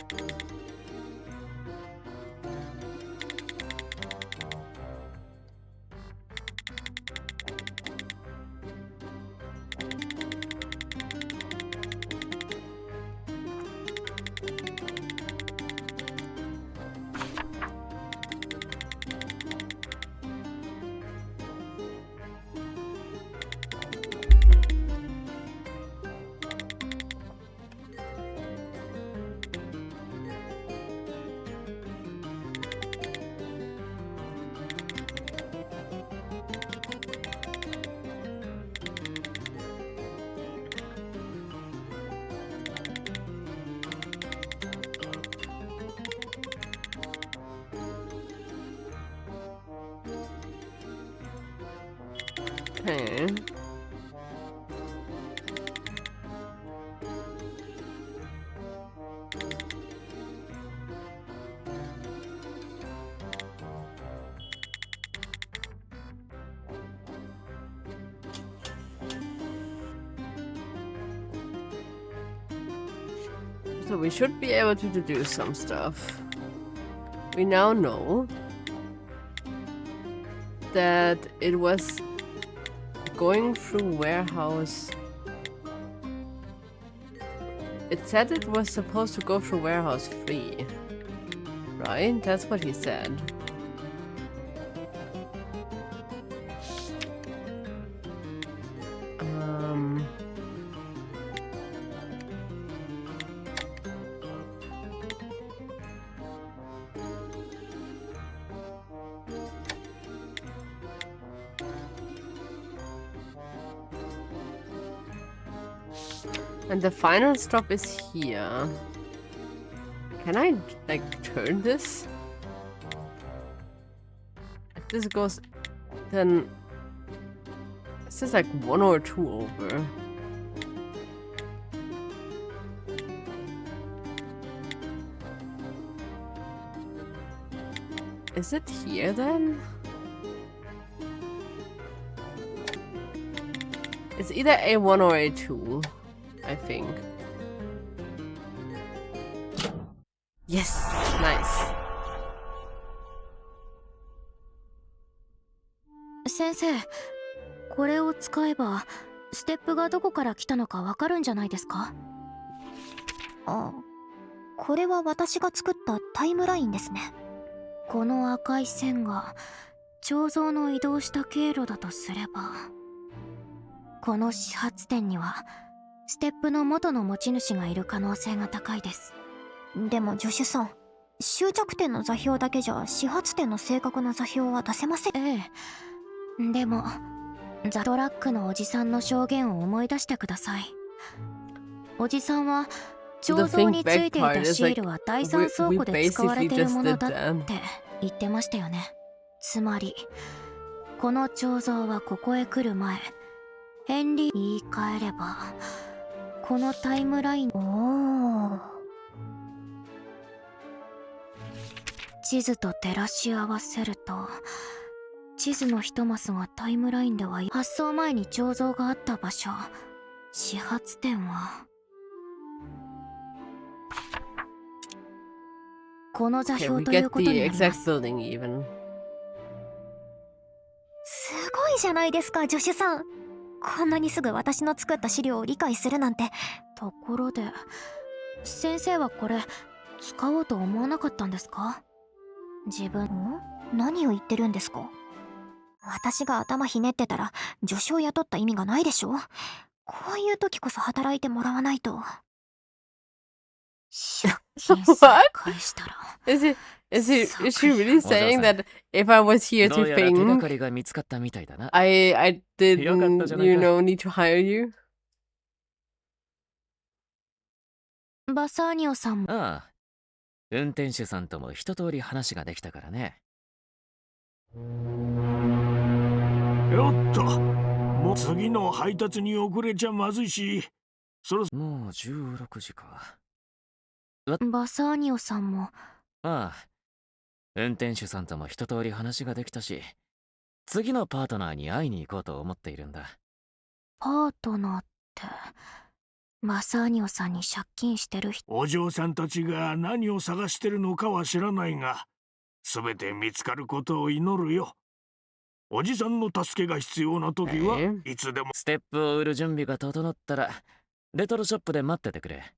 Okay. So we should be able to deduce some stuff. We now know that it was going through warehouse. It said it was supposed to go through warehouse 3, right? That's what he said. And the final stop is here. Can I, like, turn this? If this goes, then this is like 1 or 2 over. Is it here then? It's either A1 or A2, I think. Yes! Nice. 先生、これを使えばステップがどこから来たのかわかるんじゃないですか？あ、これは私が作ったタイムラインですね。この赤い線が彫像の移動した経路だとすれば、この始発点にはステップの元の持ち主がいる可能性が高いです。でも助手さん、終着点の座標だけじゃ始発点の正確な座標は出せません。ええ。でもザ・トラックのおじさんの証言を思い出してください。おじさんは彫像についていたシールは第三倉庫で使われているものだって言ってましたよね。つまりこの彫像はここへ来る前、ヘンリーに言い換えればこのタイムライン、地図と照らし合わせると、地図の一マスがタイムラインでは発送前に彫像があった場所、始発点はこの座 Okay, 標 we という get ことに the なりま exact す。 building even. すごいじゃないですか、助手さん。こんなにすぐ私の作った資料を理解するなんて。ところで、先生はこれ使おうと思わなかったんですか？自分。何を言ってるんですか？私が頭ひねってたら助手を雇った意味がないでしょ。こういう時こそ働いてもらわないと。借金さえ返したら。Is she really saying that if I was here ど to うやら手が think かりが見つかったみたいだな。 I よかったじゃ didn't, ないか。 need to hire you? バサーニオさんも。ああ、運転手さんとも一通り話ができたからね。よっと、もう次の配達に遅れちゃまずいし、もう16時か。バサーニオさんも。ああ、運転手さんとも一通り話ができたし、次のパートナーに会いに行こうと思っているんだ。パートナーって、バサーニオさんに借金してる人。お嬢さんたちが何を探してるのかは知らないが、すべて見つかることを祈るよ。おじさんの助けが必要な時はいつでも。ステップを売る準備が整ったら、レトロショップで待っててくれ。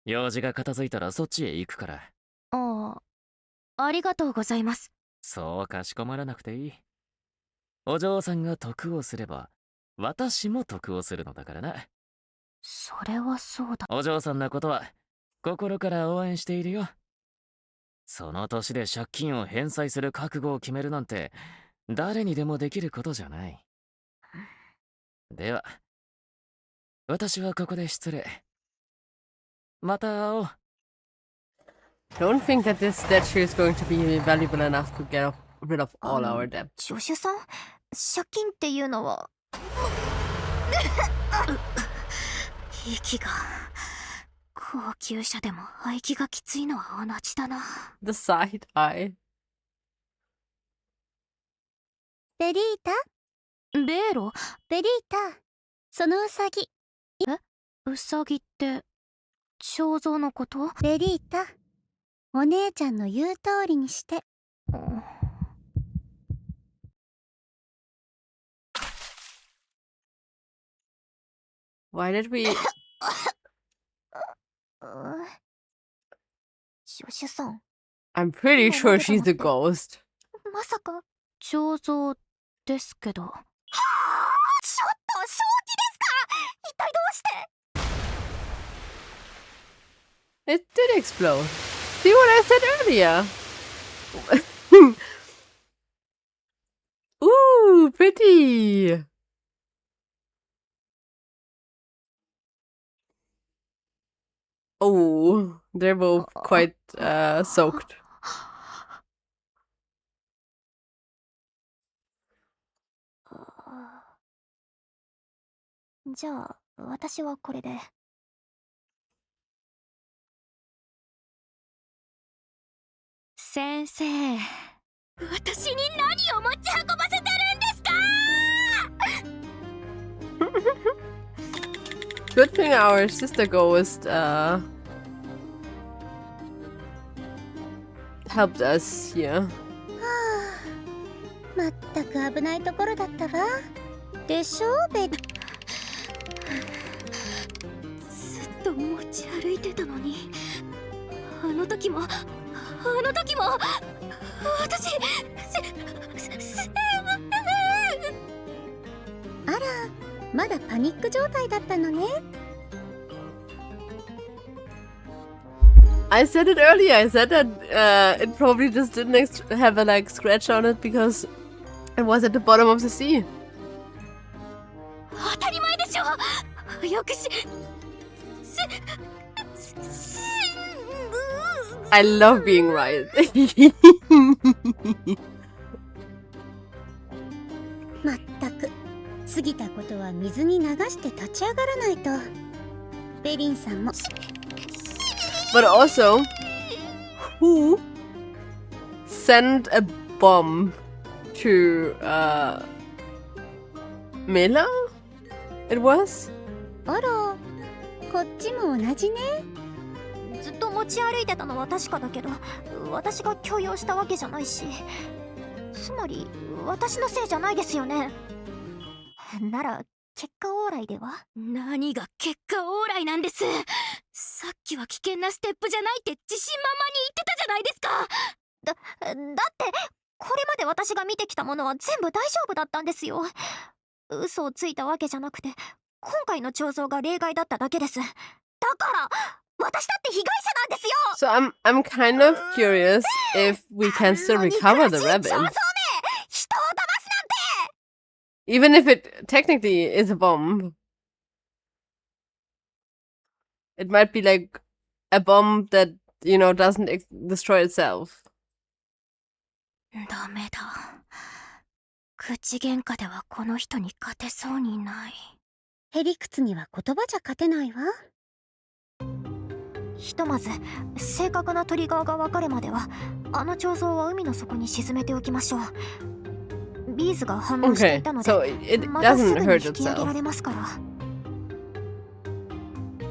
用事が片付いたらそっちへ行くから。ああ、ありがとうございます。そうかしこまらなくていい。お嬢さんが得をすれば、私も得をするのだからな。それはそうだ。お嬢さんのことは心から応援しているよ。その年で借金を返済する覚悟を決めるなんて誰にでもできることじゃない。では、私はここで失礼。また会おう。Don't think that this statue is going to be valuable enough to get rid of all our debt. 助手さん、借金っていうのは。息が。高級車でも排気がきついのは同じだな。The side eye. ベリータ、ベーロ？ベリータ、そのウサギ。ウサギって肖像のこと？ベリータ、お姉ちゃんの言う通りにして。Why did we... 助手さん、 I'm pretty sure she's the ghost. まさか肖像ですけど。ちょっと正気ですか？一体どうして？ It did explode. See what I said earlier? Ooh, pretty. Oh, they're both quite soaked. じゃあ私はこれで。先生、私に何を持ち運ばせてるんですか？ Good thing our sister ghost helped us here. まったく危ないところだったわ。でしょベリー。ずっと持ち歩いてたのに、あの時も私あら、まだパニック状態だったのね。I said it earlier. I said that it probably just didn't have a like scratch on it because it was at the bottom of the sea. 当たり前でしょ。よくI love being right. まったく過ぎたことは水に流して立ち上がらないと。ベリンさんも。But also, who sent a bomb to Mela? It was? あら、こっちも同じね。ずっと持ち歩いてたのは確かだけど、私が強要したわけじゃないし、つまり私のせいじゃないですよね。なら結果オーライでは？何が結果オーライなんです。さっきは危険なステップじゃないって自信満々に言ってたじゃないですか。だってこれまで私が見てきたものは全部大丈夫だったんですよ。嘘をついたわけじゃなくて、今回の彫像が例外だっただけです。だから私だって被害者なんですよ。 So I'm kind of curious if we can still recover the rabbit. 人を騙すなんて。 Even if it technically is a bomb. It might be like a bomb that, you know, doesn't destroy itself. ダメだ。口喧嘩ではこの人に勝てそうにない。へりくつには言葉じゃ勝てないわ。ひとまず正確なトリガーが分かるまではあの彫像は海の底に沈めておきましょう。ビーズが反応していたので、 so it またす doesn't ぐに hurt 引き上げら itself. れますから。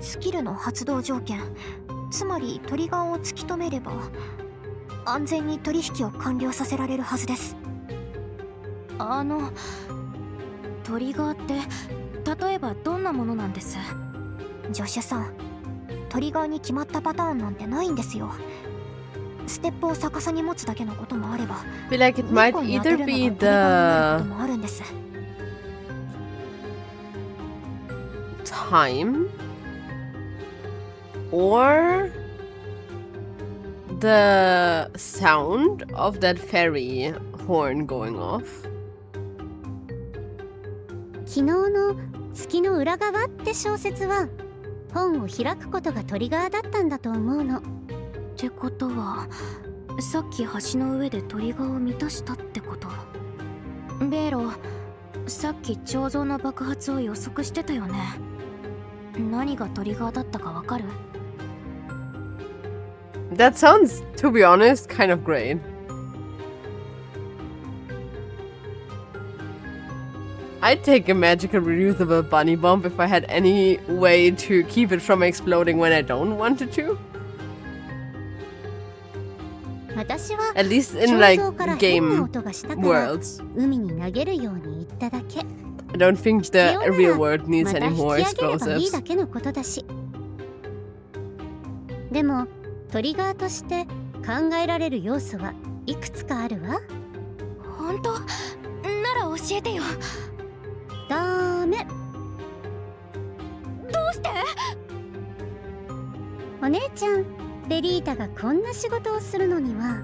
スキルの発動条件、つまりトリガーを突き止めれば安全に取引を完了させられるはずです。トリガーって例えばどんなものなんです？助手さん、トリガーに決まったパターンなんてないんですよ。ステップを逆さに持つだけのこともあれば、 I feel like it might either be the もあるんです。 time or the sound of that fairy horn going off. 昨日の月の裏側って小説は本を開くことがトリガーだったんだと思うの。ってことは、さっき橋の上でトリガーを満たしたってこと。ベーロ、さっき彫像の爆発を予測してたよね。何がトリガーだったかわかる？ That sounds, to be honest, kind of great. I'd take a magical reusable bunny bomb if I had any way to keep it from exploding when I don't want it to. 私は At least in like 彫像から変な game 音がしたから worlds. 海に投げるように言っただけ。 I don't think the real world needs また any 引き more 上げればいい explosives. だけのことだし。でもトリガーとして考えられる要素はいくつかあるわ。本当？なら教えてよ。ダメ。どうして？お姉ちゃん、ベリータがこんな仕事をするのには。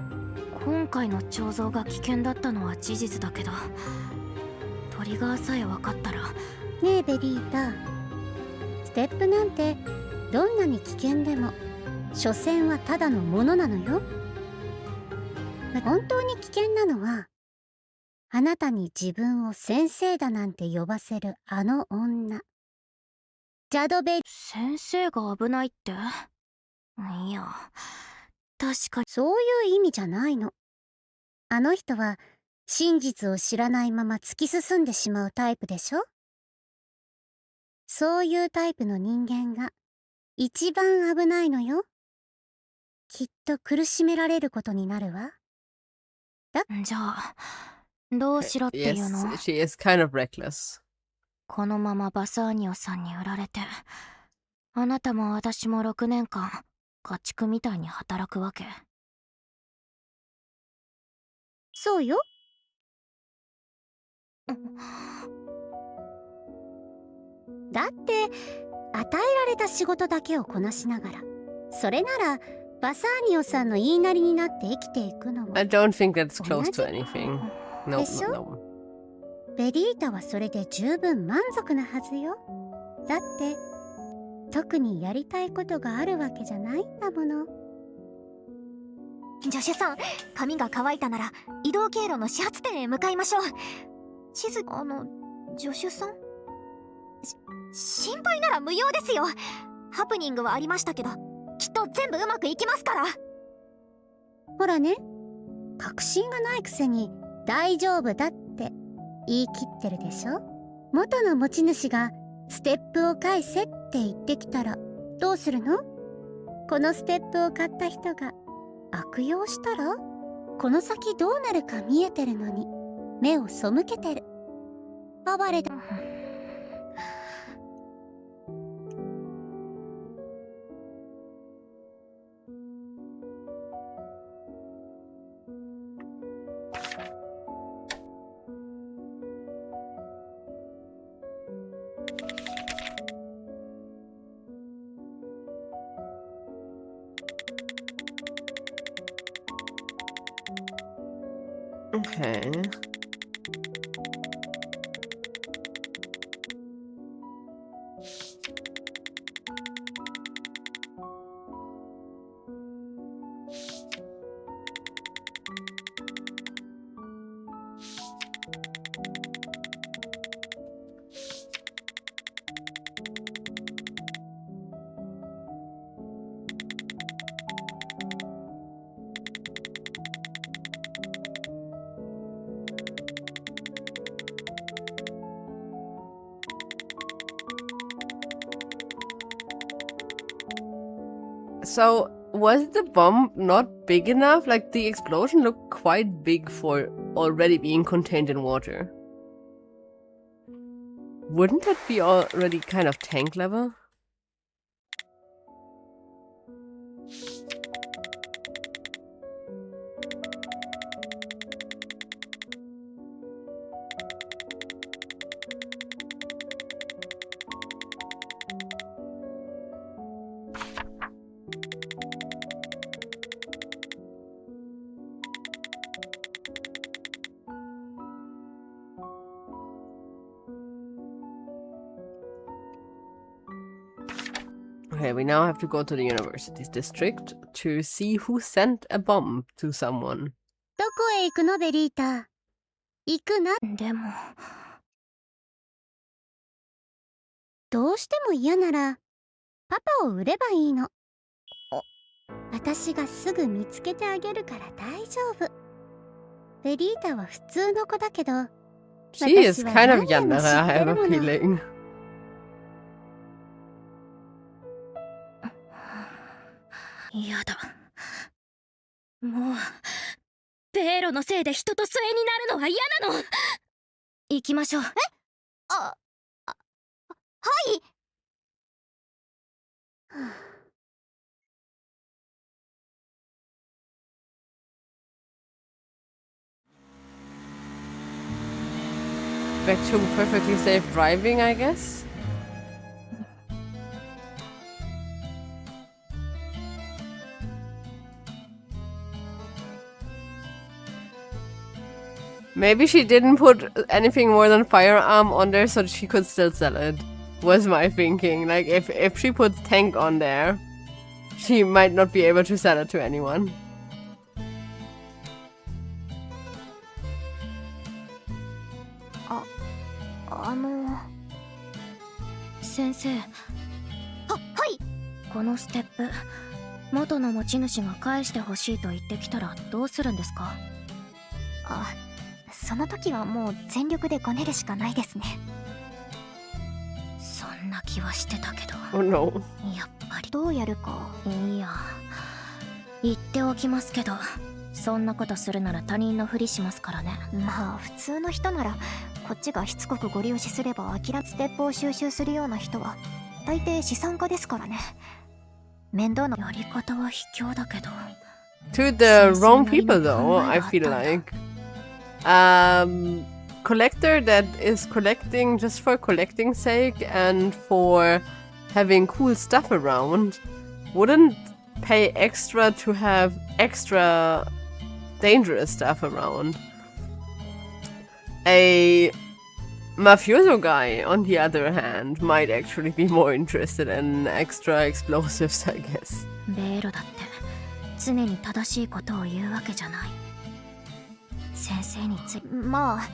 今回の彫像が危険だったのは事実だけど、トリガーさえ分かったら。ねえベリータ、ステップなんてどんなに危険でも所詮はただのものなのよ。本当に危険なのはあなたに自分を先生だなんて呼ばせるあの女、ジャドベリー。先生が危ないって？いや、確かに。そういう意味じゃないの。あの人は真実を知らないまま突き進んでしまうタイプでしょ。そういうタイプの人間が一番危ないのよ。きっと苦しめられることになるわ。じゃあどうしろっていうの？ Yes, she is kind of reckless. このままバサーニオさんに売られて、あなたも私も6年間家畜みたいに働くわけ？そうよ。だって与えられた仕事だけをこなしながら、それならバサーニオさんの言いなりになって生きていくのも。 I don't think that's close to anything. No, でしょ？ no. ベリータはそれで十分満足なはずよ。だって特にやりたいことがあるわけじゃないんだもの。助手さん、髪が乾いたなら移動経路の始発点へ向かいましょう。地図、助手さん？心配なら無用ですよ。ハプニングはありましたけど、きっと全部うまくいきますから。ほらね、確信がないくせに大丈夫だって言い切ってるでしょ。元の持ち主がステップを返せって言ってきたらどうするの？このステップを買った人が悪用したら、この先どうなるか見えてるのに目を背けてる。哀れだ。Okay. So, was the bomb not big enough? Like, the explosion looked quite big for already being contained in water. Wouldn't that be already kind of tank level? Okay, we now have to go to the university's district to see who sent a bomb to someone. どこへ行くのベリータ？行くな。でもどうしても嫌ならパパを売ればいいの。私がすぐ見つけてあげるから大丈夫。ベリータは普通の子だけど、 She is kind of Yandere, I have a feeling. やだ。もうベーロのせいで人と疎遠になるのは嫌なの。行きましょう。はい。Back to perfectly safe driving, I guess. Maybe she didn't put anything more than firearm on there so she could still sell it. was my thinking. Like, if she puts tank on there, she might not be able to sell it to anyone. Ah, 先生。はい。このステップ、元の持ち主が返してほしいと言ってきたらどうするんですか？あ、その時はもう全力でごねるしかないですね。そんな気はしてたけど。Oh no. やっぱり。どうやるか。いや、言っておきますけど、そんなことするなら他人のふりしますからね。まあ普通の人ならこっちがしつこくご利用しすれば諦めステップを収集するような人は大抵資産家ですからね。面倒なやり方は卑怯だけど。To the wrong people, though, I feel like. Collector that is collecting just for collecting's sake and for having cool stuff around wouldn't pay extra to have extra dangerous stuff around. A mafioso guy, on the other hand, might actually be more interested in extra explosives, I guess. ベロだって常に正しいことを言うわけじゃない。先生について。まあ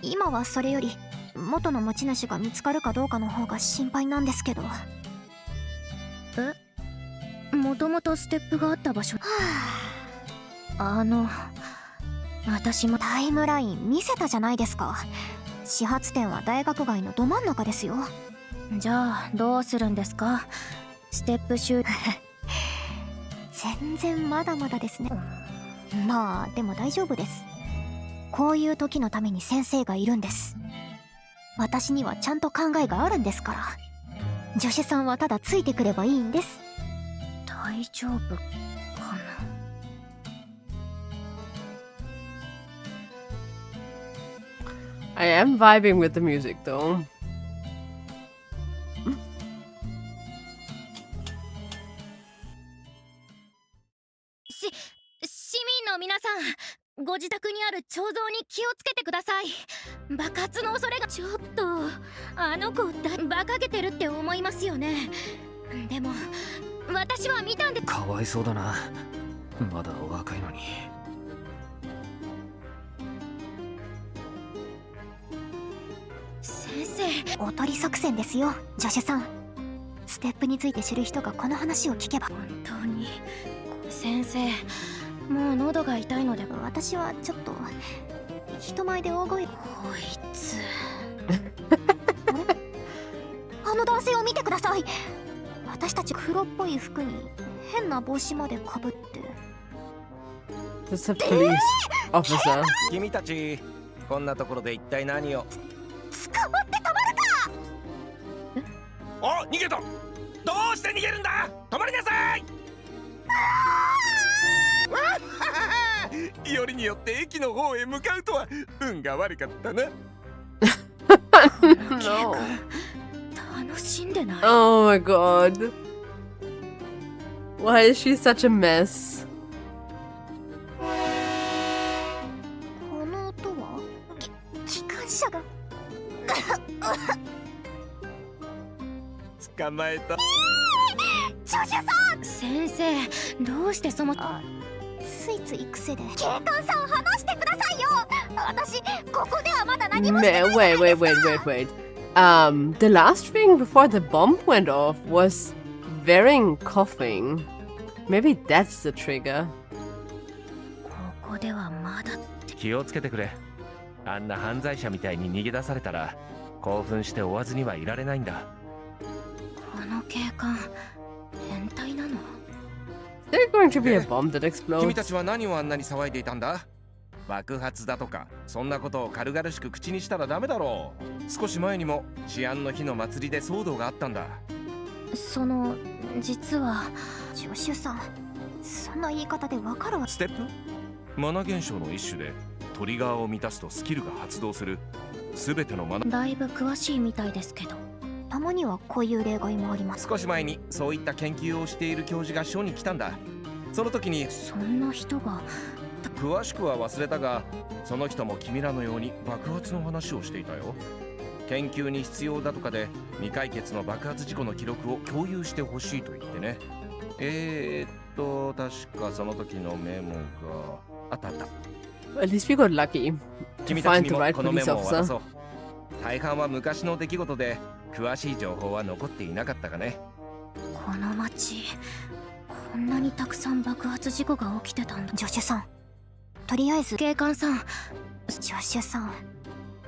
今はそれより元の持ち主が見つかるかどうかの方が心配なんですけど。もともとステップがあった場所。私もタイムライン見せたじゃないですか。始発点は大学街のど真ん中ですよ。じゃあどうするんですか？ステップ集全然まだまだですね。まあでも大丈夫です。こういう時のために先生がいるんです。私にはちゃんと考えがあるんですから。助手さんはただついてくればいいんです。大丈夫かな。I am vibing with the music, though. 市民の皆さん、ご自宅にある彫像に気をつけてください。爆発の恐れが。ちょっとあの子馬鹿げてるって思いますよね。でも私は見たんで。かわいそうだな、まだお若いのに。先生、おとり作戦ですよ、助手さん。ステップについて知る人がこの話を聞けば。本当に先生、もう喉が痛いので。私はちょっと人前で大声。こいつあの男性を見てください。私たち黒っぽい服に変な帽子までかぶって。 Just a police officer. 君たちこんなところで一体何を。捕まってたまるか。お、逃げた。どうして逃げるんだ。止まりなさい。よりによって駅の方へ向かうとは運が悪かったな。No. 楽しんでない。 Oh my god. Why is she such a mess? この音は機関車が。捕まえた。助手さん。先生、どうしてその。ついつい癖で。警官さん離してくださいよ。私ここではまだ何もしてないじゃないですか。Wait. The last thing before the bomb went off was Vering coughing. Maybe that's the trigger. ここではまだって。気をつけてくれ。あんな犯罪者みたいに逃げ出されたら興奮して追わずにはいられないんだ。この警官、変態なの？ Is there going to be a bomb that 君 explodes? たちは何をあんなに騒いでいたんだ。爆発だとかそんなことを軽々しく口にしたらダメだろう。少し前にも治安の日の祭りで騒動があったんだ。実は助手さん、そんな言い方でわかるわ。ステップマナ現象の一種でトリガーを満たすとスキルが発動する。すべてのマナ。だいぶ詳しいみたいですけど。たまにはこういう例外もあります。少し前にそういった研究をしている教授が署に来たんだ。その時に。そんな人が。詳しくは忘れたが、その人も君らのように爆発の話をしていたよ。研究に必要だとかで未解決の爆発事故の記録を共有してほしいと言ってね。確かその時のメモがあったあった。At least we got lucky to 君たち find に the も right このメ police モを渡 officer. そう。大半は昔の出来事で詳しい情報は残っていなかったかね。この町、こんなにたくさん爆発事故が起きてたんだ。助手さん、とりあえず警官さん、助手さん、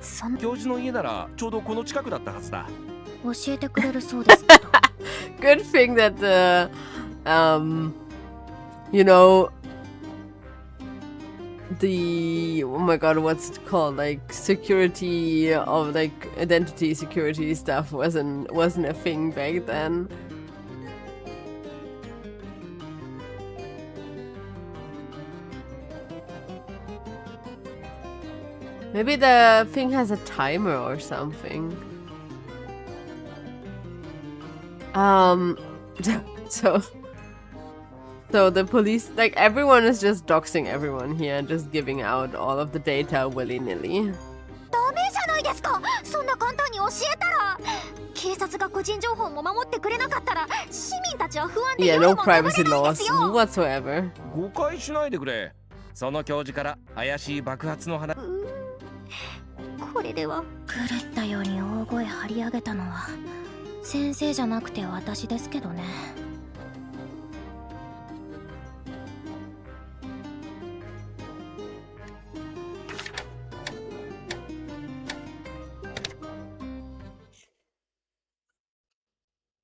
そん教授の家ならちょうどこの近くだったはずだ。教えてくれるそうですけど。Good thing that you know, the oh my god, what's it called? Like security of like identity security stuff wasn't a thing back then. Maybe the thing has a timer or something. So the police, like everyone is just doxing everyone here and just giving out all of the data willy-nilly. ダメじゃないですか。そんな簡単に教えたら、警察が個人情報も守ってくれなかったら、市民たちは不安で Yeah, 夜 no も眠れ privacy ないで laws すよ。 whatsoever. 誤解しないでくれ。その教授から怪しい爆発の話。これでは狂ったように大声張り上げたのは先生じゃなくて私ですけどね。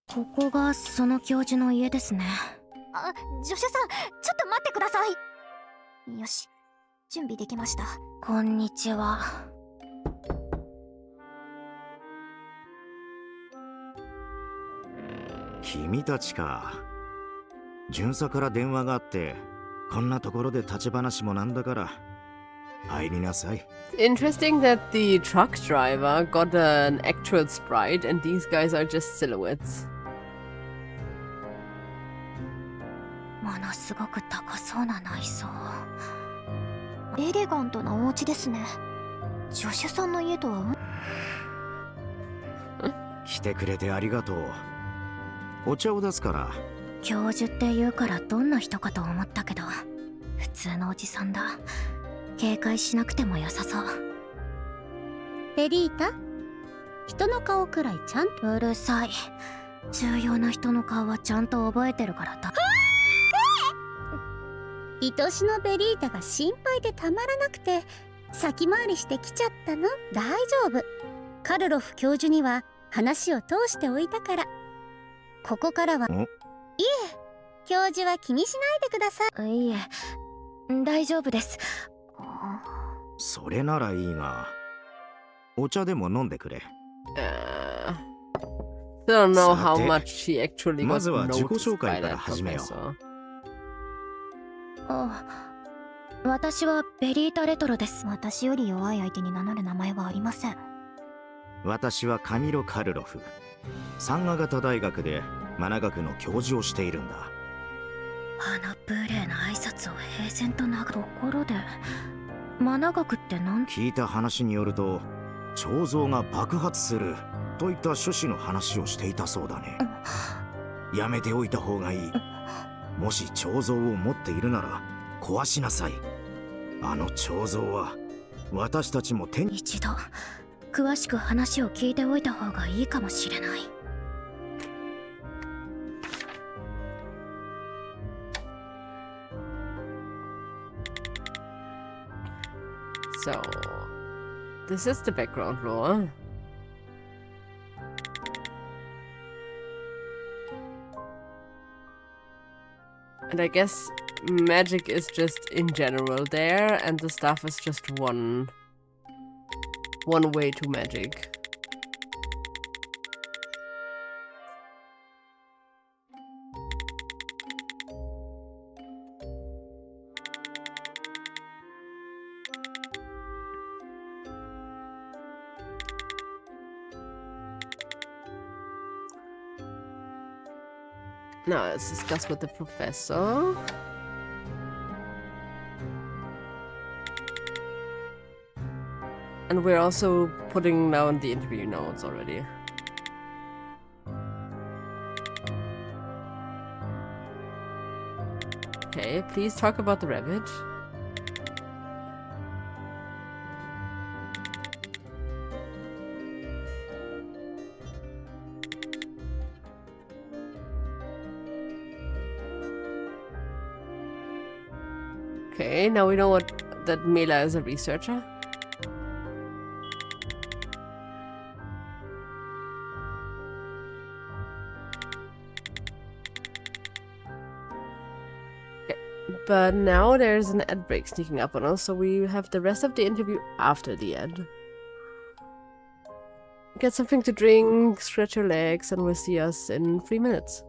ここがその教授の家ですね。あ、助手さん、ちょっと待ってください。よし、準備できました。こんにちは。君たちか。巡査から電話があってこんなところで立ち話もなんだから入りなさい。 Interesting that the truck driver got an actual sprite and these guys are just silhouettes. ものすごく高そうな内装。エレガントなお家ですね。助手さんの家とは来てくれてありがとう。お茶を出すから。教授って言うからどんな人かと思ったけど普通のおじさんだ。警戒しなくても良さそう。ベリータ、人の顔くらいちゃんと。うるさい。重要な人の顔はちゃんと覚えてるからだ。愛しのベリータが心配でたまらなくて先回りしてきちゃったの。大丈夫。カルロフ教授には話を通しておいたから。ここからは。いえ、教授は気にしないでください。いいえ、大丈夫です。それならいいがお茶でも飲んでくれ。Don't know how much she actually ま got ずは自己 noticed 紹介 by から that 始めよ professor. 私はベリータレトロです。私より弱い相手に名乗る名前はありません。私はカミロ・カルロフ。山河型大学でマナ学の教授をしているんだ。あの無礼な挨拶を平然となところでマナ学って何？聞いた話によると彫像が爆発するといった趣旨の話をしていたそうだね。やめておいた方がいい。もし彫像を持っているなら壊しなさい。あの彫像は私たちも手に。一度詳しく話を聞いておいた方がいいかもしれない。So, this is the background lore. And I guess magic is just in general there, and the stuff is just one way to magic. Now let's discuss with the professor. And we're also putting down the interview notes already. Okay, please talk about the rabbit. Okay, now we know that Mela is a researcher. But now there's an ad break sneaking up on us, so we have the rest of the interview after the ad. Get something to drink, stretch your legs, and we'll see us in 3 minutes.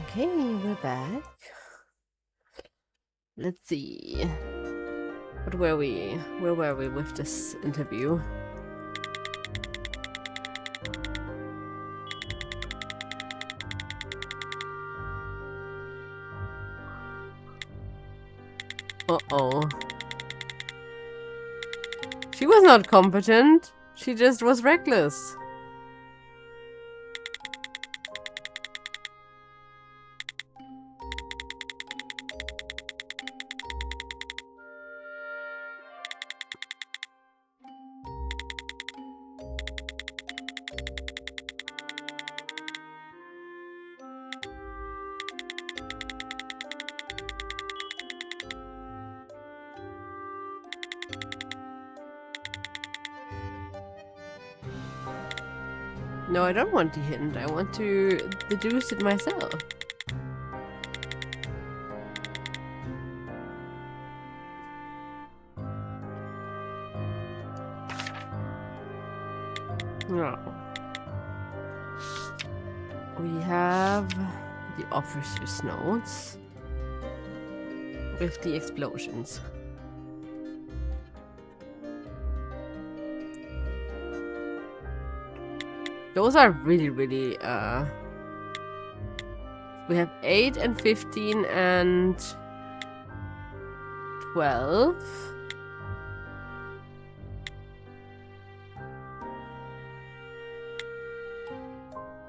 Okay, we're back. Let's see. Where were we with this interview? Uh-oh. She was not competent. She just was reckless. No, I don't want the hint. I want to deduce it myself. No. We have the officer's notes with the explosions. Those are really, really, we have 8 and 15 and 12.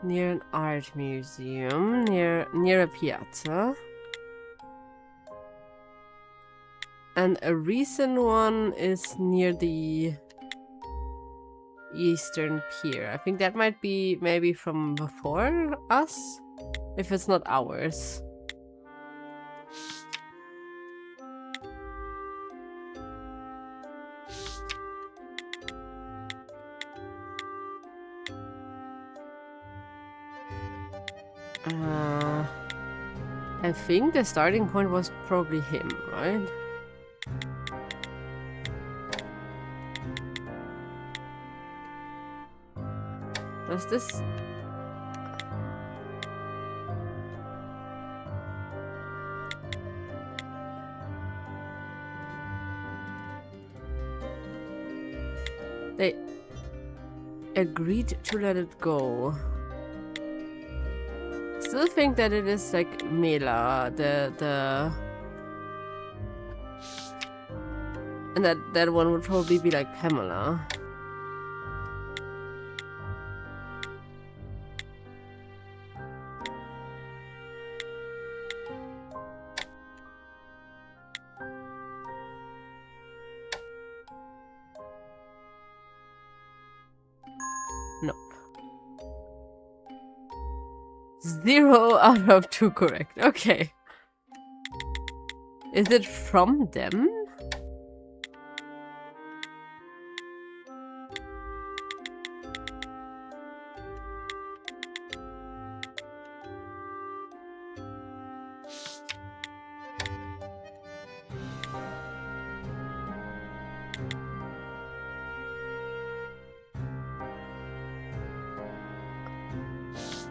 Near an art museum, near a piazza. And a recent one is near the Eastern Pier. I think that might be maybe from before us, if it's not ours. I think the starting point was probably him, right? Does this... They agreed to let it go. Still think that it is like Mela, and that one would probably be like Pamela. Nope. 0 out of 2 correct. Okay. Is it from them?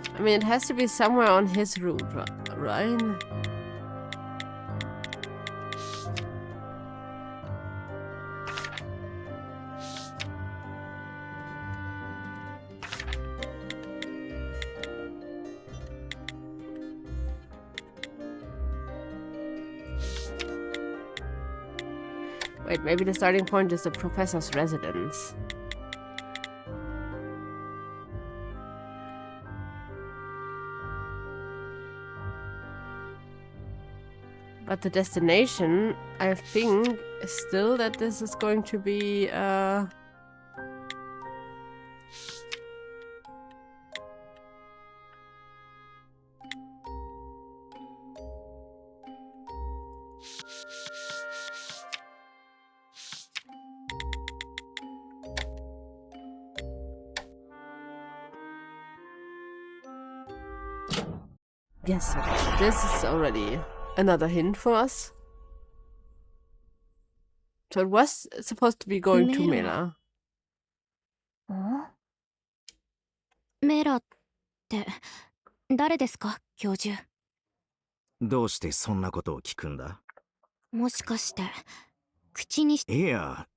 I mean, it has to be somewhere on his route, right? Wait, maybe the starting point is the professor's residence. But the destination, I think, is still that this is going to be, yes, okay. This is already another hint for us. So it was supposed to be going to Mela. メラって誰ですか、教授？どうしてそんなことを聞くんだ？もしかして口にし…いや、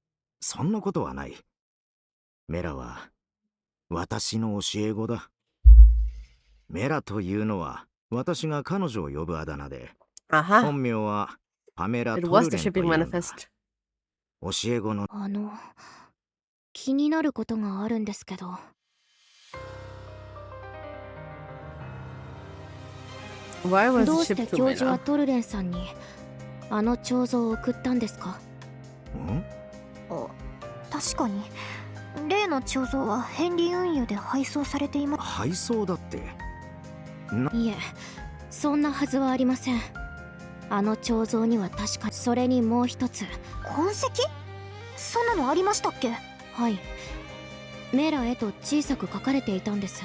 そんなことはない。メラは私の教え子だ。メラというのは私が彼女を呼ぶあだ名で、本名はパメラ・トルレンというんだ。教え子の…気になることがあるんですけど。どうして教授はトルレンさんにあの彫像を送ったんですか？確かに例の彫像はヘンリー運輸で配送されています。配送だって？いえ、そんなはずはありません。あの彫像には確かに、それにもう一つ。痕跡？そんなのありましたっけ？はい。メラへと小さく書かれていたんです。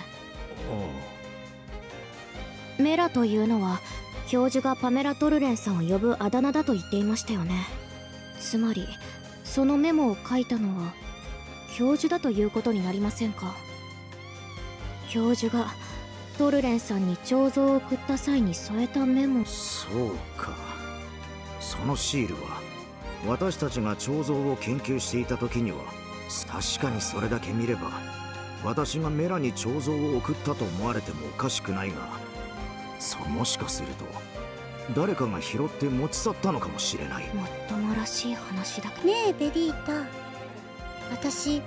メラというのは教授がパメラ・トルレンさんを呼ぶあだ名だと言っていましたよね。つまりそのメモを書いたのは教授だということになりませんか？教授がトルレンさんに彫像を送った際に添えたメモ。そうか。そのシールは私たちが彫像を研究していた時には確かにそれだけ見れば私がメラに彫像を送ったと思われてもおかしくないが、もしかすると誰かが拾って持ち去ったのかもしれない。もっともらしい話だけど。ねえベリータ、私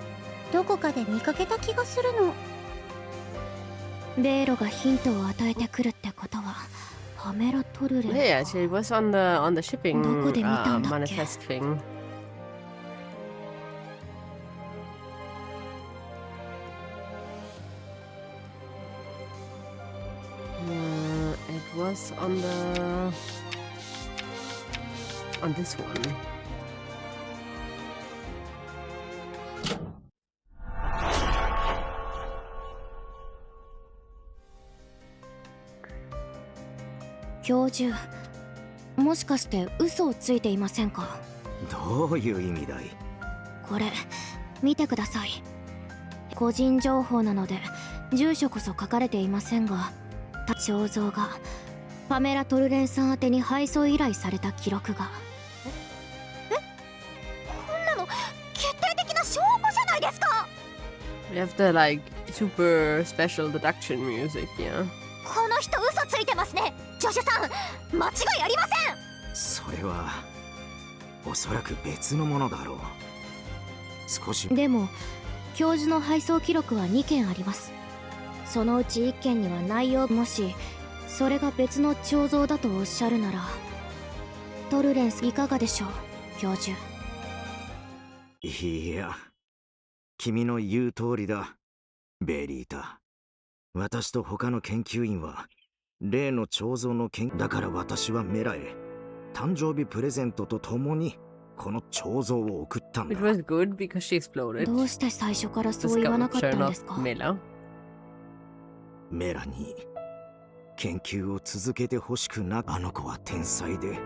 どこかで見かけた気がするの。ベイロがヒントを与えてくるってことはパメラ・トルレン。Yeah, she was on the shipping どこで見たんだっけ？ manifest thing. It was on this one.「教授、もしかして嘘をついていませんか？」どういう意味だい？これ見てください。個人情報なので住所こそ書かれていませんが、彫像がパメラ・トルレンさん宛てに配送依頼された記録が。こんなの決定的な証拠じゃないですか。 We have the like super special deduction music, yeah. この人嘘ついてますね。助手さん、間違いありません。それはおそらく別のものだろう。少しでも教授の配送記録は2件あります。そのうち1件には内容、もしそれが別の彫像だとおっしゃるなら、トルレンスいかがでしょう、教授。いや、君の言う通りだ、ベリータ。私と他の研究員は例の彫像のだから私はメラへ誕生日プレゼントとともにこの彫像を送ったんだ。It was good because she exploded. どうして最初からそう言わなかったんですか？メラに研究を続けてほしくな。あの子は天才で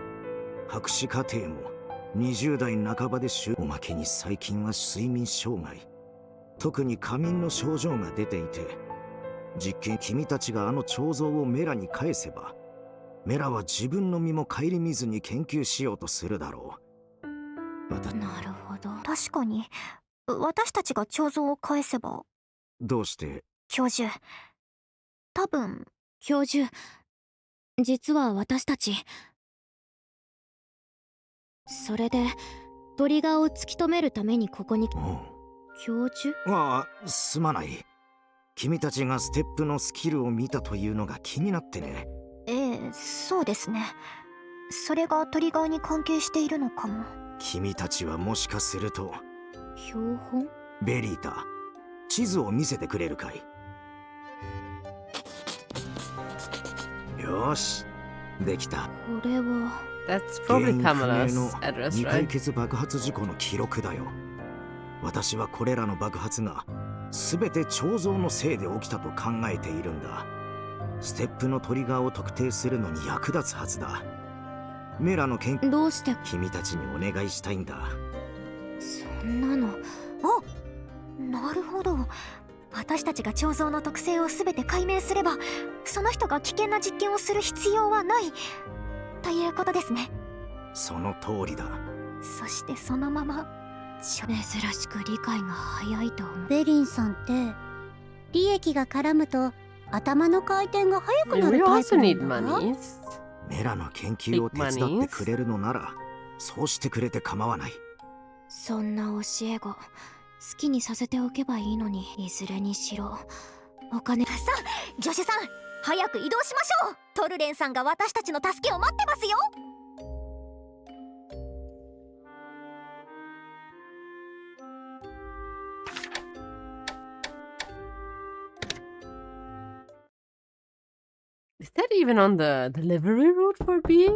博士課程も20代半ばでおまけに最近は睡眠障害、特に過眠の症状が出ていて、君たちがあの彫像をメラに返せばメラは自分の身も顧みずに研究しようとするだろう。なるほど。確かに私たちが彫像を返せば。どうして？教授、多分。教授、実は私たち、それでトリガーを突き止めるためにここに。教授？ああ、すまない。君たちがステップのスキルを見たというのが気になってね。ええ、そうですね。それがトリガーに関係しているのかも。君たちはもしかすると標本？ベリータ、地図を見せてくれるかい？よし、できた。これは That's probably Pamela's address, 未解 right? 決爆発事故の記録だよ。私はこれらの爆発が全て彫像のせいで起きたと考えているんだ。ステップのトリガーを特定するのに役立つはずだ。メラの研究、どうして君たちにお願いしたいんだ。そんなの。あ、なるほど。私たちが彫像の特性を全て解明すれば、その人が危険な実験をする必要はないということですね。その通りだ。そしてそのまま珍しく理解が早いと思う。ベリンさんって利益が絡むと頭の回転が速くな We るタイ also プ need なんだ。monies. メラの研究を手伝ってくれるのならそうしてくれて構わない。そんな教え子好きにさせておけばいいのに。いずれにしろお金。さあ、助手さん、早く移動しましょう。トルレンさんが私たちの助けを待ってますよ。Is that even on the delivery route for B?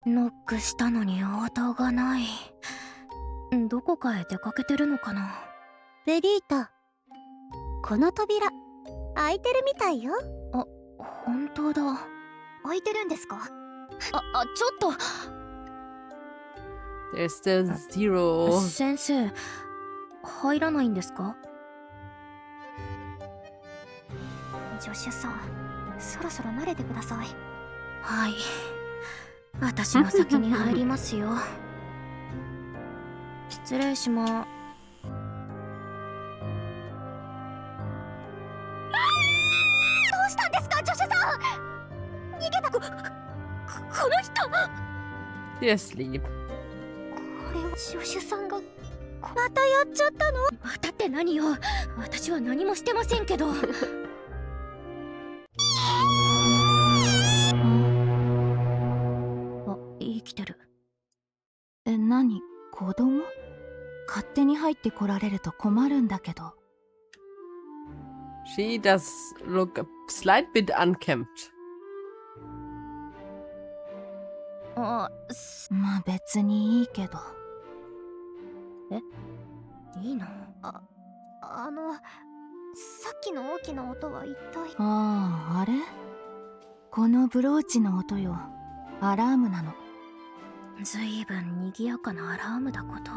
ノックしたのに応答がない。どこかへ出かけてるのかな。ベリータ、この扉開いてるみたいよ。本当だ。開いてるんですか？ちょっと There's still zero. 先生、入らないんですか？助手さん、そろそろ慣れてください。はい。私が先に入りますよ。失礼しま。どうしたんですか、助手さん。逃げたこの人。 You're asleep. これは助手さんがまたやっちゃったの？またって何よ。私は何もしてませんけど。生きてる。何？子供？勝手に入ってこられると困るんだけど。She does look a slight bit unkempt. まあ別にいいけど。いいの？さっきの大きな音は一体。あれ？このブローチの音よ。アラームなの。ずいぶん賑やかなアラームだこと。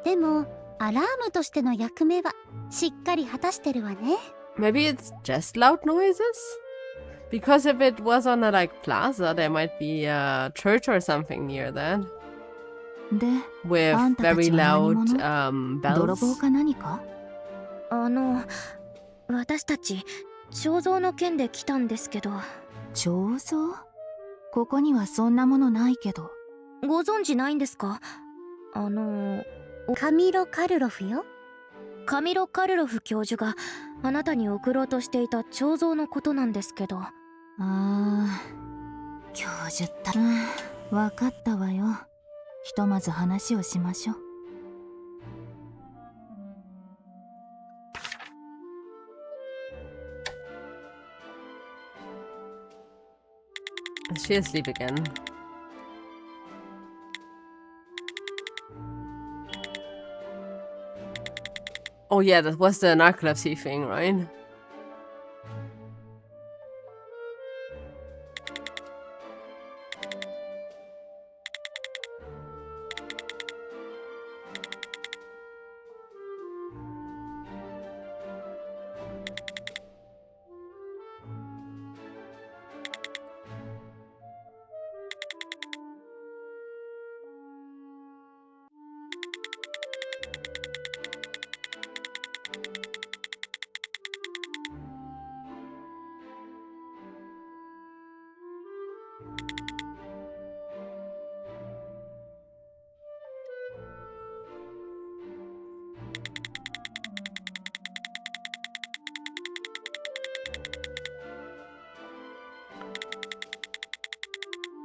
でもアラームとしての役目はしっかり果たしてるわね。 Maybe it's just loud noises? Because if it was on a plaza, there might be a church or something near that. で、 With あんたた very ちは何 loud 者？泥 bells. 棒か何か？私たち彫像の件で来たんですけど。彫像？ここにはそんなものないけど。ご存知ないんですか？カミロ・カルロフよ。カミロ・カルロフ教授があなたに送ろうとしていた彫像のことなんですけど。教授った。わかったわよ。ひとまず話をしましょう。Is she asleep again? Oh yeah, that was the narcolepsy thing, right?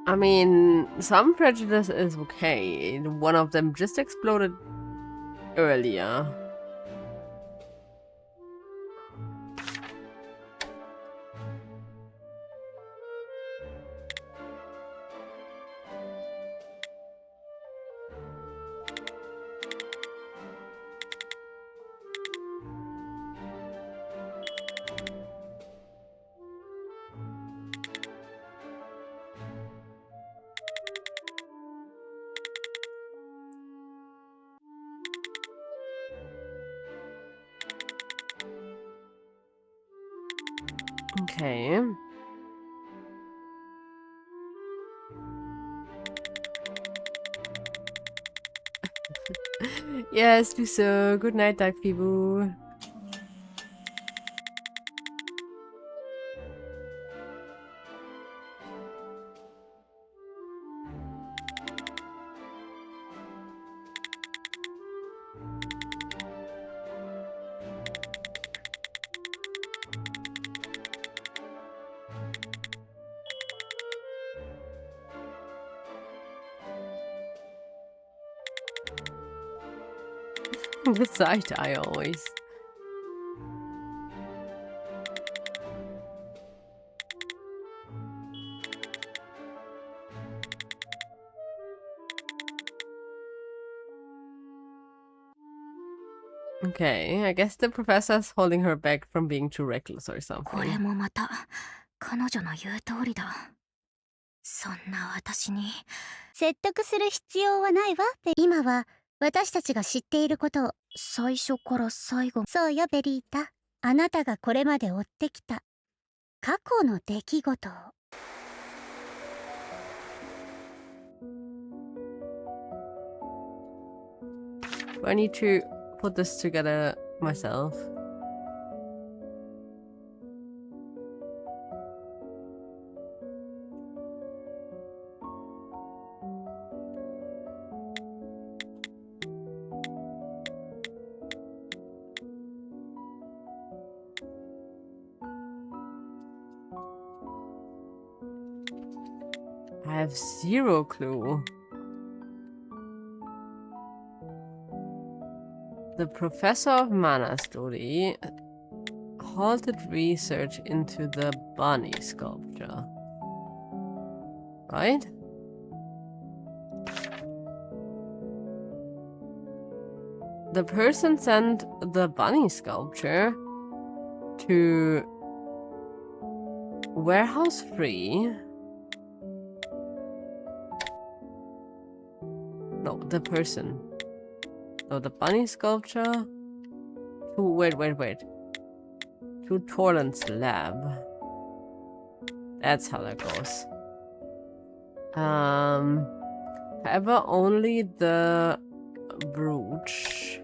I mean, some prejudice is okay. One of them just exploded earlier. Okay. Yes, do so. Good night, Dark Fibu. The side eye always. Okay, I guess the professor's holding her back from being too reckless or これ something. もまた彼女の言う通りだ。そんな私に説得する必要はないわ。今は私たちが知っていることを。最初から最後。そうよベリータ。あなたがこれまで追ってきた過去の出来事を。I need to put this together myself. I have zero clue. The professor of mana story halted research into the bunny sculpture. Right? The person sent the bunny sculpture to Warehouse Free. No, the person. So the bunny sculpture to wait. To Torrent's lab. That's how that goes. However, only the brooch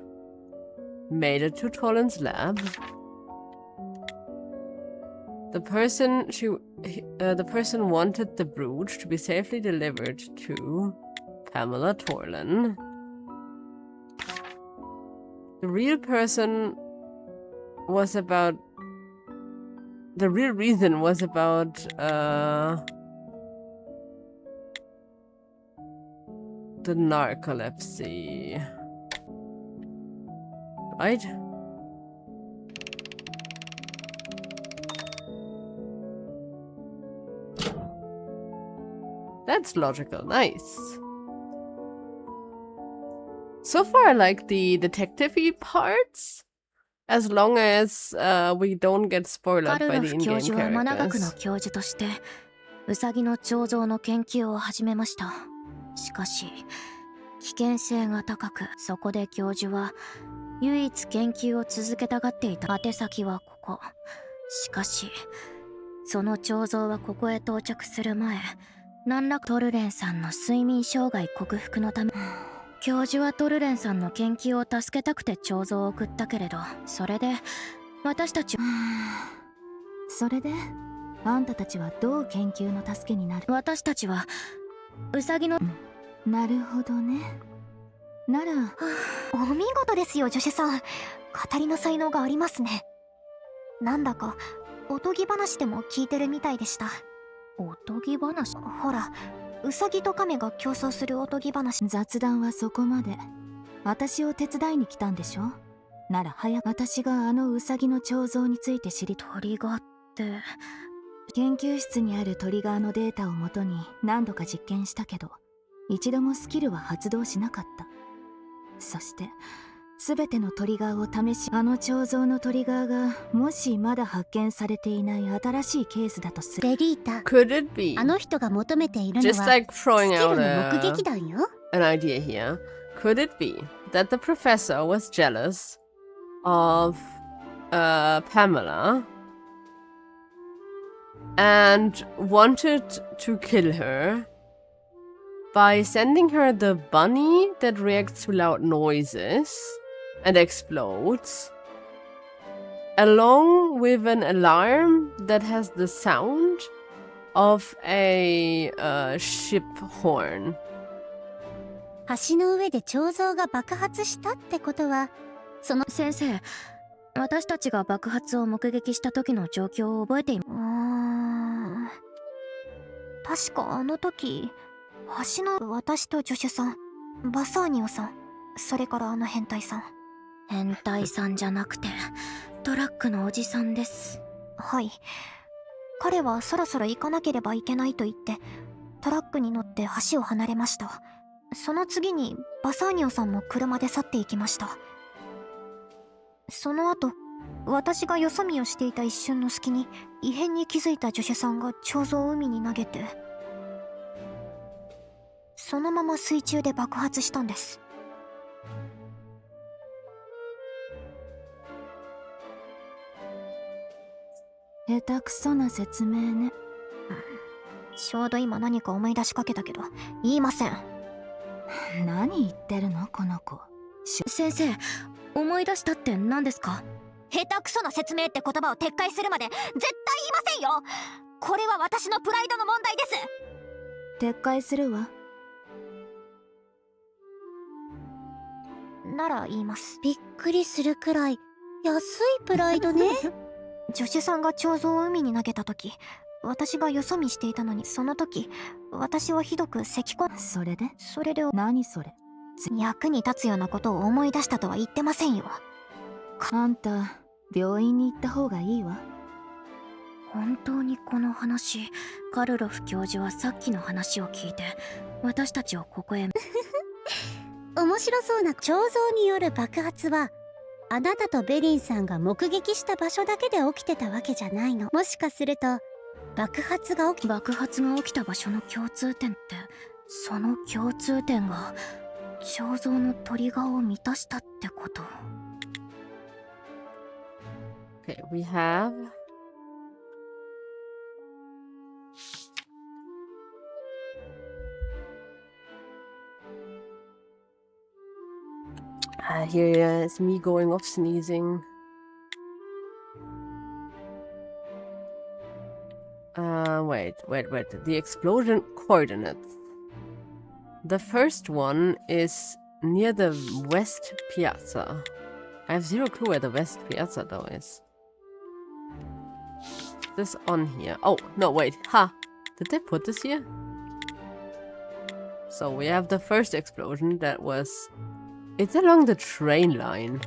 made it to Torrent's lab. The person wanted the brooch to be safely delivered to Pamela Torlin. The real reason was about the narcolepsy. Right? That's logical. Nice. So far, I like the detective-y parts, as long as we don't get spoiled カル by ロ the フ教 in-game 授はマナ学の characters. 教授としてウサギの彫像の研究を始めました。しかし危険性が高く、そこで教授は唯一研究を続けたがっていた。宛先はここ。しかしその彫像はここへ到着する前、何らかトルレンさんの睡眠障害克服のため教授はトルレンさんの研究を助けたくて彫像を送ったけれど、それで私たちそれであんたたちはどう研究の助けになる？私たちはウサギの、なるほどね。ならお見事ですよジョシュさん。語りの才能がありますね。なんだかおとぎ話でも聞いてるみたいでした。おとぎ話？ほら、ウサギとカメが競争するおとぎ話。雑談はそこまで。私を手伝いに来たんでしょ？なら早く私があのウサギの彫像について知り。トリガーって研究室にあるトリガーのデータをもとに何度か実験したけど、一度もスキルは発動しなかった。そして全てのトリガーを試し、あの彫像のトリガーがもしまだ発見されていない新しいケースだとする。ベリータ、 Could it be あの人が求めているのは just like ス throwing キル out の目撃談よ。 an idea here? Could it be that the professor was jealous of Pamela and wanted to kill her by sending her the bunny that reacts to loud noises and explodes, along with an alarm that has the sound of a ship horn? 橋の上で彫像が爆発したってことは、その先生、私たちが爆発を目撃した時の状況を覚えています。確かあの時、橋の私とジョシュさん、バサーニオさん、それからあの変態さん。変態さんじゃなくてトラックのおじさんです。はい。彼はそろそろ行かなければいけないと言ってトラックに乗って橋を離れました。その次にバサーニオさんも車で去っていきました。その後私がよそ見をしていた一瞬の隙に異変に気づいたジョシュさんが彫像を海に投げて、そのまま水中で爆発したんです。下手くそな説明ね。ちょうど今何か思い出しかけたけど言いません。何言ってるのこの子。先生、思い出したって何ですか？下手くそな説明って言葉を撤回するまで絶対言いませんよ。これは私のプライドの問題です。撤回するわ。なら言います。びっくりするくらい安いプライドね。ジョシュさんが彫像を海に投げた時、私がよそ見していたのに、その時私はひどく咳込ん。それで何それ。役に立つようなことを思い出したとは言ってませんよ。あんた病院に行った方がいいわ。本当にこの話、カルロフ教授はさっきの話を聞いて私たちをここへ面白そうな彫像による爆発はあなたとベリンさんが目撃した場所だけで起きてたわけじゃないの。もしかすると爆発が起きた場所の共通点って、その共通点が彫像のトリガーを満たしたってこと。 Okay, we have here is me going off sneezing. Wait. The explosion coordinates. The first one is near the West Piazza. I have zero clue where the West Piazza though is. This on here. Oh, no, wait. Ha! Did they put this here? So we have the first explosion that was... It's along the train line.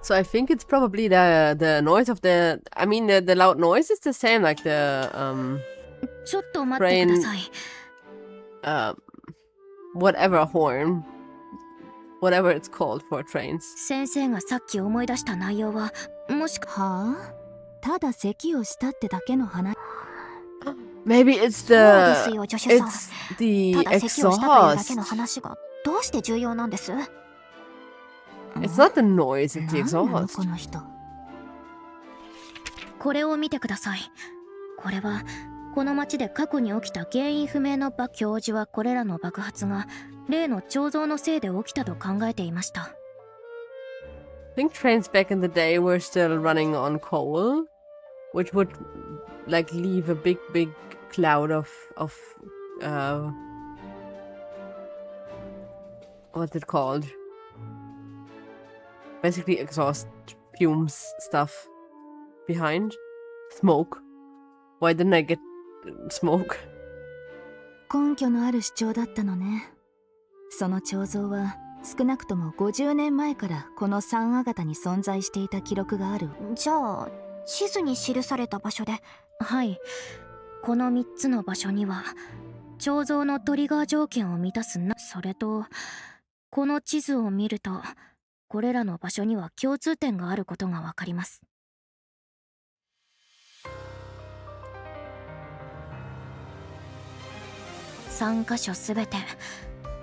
So I think it's probably the noise of the... I mean, the loud noise is the same like the train... whatever horn. Whatever it's called for trains. 先生がさっき思い出した内容は、もしかはあ？ただ咳をしたってだけの話。Maybe it's the... そうですよ、ジョシュさん。 It's the ただ咳をしたというだけの exhaust. 話がどうして重要なんです？ It's not the noise, it's the exhaust. この人。これを見てください。これはこの町で過去に起きた原因不明の教授はこれらの爆発が例の彫像のせいで起きたと考えていました。I think trains back in the day were still running on coal, which would like leave a big cloud of what's it called? Basically exhaust fumes stuff behind. Smoke. Why didn't I get smoke? 根拠のある主張だったのね。その彫像は少なくとも50年前からこのサンアガタに存在していた記録がある。じゃあ地図に記された場所で。はい、この3つの場所には彫像のトリガー条件を満たすな。それとこの地図を見るとこれらの場所には共通点があることがわかります。3カ所すべて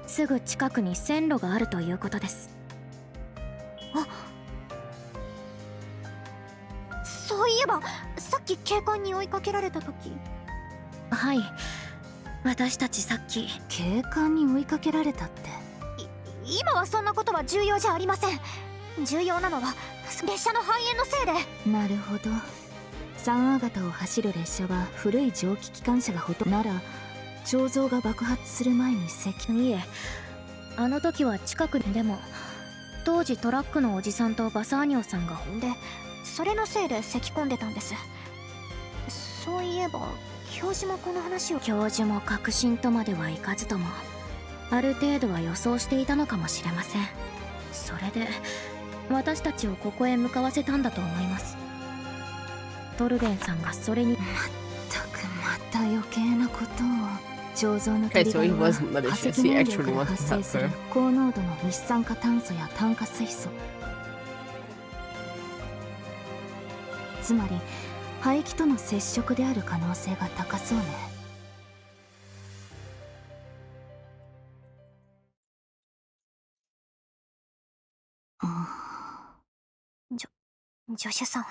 すぐ近くに線路があるということです。そういえばさっき警官に追いかけられた時。はい、私たちさっき警官に追いかけられたって。今はそんなことは重要じゃありません。重要なのは列車の排煙のせいで。なるほど。サンアガタを走る列車は古い蒸気機関車がほとんどなら、彫像が爆発する前にいえ、あの時は近くに。でも当時トラックのおじさんとバサーニョさんがでそれのせいで咳込んでたんです。そういえば教授もこの話を。教授も確信とまではいかずとも、ある程度は予想していたのかもしれません。それで私たちをここへ向かわせたんだと思います。トルベンさんがそれに。また余計なことを。彫像の Okay, ト so リ he ガー wasn't は化 malicious. 石 He 燃料 actually から wanted 発 to 生する help her. 高濃度の一酸化炭素や炭化水素、つまり排気との接触である可能性が高そうね。助手さん、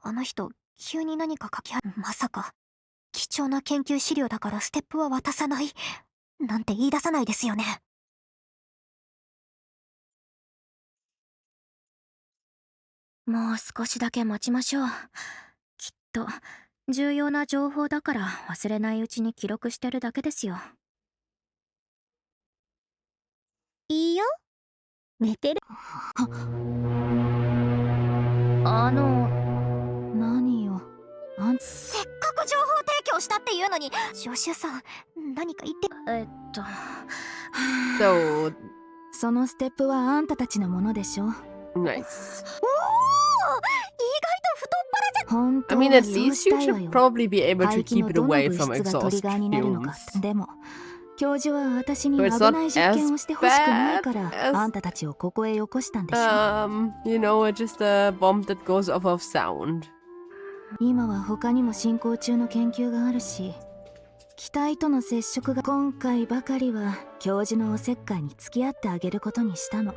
あの人急に何か書きまさか貴重な研究資料だからステップは渡さないなんて言い出さないですよね。もう少しだけ待ちましょう。きっと重要な情報だから忘れないうちに記録してるだけですよ。いいよ。寝てる。何よ。せっかく情報提供したっていうのに、助手さん、何か言って。So そのステップはあんたたちのものでしょ。nice. おお、意外と太っ腹じゃ。本 I 当 mean, は at そう least し you たいわ should よ。 probably be able to 排気 keep の it どの away 物 from 質がトリ exhaust ガーになるのか。 fumes. でも教授は私に So 危 it's not ない実験をしてほしくないから as bad as あんたたちをここへよこしたんでしょ。You know, just a bomb that goes off of sound. 今は他にも進行中の研究があるし、機体との接触が。今回ばかりは教授のおせっかいに付き合ってあげることにしたの。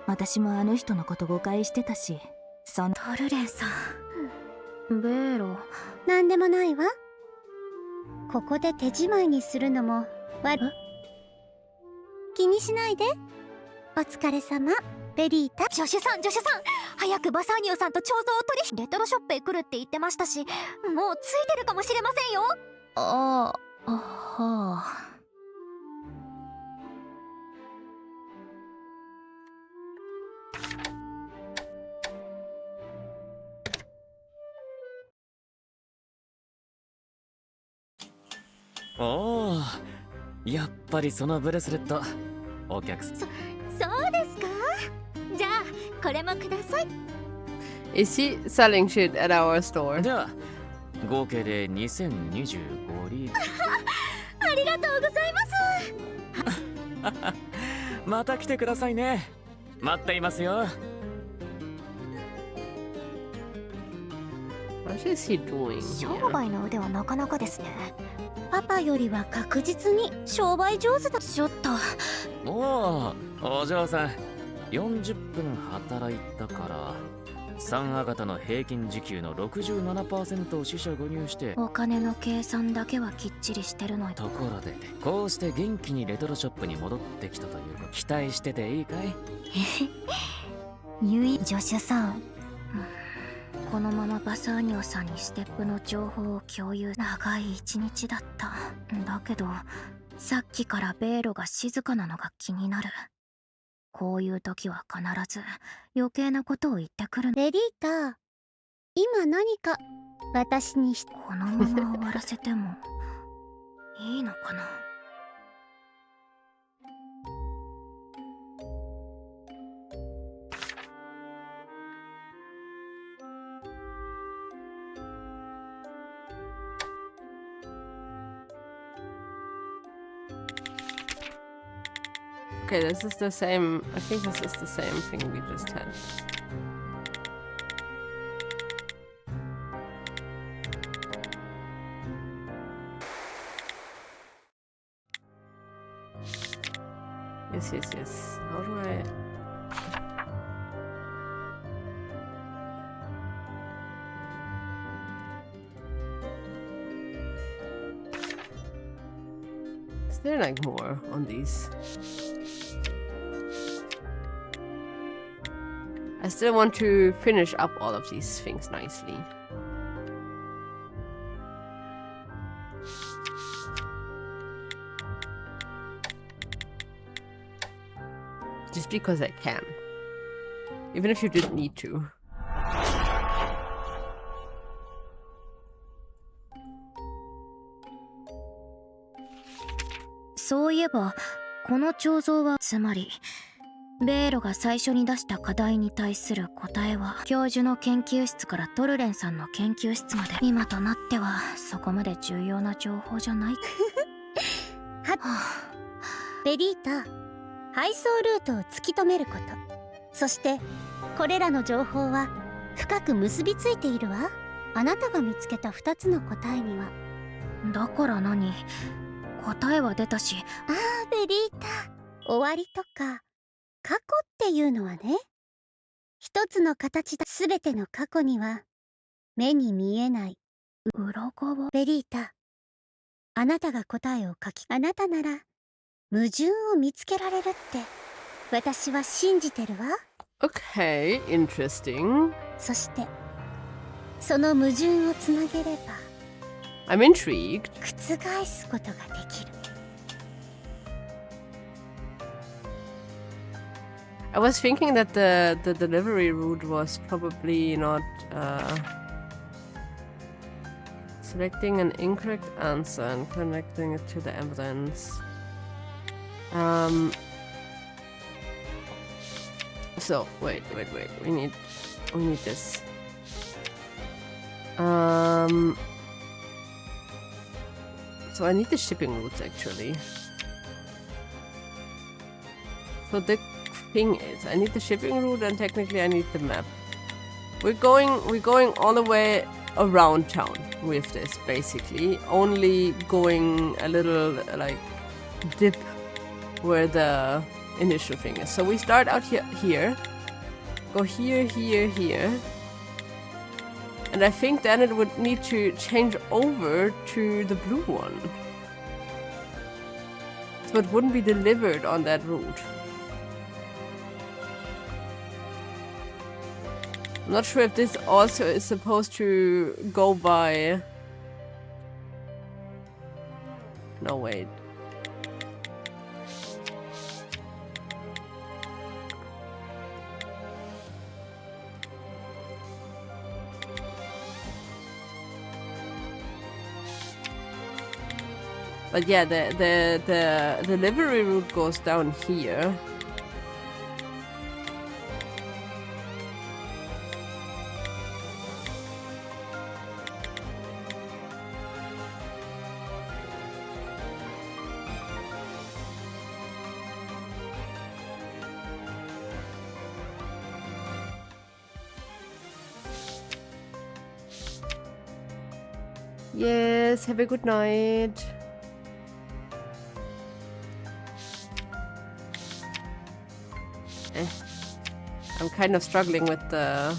私もあの人のこと誤解してたし、その。トルレンさん、ベーロ。なんでもないわ。ここで手仕舞いにするのも気にしないで。お疲れ様、ベリータ。助手さん、早くバサーニオさんと彫像を取り、レトロショップへ来るって言ってましたし、もうついてるかもしれませんよ。はあ。おお、やっぱりそのブレスレットお客さん。そうですか。じゃあこれもください。 Is he selling shit at our store? じゃあ合計で2025リード。ありがとうございます。また来てくださいね。待っていますよ。What is he doing 商 here? 売の腕はなかなかですね。パパよりは確実に商売上手だ。ちょっと。おお、お嬢さん40分働いたから3アガタの平均時給の 67% を四捨五入して。お金の計算だけはきっちりしてるのよ。ところでこうして元気にレトロショップに戻ってきたという期待してていいかい？助手さん、このままバサーニョさんにステップの情報を共有。長い一日だった。だけどさっきからベーロが静かなのが気になる。こういう時は必ず余計なことを言ってくる。ベリータ、今何か私にし。このまま終わらせてもいいのかな。Okay, this is the same. I think this is the same thing we just had. Yes. How do I... Is there like more on these? I still want to finish up all of these things nicely. Just because I can. Even if you didn't need to. そういえばこの彫像はつまりベイロが最初に出した課題に対する答えは教授の研究室からトルレンさんの研究室まで、今となってはそこまで重要な情報じゃないはっベリータ、配送ルートを突き止めること、そしてこれらの情報は深く結びついているわ。あなたが見つけた2つの答えには。だから何？答えは出たし。ああ、ベリータ、終わりとか過去っていうのはね、一つの形だ。全ての過去には目に見えない裏側。ベリータ、あなたが答えをあなたなら矛盾を見つけられるって私は信じてるわ。Okay, interesting. そしてその矛盾をつなげれば I'm intrigued. 覆すことができる。I was thinking that the delivery route was probably not selecting an incorrect answer and connecting it to the evidence. So wait. We need this. So I need the shipping routes actually. So the thing is, I need the shipping route and technically I need the map. We're going all the way around town with this, basically. Only going a little like dip where the initial thing is. So we start out here, go here. And I think then it would need to change over to the blue one. So it wouldn't be delivered on that route. I'm not sure if this also is supposed to go by... No, wait. But yeah, the delivery route goes down here. Yes, have a good night. I'm kind of struggling with the...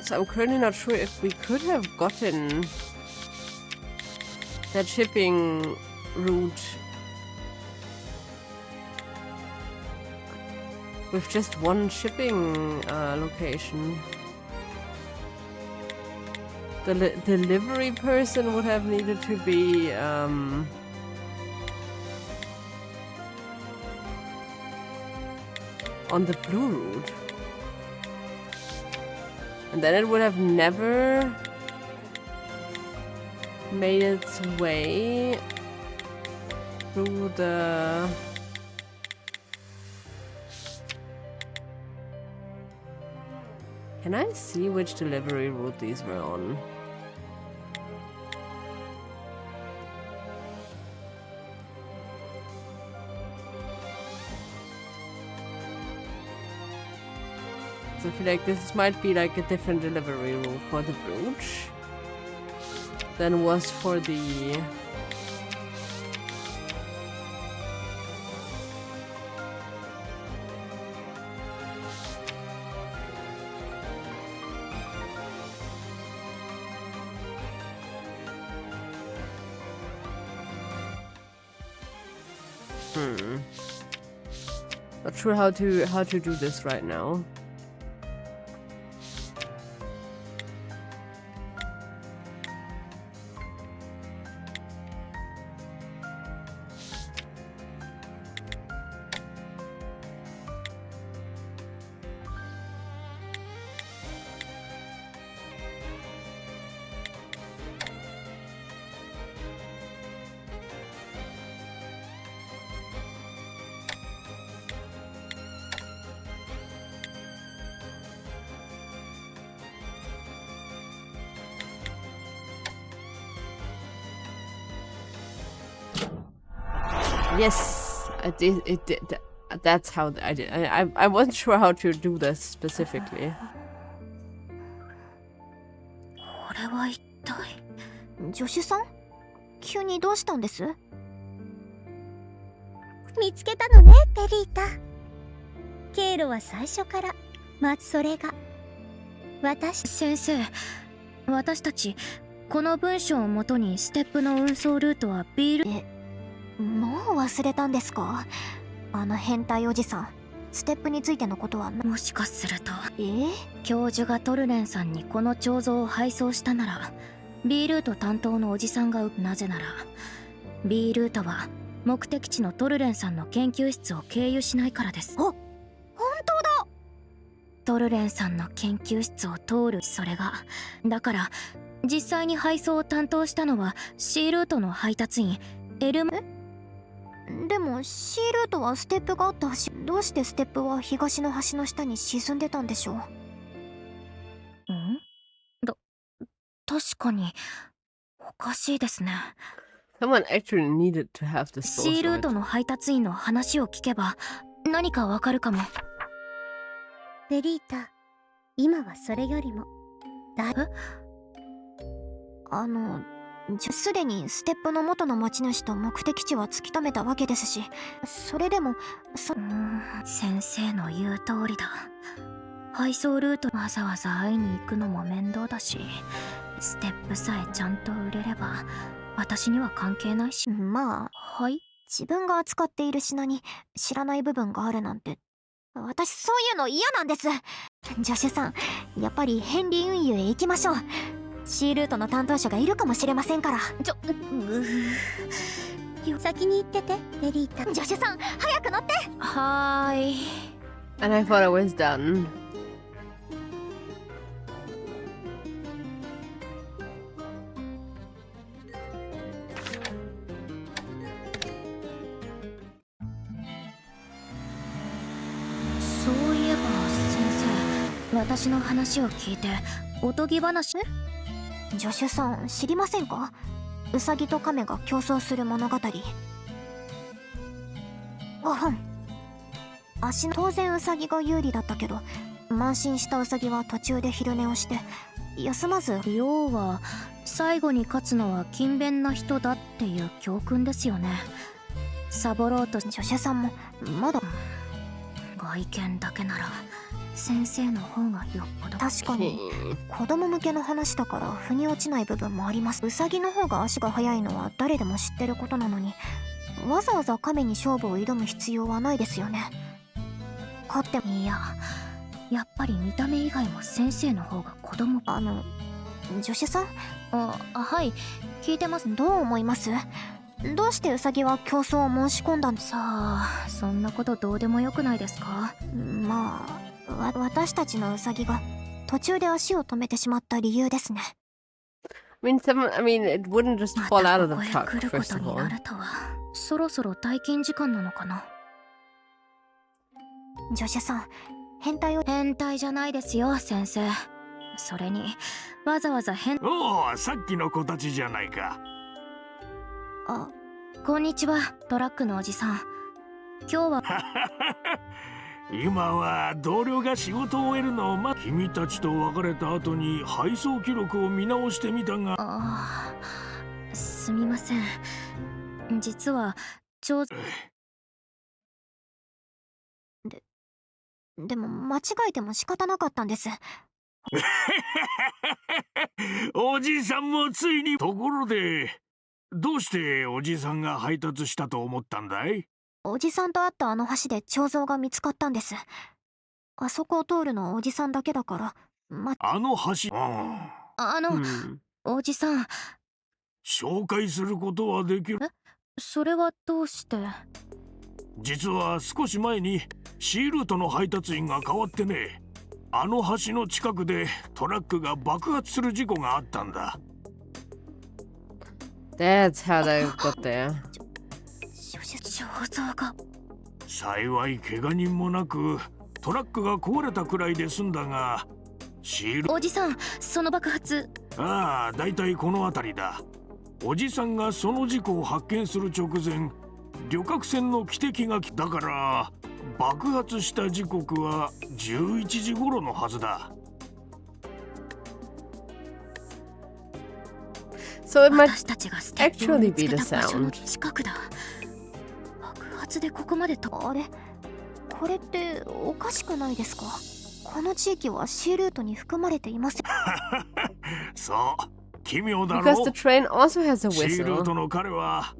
So I'm currently not sure if we could have gotten that shipping route with just one shipping location. The delivery person would have needed to be on the blue route. And then it would have never made its way through the... Can I see which delivery route these were on? I feel like this might be like a different delivery route for the brooch than was for the... Not sure how to do this right now. Yes, it did. That's how I did. I wasn't sure how to do this specifically. これは一体助手さん？急にどうしたんです？見つけたのね、ベリータ。経路は最初からそれが先生、私たちこの文章をもとにステップの運送ルートはビール。もう忘れたんですか？あの変態おじさん、ステップについてのことはもしかすると教授がトルレンさんにこの彫像を配送したなら B ルート担当のおじさんがなぜなら B ルートは目的地のトルレンさんの研究室を経由しないからです。本当だ。トルレンさんの研究室を通る。それがだから実際に配送を担当したのは C ルートの配達員エルム。でも C ルートはステップがあった橋。どうしてステップは東の橋の下に沈んでたんでしょう？確かにおかしいですね。Someone actually needed to have this C ルートの配達員の話を聞けば何かわかるかも。ベリータ、今はそれよりもすでにステップの元の持ち主と目的地は突き止めたわけですし、それでも先生の言う通りだ。配送ルートわざわざ会いに行くのも面倒だし、ステップさえちゃんと売れれば私には関係ないし。まあ、はい。自分が扱っている品に知らない部分があるなんて、私そういうの嫌なんです。助手さん、やっぱりヘンリー運輸へ行きましょう。C ルートの担当者がいるかもしれませんから。先に行ってて、ベリータ。助手さん、早く乗って。はーい。And I thought I was done.そういえば先生、私の話を聞いておとぎ話。助手さん、知りませんか？ウサギとカメが競争する物語。当然ウサギが有利だったけど、慢心したウサギは途中で昼寝をして休まず。要は最後に勝つのは勤勉な人だっていう教訓ですよね。サボろうと。助手さんもまだ外見だけなら先生の方がよっぽど。確かに子供向けの話だから腑に落ちない部分もあります。ウサギの方が足が速いのは誰でも知ってることなのに、わざわざカメに勝負を挑む必要はないですよね。勝っても。いや、やっぱり見た目以外も先生の方が子供。助手さん。はい、聞いてます。どう思います？どうしてウサギは競争を申し込んだんです？さあ、そんなことどうでもよくないですか？まあ、私たちのウサギが途中で足を止めてしまった理由ですね。I mean, it wouldn't just fall out of the また truck, ここへ来るこ first と of に all. なるとは。そろそろ退勤時間なのかな。助手さん、変態じゃないですよ、先生。それにわざわざおお、さっきの子たちじゃないか。こんにちは、トラックのおじさん。今日は今は同僚が仕事を終えるのを君たちと別れた後に配送記録を見直してみたが。すみません。実はでも間違えても仕方なかったんです。おじさんもついに。ところで、どうしておじさんが配達したと思ったんだい？おじさんと会ったあの橋で彫像が見つかったんです。あそこを通るのはおじさんだけだから。あの橋。おじさん。紹介することはできる？それはどうして？実は少し前に C ルートの配達員が変わってね、あの橋の近くでトラックが爆発する事故があったんだ。That's how they got there. 彫像が。幸い怪我人もなく、トラックが壊れたくらいで済んだが、おじさん、その爆発。だいたいこの辺りだ。おじさんがその事故を発見する直前、旅客船の汽笛がだから爆発した時刻は11時頃のはずだ。So it might 私たちがステップを actually 見 be つけ the た場所の sound. 近くだ。爆発でここまでと。あれ、これっておかしくないですか？この地域は C ルートに含まれています。そう奇妙だろ Because the train also has a C ルー whistle. トの彼は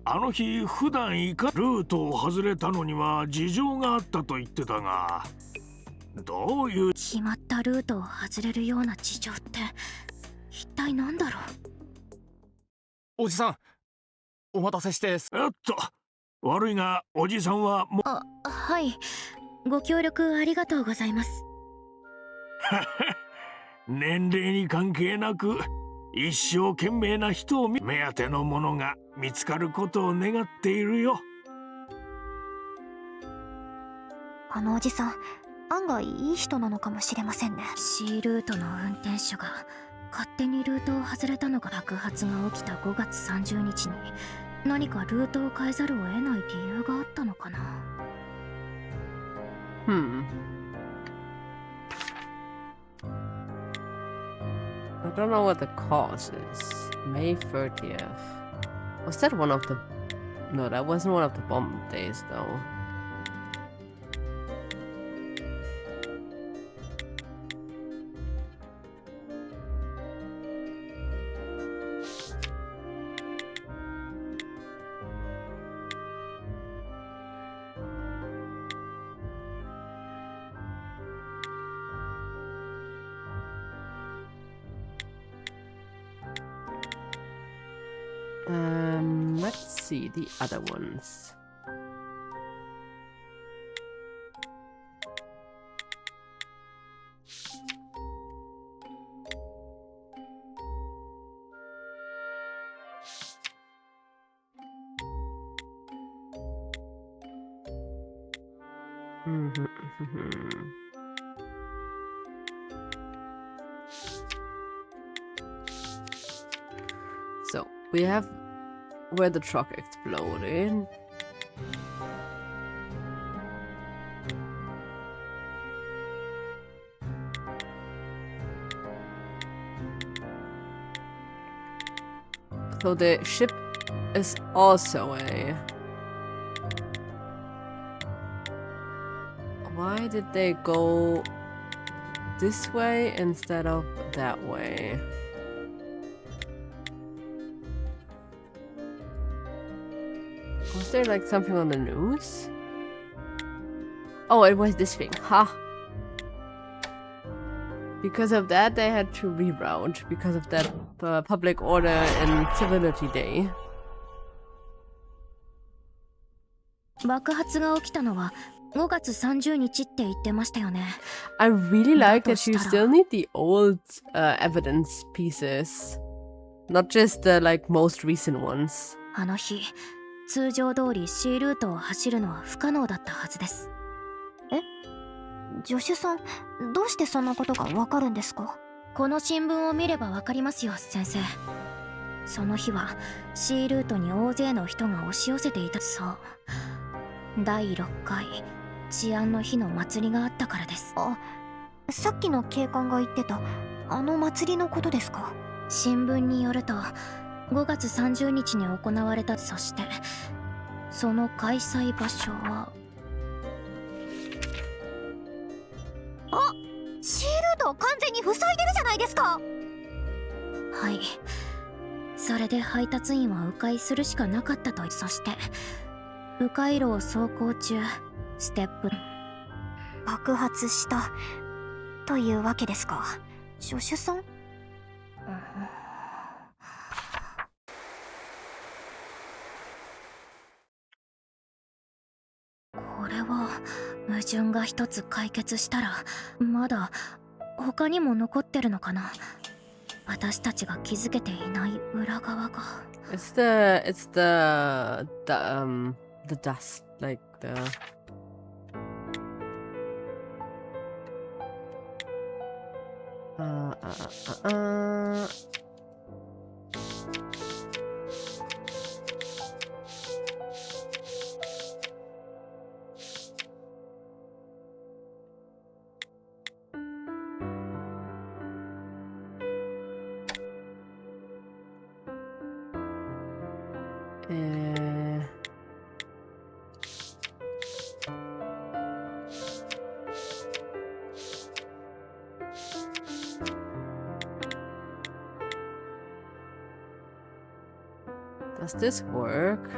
あの日普段行かルートを外れたのには事情があったと言ってたが、どういう決まったルートを外れるような事情って一体何だろう。おじさん、お待たせして。っと悪いがおじさんはもあ、はい。ご協力ありがとうございます。年齢に関係なく一生懸命な人を目当てのものが見つかることを願っているよ。あのおじさん、案外いい人なのかもしれませんね。 C ルートの運転手が勝手にルートを外れたのが爆発が起きた5月30日に何かルートを変えざるを得ない理由があったのかな。I don't know what the cause is. May 30th. Was that one of the... No, that wasn't one of the bomb days, though. Let's see the other ones. So we have where the truck exploded. So the ship is also a... Why did they go this way instead of that way? Was there like something on the news? Oh, it was this thing. Ha! Because of that, they had to reroute. Because of that Public Order and Civility Day. 爆発が起きたのは5月30日って言ってましたよね。I really like that you still need the old evidence pieces. Not just the like most recent ones. あの日、通常通り C ルートを走るのは不可能だったはずです。え？助手さん、どうしてそんなことがわかるんですか？この新聞を見ればわかりますよ、先生。その日は C ルートに大勢の人が押し寄せていた。そう。第6回治安の日の祭りがあったからです。あ、さっきの警官が言ってたあの祭りのことですか？新聞によると5月30日に行われた。そしてその開催場所はC ルートを完全に塞いでるじゃないですか。はい。それで配達員は迂回するしかなかったと。そして迂回路を走行中ステップ爆発したというわけですか。助手さん？これは矛盾が一つ解決したらまだ他にも残ってるのかな。私たちが気づけていない裏側が。It's the dust, like the... Does this work?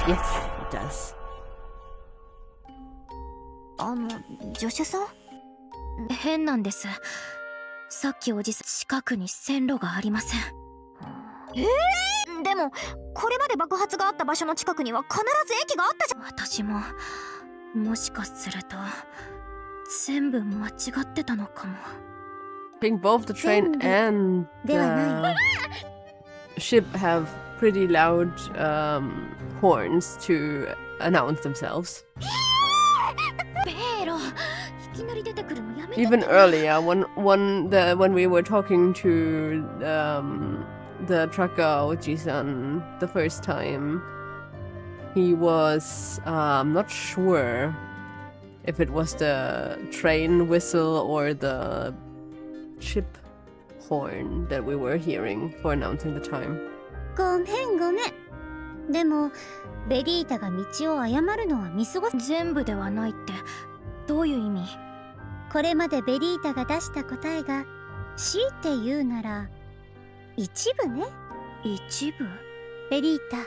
Yes, it does. 助手さん？変なんです。さっきおじさん、近くに線路がありません。でもこれまで爆発があった場所の近くには必ず駅があったじゃん。私ももしかすると全部間違ってたのかも。I think both the train and the ship have pretty loud horns to announce themselves. Even earlier, when we were talking to the trucker Oji-san the first time, he was not sure if it was the train whistle or the ship horn that we were hearing for announcing the time. ごめんごめん。でもベリータが道を誤るのは見過ごす。全部ではないってどういう意味？これまでベリータが出した答えが強いて言うなら一部ね。一部？ベリータ、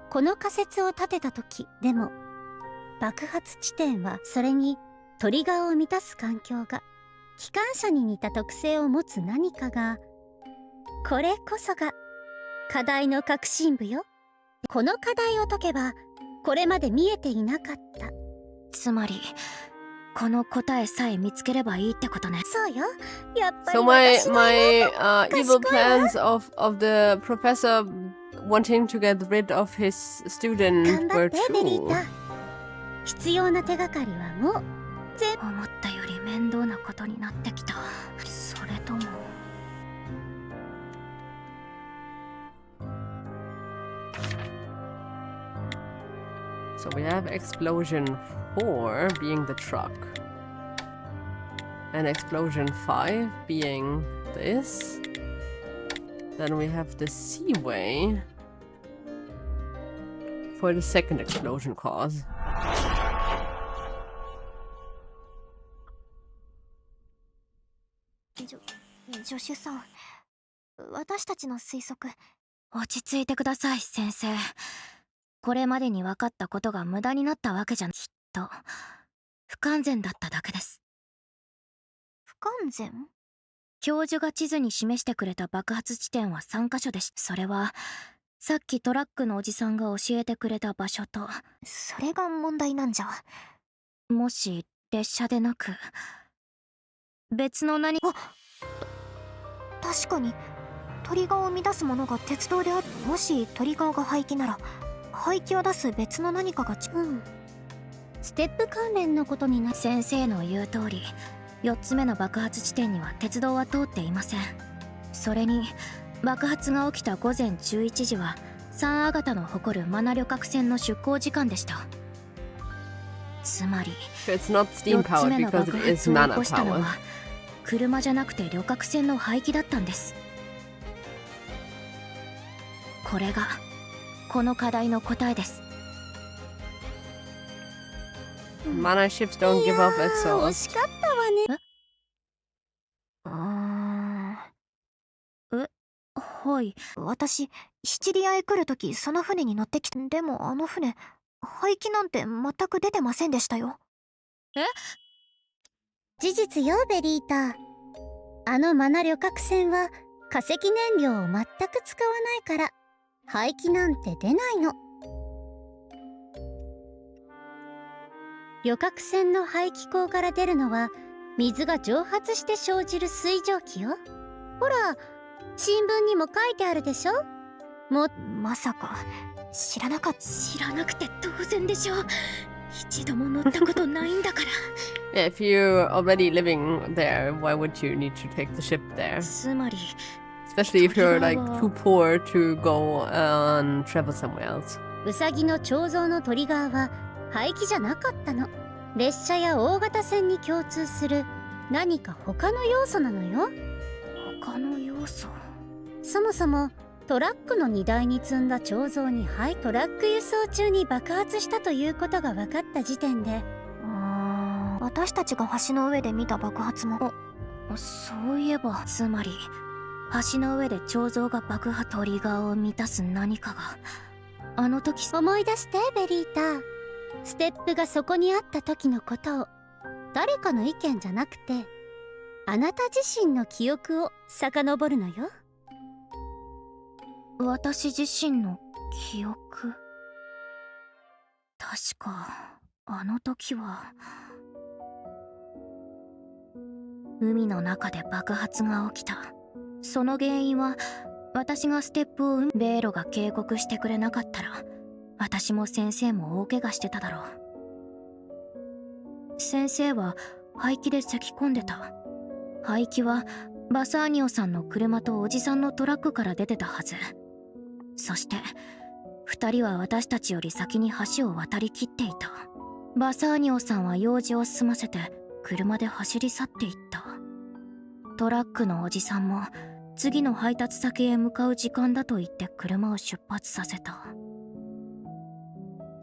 この仮説を立てた時でも爆発地点はそれにトリガーを満たす環境が機関車に似た特性を持つ何かが、これこそが課題の核心部よ。この課題を解けばこれまで見えていなかった。つまりこの答えさえ見つければいいってことね。そうよ。やっぱり So my evil plans of the professor wanting to get rid of his student 頑張 were ってベリー true. タ。必要な手がかりはもう全部。思ったより面倒なことになってきた。それともSo we have explosion 4 being the truck, and explosion 5 being this. Then we have the seaway for the second explosion cause. 助手さん、私たちの推測。落ち着いてください、先生。これまでに分かったことが無駄になったわけじゃ、きっと不完全だっただけです。不完全？教授が地図に示してくれた爆発地点は3カ所でし、それはさっきトラックのおじさんが教えてくれた場所と。それが問題なんじゃ。もし列車でなく別の何か。確かにトリガーを乱すものが鉄道である。もしトリガーが排気なら排気を出す別の何かがステップ関連のことにな。先生の言う通り4つ目の爆発地点には鉄道は通っていません。それに爆発が起きた午前11時はサンアガタの誇るマナ旅客船の出港時間でした。つまりIt's not steam 4つ目 powered の because 爆 it 発 is を起 mana こしたの powered. は車じゃなくて旅客船の排気だったんです。これがこの課題の答えです。Mana ships don't give off 惜 exhaust. しかったわね。はい。私シチリアへ来るときその船に乗ってきた。でもあの船排気なんて全く出てませんでしたよ。事実よベリータ。あのマナ旅客船は化石燃料を全く使わないから排気なんて出ないの。旅客船の排気口から出るのは水が蒸発して生じる水蒸気よ。ほら新聞にも書いてあるでしょ。まさか知らなかった。知らなくて当然でしょ。一度も乗ったことないんだから。Yeah, if you're already living there, why would you need to take the ship there? つまり Especially if you're like too poor to go and travel somewhere else. ウサギの彫像のトリガーは排気じゃなかったの。列車や大型船に共通する何か他の要素なのよ。他の要素？そもそもトラックの荷台に積んだ彫像にトラック輸送中に爆発したということが分かった時点で、私たちが橋の上で見た爆発も。そういえば、つまり橋の上で彫像が爆破、トリガーを満たす何かがあの時。思い出してベリータ。ステップがそこにあった時のことを。誰かの意見じゃなくてあなた自身の記憶を遡るのよ。私自身の記憶。確かあの時は海の中で爆発が起きた。その原因は私がステップをベイロが警告してくれなかったら私も先生も大怪我してただろう。先生は排気で咳き込んでた。排気はバサーニオさんの車とおじさんのトラックから出てたはず。そして二人は私たちより先に橋を渡りきっていた。バサーニオさんは用事を済ませて車で走り去っていった。トラックのおじさんも次の配達先へ向かう時間だと言って車を出発させた。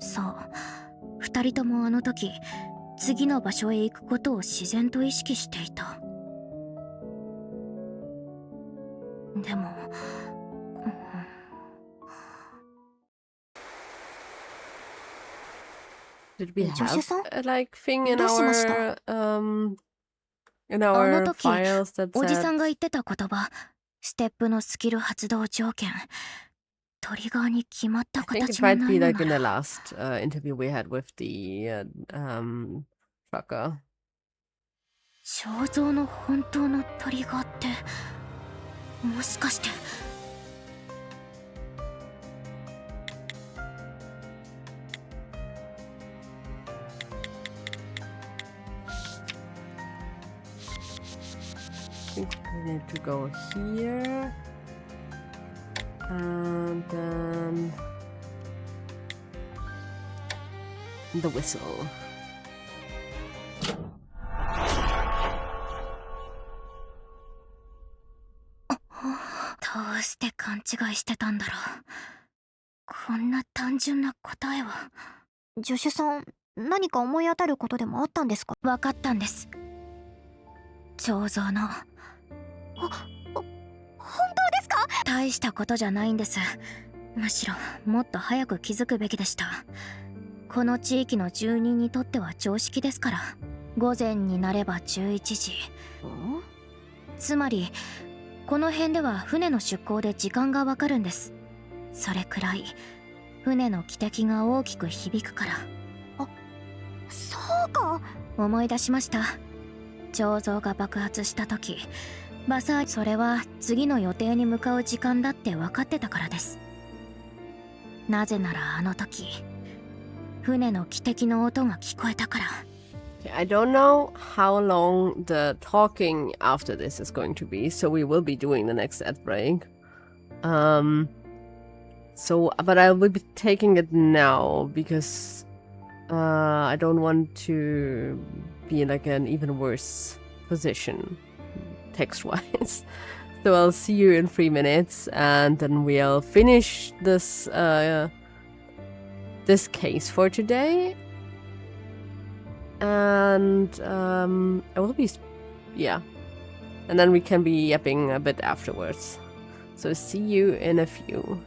そう、二人ともあの時次の場所へ行くことを自然と意識していた。でも、Did we 助手 have さん a like thing in どうしました？ in あの our 時 files that おじさん said が言ってた言葉、ステップのスキル発動条件、トリガーに決まった I think it 形が might な be いの like な in the ら。 last interview we had with the trucker. 彫像の本当のトリガーってもしかして。I think we need to go here and then the whistle. どうして勘違いしてたんだろう。こんな単純な答えは。助手さん、何か思い当たることでもあったんですか？分かったんです。彫像の。本当ですか？大したことじゃないんです。むしろもっと早く気づくべきでした。この地域の住人にとっては常識ですから。午前になれば11時。つまりこの辺では船の出港で時間がわかるんです。それくらい船の汽笛が大きく響くから。そうか。思い出しました。彫像が爆発した時、それは次の予定に向かう時間だって分かってたからです。なぜならあの時船の汽笛の音が聞こえたから。I don't know how long the talking after this is going to be, so we will be doing the next ad break. But I will be taking it now because I don't want to be in like an even worse position text-wise. So I'll see you in 3 minutes, and then we'll finish this this case for today. And I will be, yeah. And then we can be yapping a bit afterwards. So see you in a few.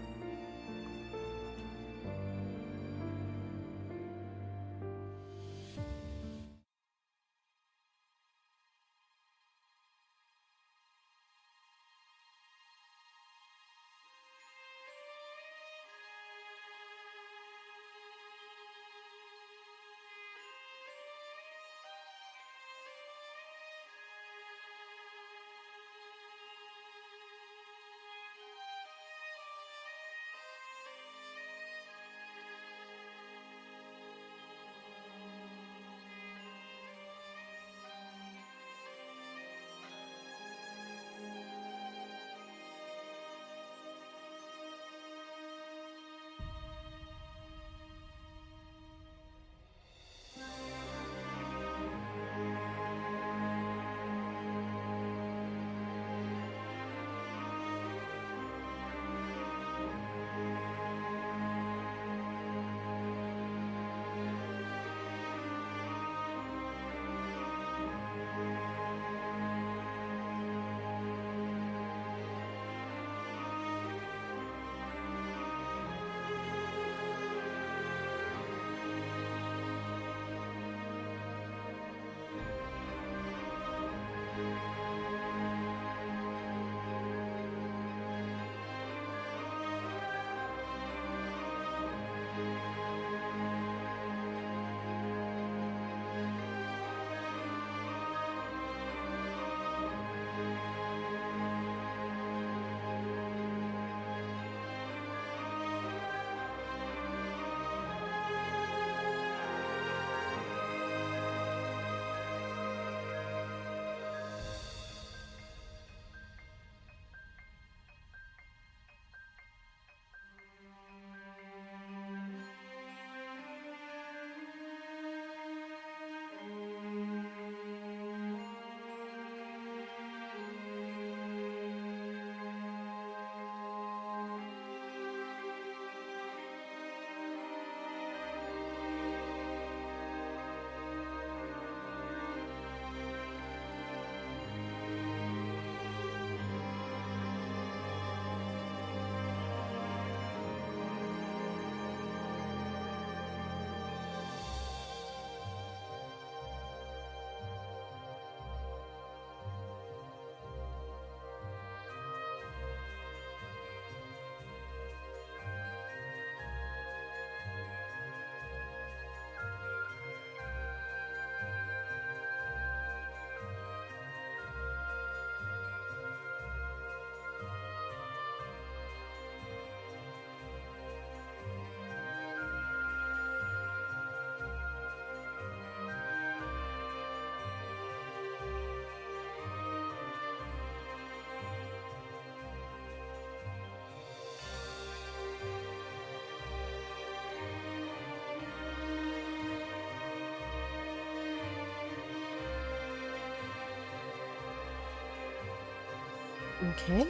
Okay,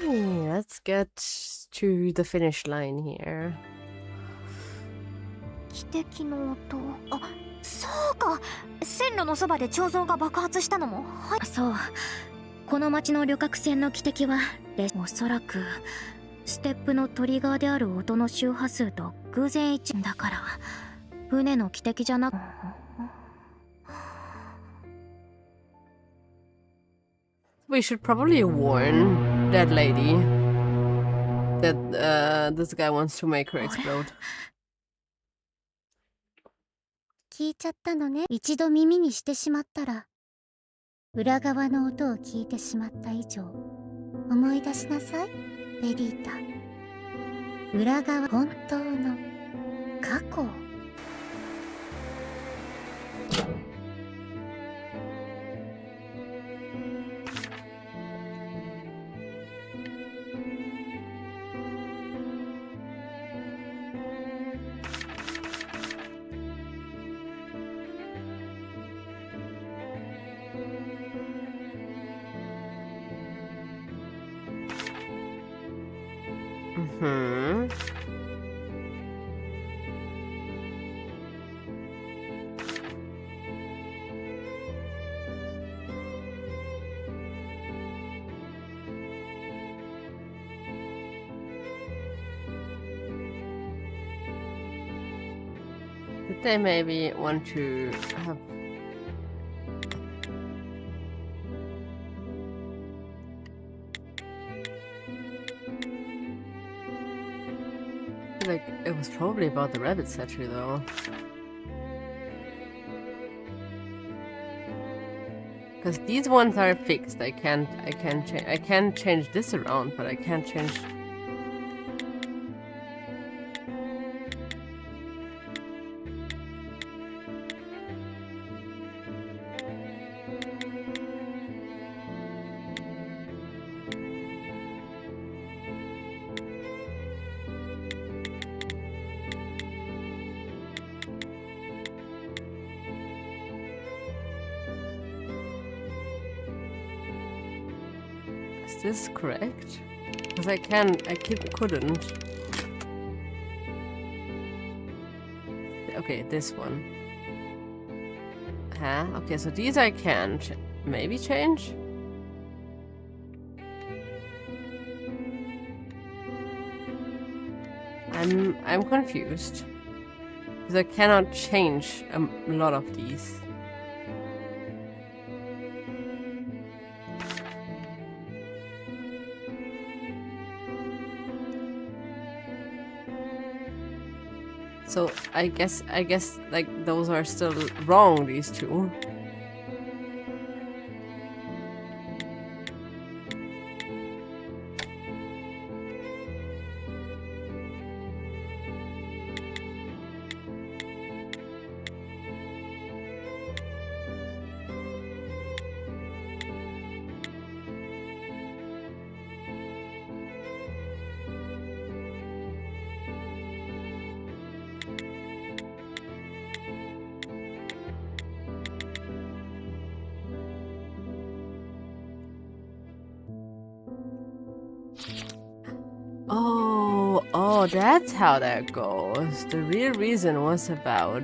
let's get to the finish line here. 汽笛の音。あ、そうか。線路のそばで彫像が爆発したのも。はい。そう。この町の旅客船の汽笛は、おそらくステップのトリガーである音の周波数と偶然一致だから、船の汽笛じゃなく。We should probably warn that lady that this guy wants to make her explode. 聞いちゃったのね。一度耳にしてしまったら、裏側の音を聞いてしまった以上、思い出しなさい、ベリータ。裏側、本当の過去。Hmm. Did they maybe want to have like it was probably about the rabbit statue though. Because these ones are fixed. I can't change this around, but I can't change. Is this correct? Because I couldn't. Okay, this one. Huh? Okay, so these I can maybe change? I'm confused. Because I cannot change a lot of these. So I guess like those are still wrong, these two. Oh, that's how that goes. The real reason was about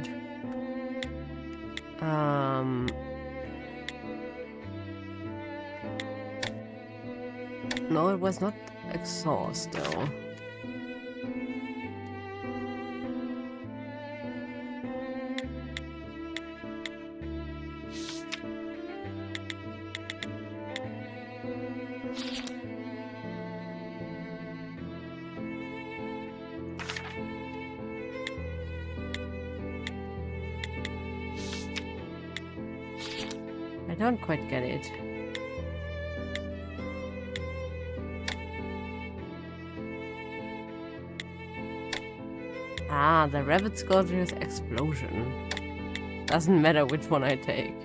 no, it was not exhaust though. I don't quite get it. Ah, the rabbit sculpture's explosion. Doesn't matter which one I take.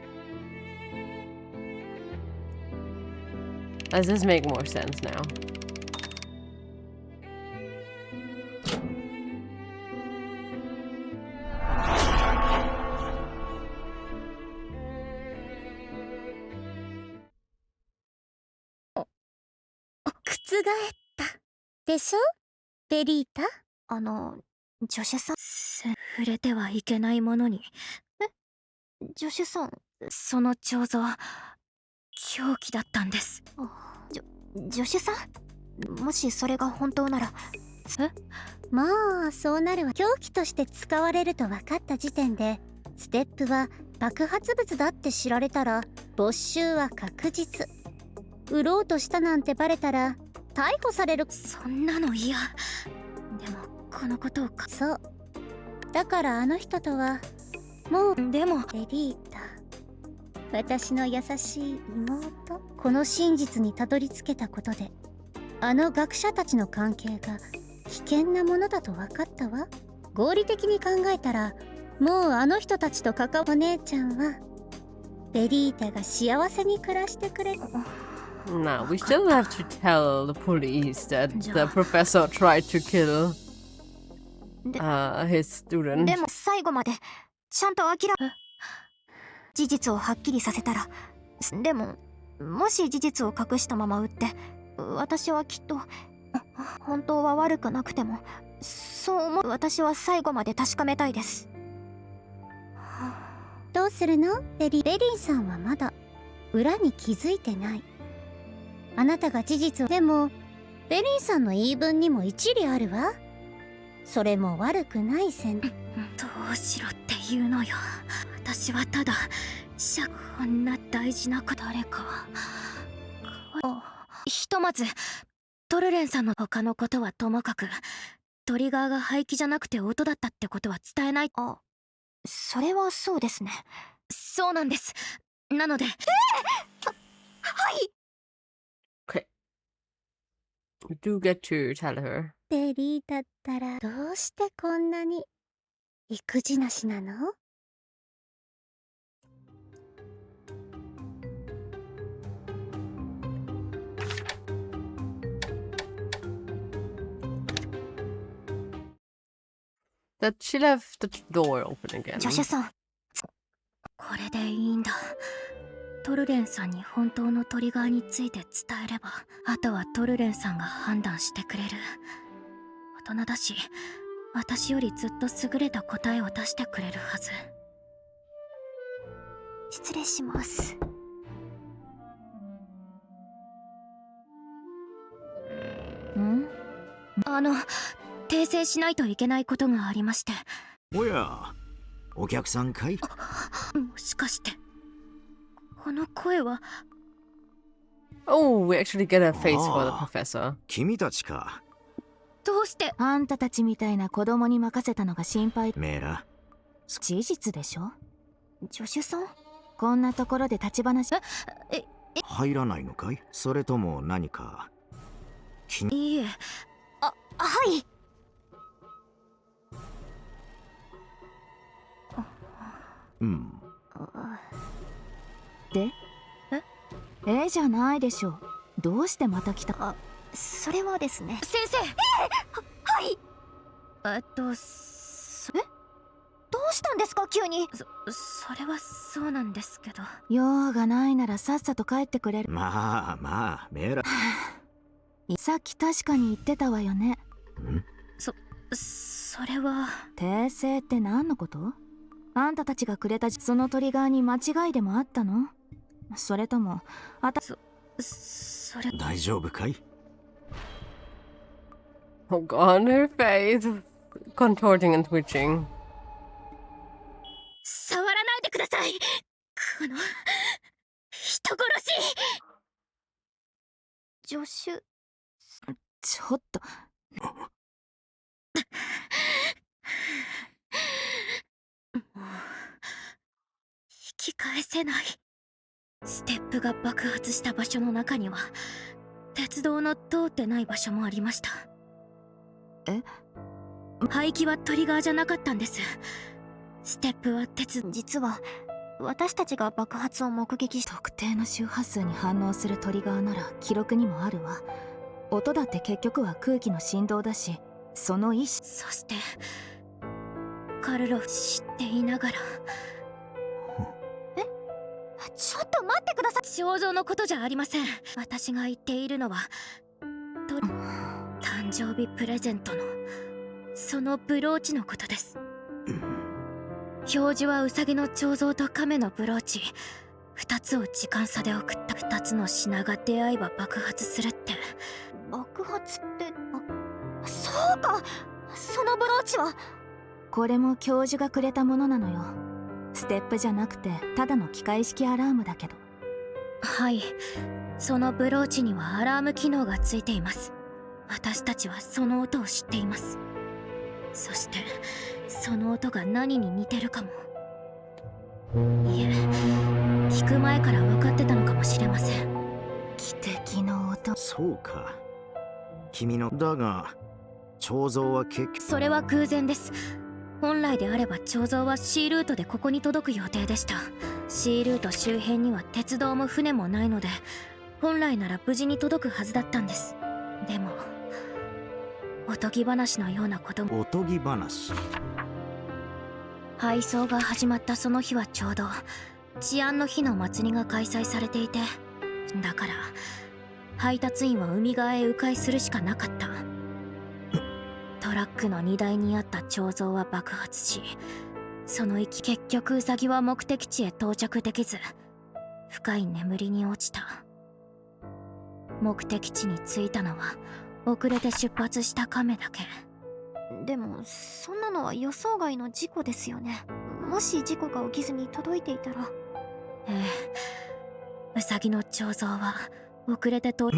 Does this make more sense now? たでしょベリータ。助手さん。触れてはいけないものに。助手さん。その彫像、狂気だったんです。助手さん、もしそれが本当なら。まあそうなるわ。凶器として使われると分かった時点でステップは爆発物だって知られたら没収は確実。売ろうとしたなんてバレたら逮捕される。そんなの嫌。でもこのことをそうだからあの人とはもう。でもベリータ、私の優しい妹。この真実にたどり着けたことであの学者たちの関係が危険なものだと分かったわ。合理的に考えたらもうあの人たちと関わる。お姉ちゃんはベリータが幸せに暮らしてくれる。No, we still have to tell the police that the professor tried to kill his student. でも最後までちゃんと事実をはっきりさせたら。でももし事実を隠したまま売って、私はきっと本当は悪くなくてもそう思う。私は最後まで確かめたいです。どうするのベリーさんはまだ裏に気づいてない。あなたが事実を。でもベリーさんの言い分にも一理あるわ。それも悪くない線。どうしろって言うのよ。私はただこんな大事な誰か。ひとまずトルレンさんの他のことはともかく、トリガーが排気じゃなくて音だったってことは伝えない。それはそうですね。そうなんです。なので。はい。Okay. You do get to tell her. ベリーだったらどうしてこんなに育児なしなの？That she left the door open again. 助手さん。これでいいんだ。トルレンさんに本当のトリガーについて伝えれば、あとはトルレンさんが判断してくれる。大人だし、私よりずっと優れた答えを出してくれるはず。失礼します。訂正しないといけないことがありまして。おや、お客さんかい？もしかしてこの声は。Oh, we actually get a face for the professor. 君たちか。どうして？あんたたちみたいな子供に任せたのが心配。メーラ、事実でしょ？助手さん、こんなところで立ち話。入らないのかい？それとも何かいいえ。はい。で？じゃないでしょ。どうしてまた来た？それはですね。先生。はい。どうしたんですか急に。それはそうなんですけど。用がないならさっさと帰ってくれる。まあまあ、メーラ。さっき確かに言ってたわよね。それは。訂正って何のこと？あんたたちがくれたそのトリガーに間違いでもあったの？それともそれ。大丈夫かい？ Oh god, her face contorting and twitching. 触らないでください。この人殺し。助手。ちょっと。引き返せない。ステップが爆発した場所の中には鉄道の通ってない場所もありました。排気はトリガーじゃなかったんです。ステップは実は私たちが爆発を目撃し、特定の周波数に反応するトリガーなら記録にもあるわ。音だって結局は空気の振動だし、その意志。そしてカルロフ知っていながら。ちょっと待ってください。肖像のことじゃありません。私が言っているのは誕生日プレゼントのそのブローチのことです。教授はウサギの彫像と亀のブローチ2つを時間差で送った。2つの品が出会えば爆発するって。爆発って、そうか、そのブローチは。これも教授がくれたものなのよ。ステップじゃなくてただの機械式アラームだけど。はい、そのブローチにはアラーム機能がついています。私たちはその音を知っています。そしてその音が何に似てるかも。いえ、聞く前から分かってたのかもしれません。汽笛の音。そうか。君のだが彫像は結局。それは偶然です。本来であれば彫像は C ルートでここに届く予定でした。 C ルート周辺には鉄道も船もないので、本来なら無事に届くはずだったんです。でもおとぎ話のようなことも。おとぎ話。配送が始まったその日はちょうど治安の日の祭りが開催されていて、だから配達員は海側へ迂回するしかなかった。トラックの荷台にあった彫像は爆発し、その結局ウサギは目的地へ到着できず深い眠りに落ちた。目的地に着いたのは遅れて出発した亀だけ。でもそんなのは予想外の事故ですよね。もし事故が起きずに届いていたら。ええ、ウサギの彫像は遅れてと。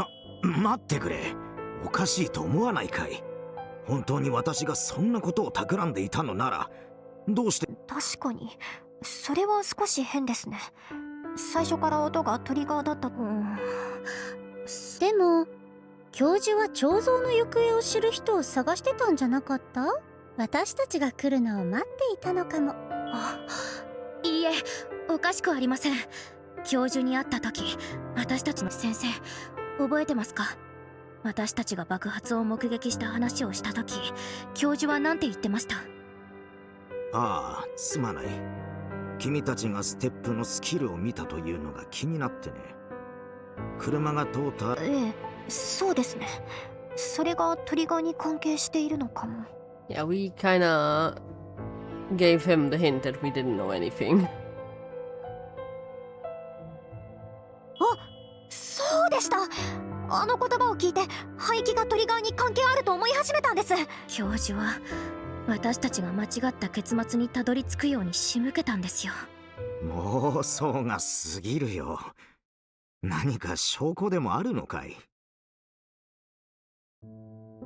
待ってくれ。おかしいと思わないかい。本当に私がそんなことを企んでいたのならどうして。確かにそれは少し変ですね。最初から音がトリガーだった。でも教授は彫像の行方を知る人を探してたんじゃなかった？私たちが来るのを待っていたのかも。いいえ、おかしくありません。教授に会った時、私たちの先生覚えてますか？私たちが爆発を目撃した話をした時、教授は何て言ってました？ああ、すまない。君たちがステップのスキルを見たというのが気になってね。車が通った。ええ、そうですね。それがトリガーに関係しているのかも。Yeah, we kinda gave him the hint that we didn't know anything. そうでした。あの言葉を聞いて排気がトリガーに関係あると思い始めたんです。教授は私たちが間違った結末にたどり着くように仕向けたんですよ。妄想が過ぎるよ。何か証拠でもあるのかい？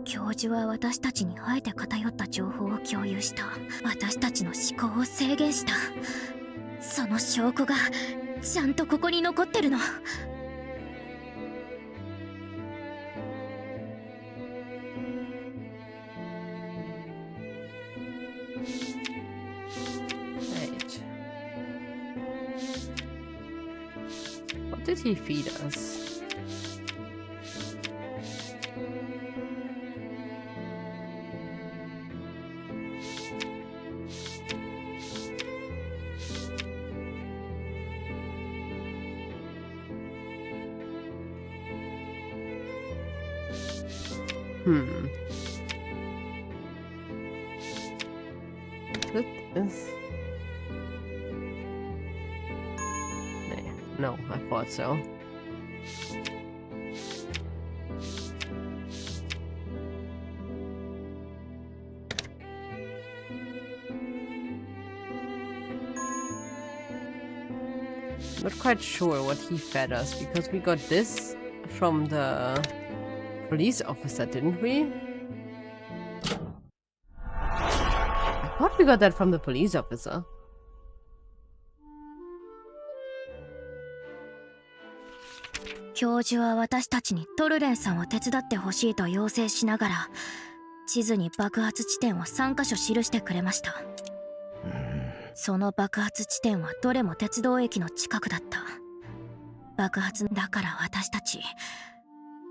教授は私たちにあえて偏った情報を共有した。私たちの思考を制限した。その証拠がちゃんとここに残ってるの。What did he feed us? No, I thought so. Not quite sure what he fed us because we got this from the police officer, didn't we? I thought we got that from the police officer. 教授は私たちにトルレンさんを手伝ってほしいと要請しながら、地図に爆発地点を3カ所記してくれました。その爆発地点はどれも鉄道駅の近くだった。爆発だから私たち、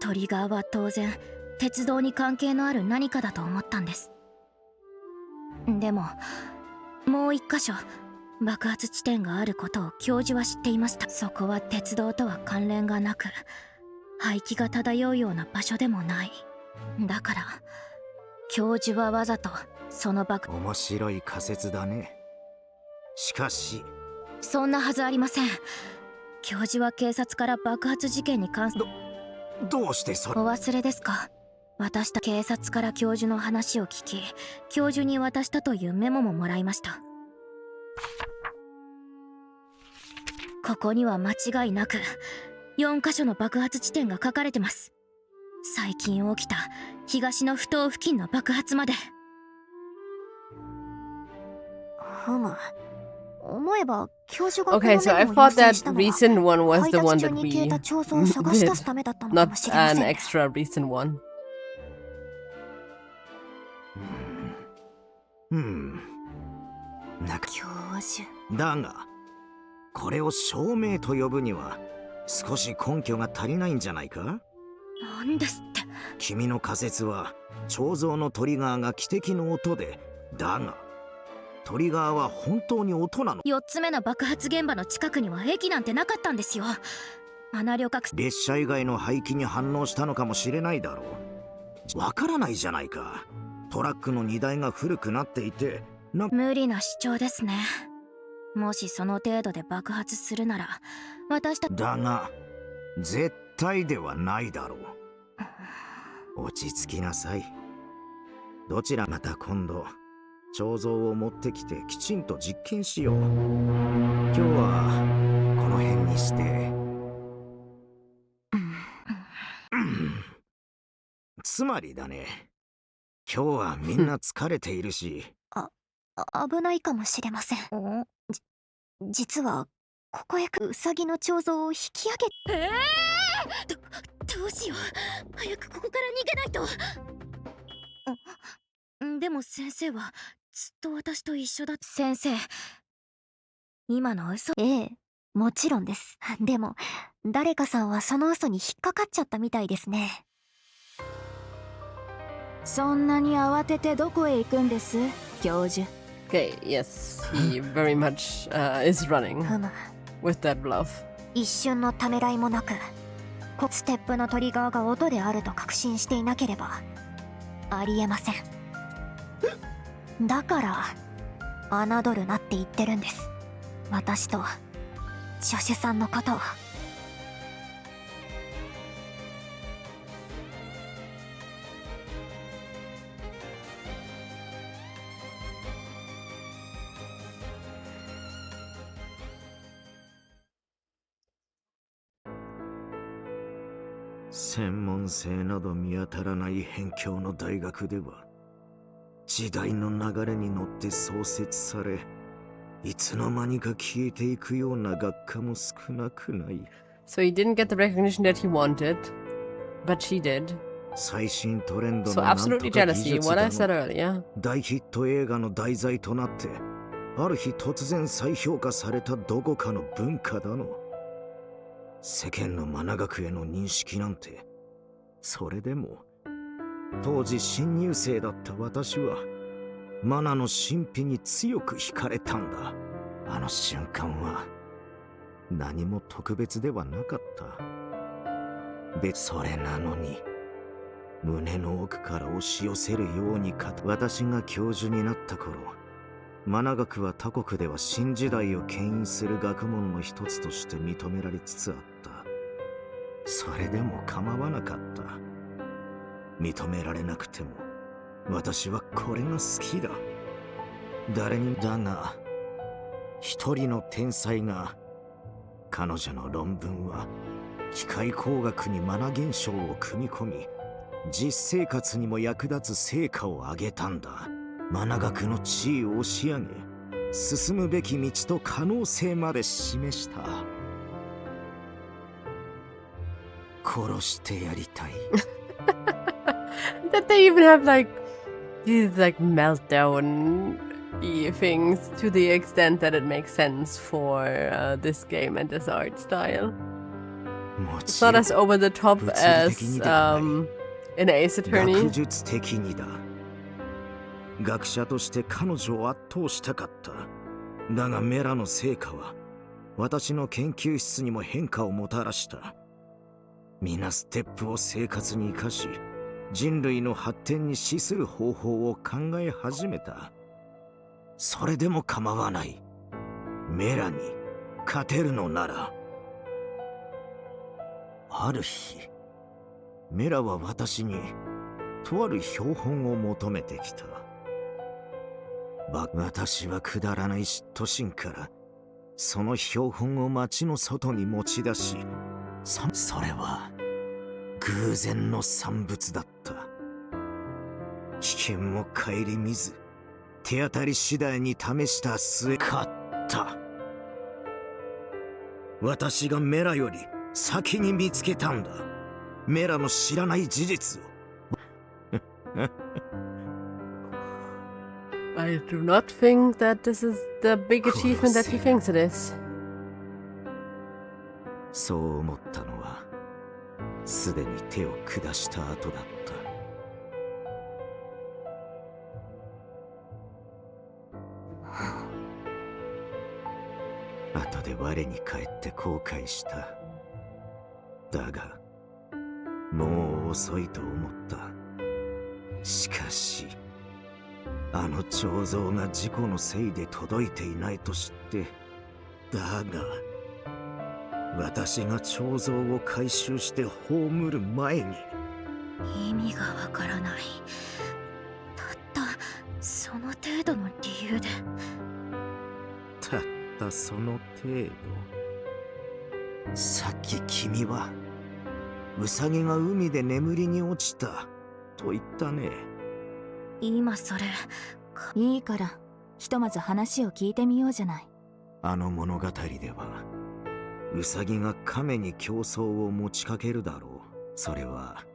トリガーは当然鉄道に関係のある何かだと思ったんです。でももう1カ所爆発地点があることを教授は知っていました。そこは鉄道とは関連がなく、排気が漂うような場所でもない。だから教授はわざとその爆面白い仮説だね。しかしそんなはずありません。教授は警察から爆発事件に関するどうしてそれお忘れですか？私た警察から教授の話を聞き、教授に渡したというメモももらいました。ここには間違いなく4カ所の爆発地点が書かれてます。最近起きた東の埠頭付近の爆発まで。ふむ。思えば教授が Okay, so I thought that recent one was the one that we 消えた彫像を探し出すためだったのか not もしれません an ね。 extra recent one. なんか教授だがこれを証明と呼ぶには少し根拠が足りないんじゃないか？なんですって。君の仮説は彫像のトリガーが汽笛の音で、だがトリガーは本当に音なの？ 4つ目の爆発現場の近くには駅なんてなかったんですよ。穴旅客列車以外の排気に反応したのかもしれないだろう。わからないじゃないか。トラックの荷台が古くなっていて無理な主張ですね。もしその程度で爆発するなら私ただが絶対ではないだろう。落ち着きなさい。どちらまた今度彫像を持ってきてきちんと実験しよう。今日はこの辺にして、つまりだね、今日はみんな疲れているし危ないかもしれません。実はここへウサギの彫像を引き上げどうしよう。早くここから逃げないと。でも先生はずっと私と一緒だ。先生、今の嘘。ええ、もちろんです。でも誰かさんはその嘘に引っかかっちゃったみたいですね。そんなに慌ててどこへ行くんです、教授？ Okay, yes, he very much is running ふむ。 with that bluff. 一瞬のためらいもなくステップのトリガーが音であると確信していなければありえません。だから侮るなって言ってるんです。私と助手さんのことを。専門性など見当たらない辺境の大学では時代の流れに乗って創設され、いつの間にか消えていくような学科も少なくない。 So he didn't get the recognition that he wanted, but she did. 最新トレンド So のなんと absolutely か技 jealousy, 術 what I だ said の earlier. 大ヒット映画の題材となってある日突然再評価されたどこかの文化だの。世間のマナ学への認識なんて、それでも当時新入生だった私はマナの神秘に強く惹かれたんだ。あの瞬間は何も特別ではなかった。それなのに胸の奥から押し寄せるように私が教授になった頃、マナ学は他国では新時代を牽引する学問の一つとして認められつつあった。それでも構わなかった。認められなくても私はこれが好きだ。誰にだが一人の天才が、彼女の論文は機械工学にマナ現象を組み込み実生活にも役立つ成果を上げたんだ。マナ学の地位を押し上げ、進むべき道と可能性まで示した。殺してやりたい。That they even have like these like meltdown things to the extent that it makes sense for this game and this art style. It's not as over the top as in Ace 学 Attorney. 術的にだ。学者として彼女を圧倒したかった。だがメラの成果は私の研究室にも変化をもたらした。皆ステップを生活に生かし、人類の発展に資する方法を考え始めた。それでも構わない。メラに勝てるのなら。ある日、メラは私にとある標本を求めてきた。私はくだらない嫉妬心からその標本を町の外に持ち出し、それは偶然の産物だった。危険も顧みず手当たり次第に試した末勝った。私がメラより先に見つけたんだ。メラの知らない事実を。I do not think that this is the big achievement that he thinks it is. そう思ったのはすでに手を下した後だった。後で我に返って後悔した。だがもう遅いと思った。しかしあの彫像が事故のせいで届いていないと知って、だが私が彫像を回収して葬る前に。意味がわからない。たったその程度の理由で。たったその程度。さっき君はウサギが海で眠りに落ちたと言ったね。今それいいからひとまず話を聞いてみようじゃない。あの物語ではウサギが亀に競争を持ちかけるだろう。それは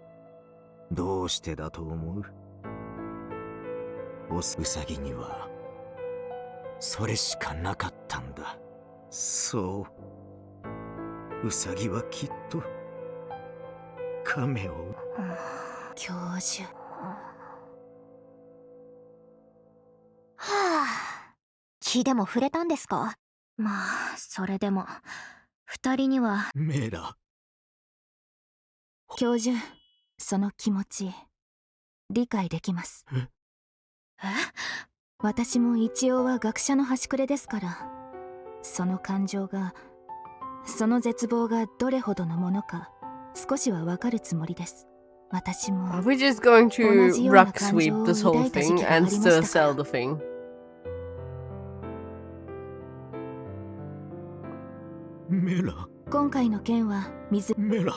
どうしてだと思う？ウサギにはそれしかなかったんだ。そう、ウサギはきっと亀を。教授。はあ、気でも触れたんですか？まあそれでも二人には。メラ。教授、その気持ち理解できます。私も一応は学者の端くれですから、その感情が、その絶望がどれほどのものか少しはわかるつもりです。私も Are we just going to rug sweep this whole thing and still sell the thing? メラ。今回の件はメラ。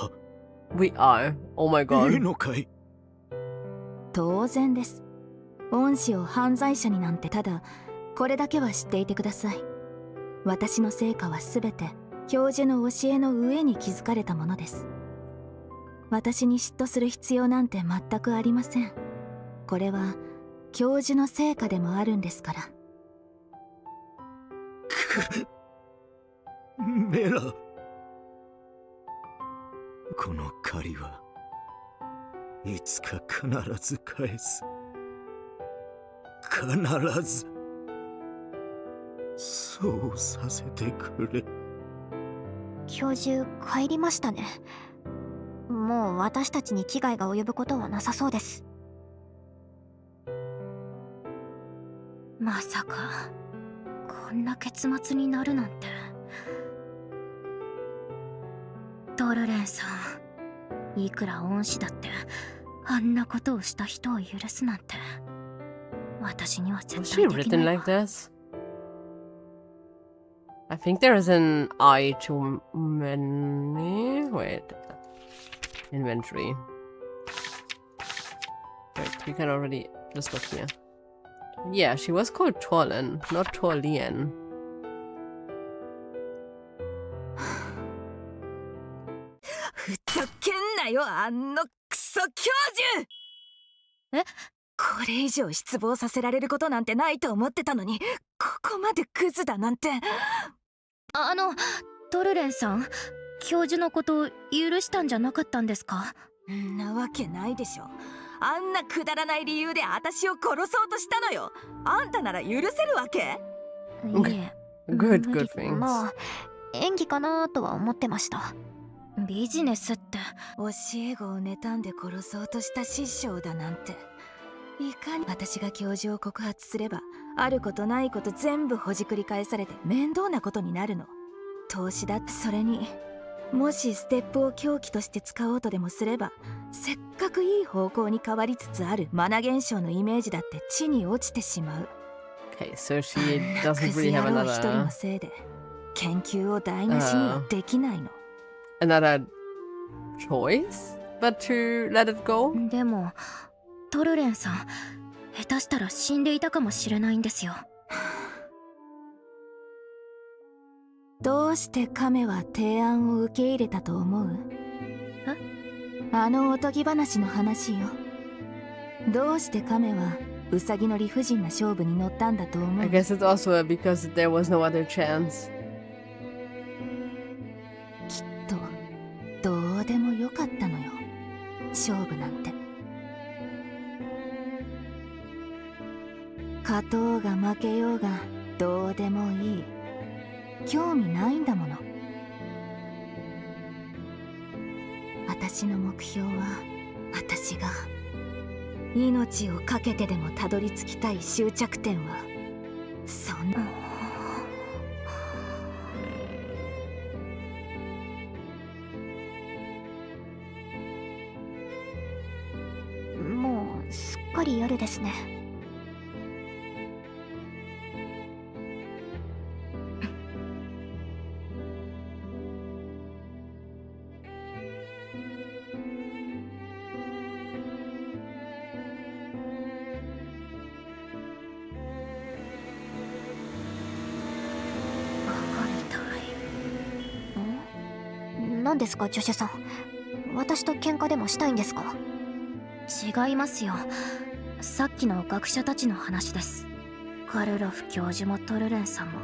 We are. Oh my god. いいのかい？当然です。恩師を犯罪者になんて、ただこれだけは知っていてください。私の成果はすべて教授の教えの上に築かれたものです。私に嫉妬する必要なんて全くありません。これは教授の成果でもあるんですから。メラ。この借りはいつか必ず返す。必ず。そうさせてくれ。教授、帰りましたね。もう私たちに危害が及ぶことはなさそうです。まさかこんな結末になるなんて。トルレンさん、いくら恩師だってあんなことをした人を許すなんて私には絶 Was 対 she できな written い like this? I think there is an eye too many. Wait. Inventory. Wait, we can already just look here. Yeah, she was called Torlin, not Torlien. ふざけんなよ、あんのクソ教授。これ以上失望させられることなんてないと思ってたのに、ここまでクズだなんて。トルレンさん、教授のことを許したんじゃなかったんですか？んなわけないでしょ。あんなくだらない理由で私を殺そうとしたのよ。あんたなら許せるわけ？いえ、Good things. まあ演技かなとは思ってました。ビジネスって教え子を妬んで殺そうとした師匠だなんて、いかに私が教授を告発すればあることないこと全部ほじくり返されて面倒なことになるの。投資だって。それにもしステップを凶器として使おうとでもすれば、せっかくいい方向に変わりつつあるマナ現象のイメージだって地に落ちてしまう。 Okay, so she doesn't クズ really have 野郎一人 another のせいで研究を台無しにはできないの。another choice but to let it go. でもトルレンさん、下手したら死んでいたかもしれないんですよ。どうして亀は提案を受け入れたと思う？あのおとぎ話の話よ。どうして亀はウサギの理不尽な勝負に乗ったんだと思う？ I guess it's also because there was no other chance. きっとどうでもよかったのよ、勝負なんて。勝とうが負けようがどうでもいい。興味ないんだもの。私の目標は、私が命を懸けてでもたどり着きたい終着点はそんな。もうすっかり夜ですね。何ですか、ジョシュさん。私と喧嘩でもしたいんですか？違いますよ。さっきの学者たちの話です。カルロフ教授もトルレンさんも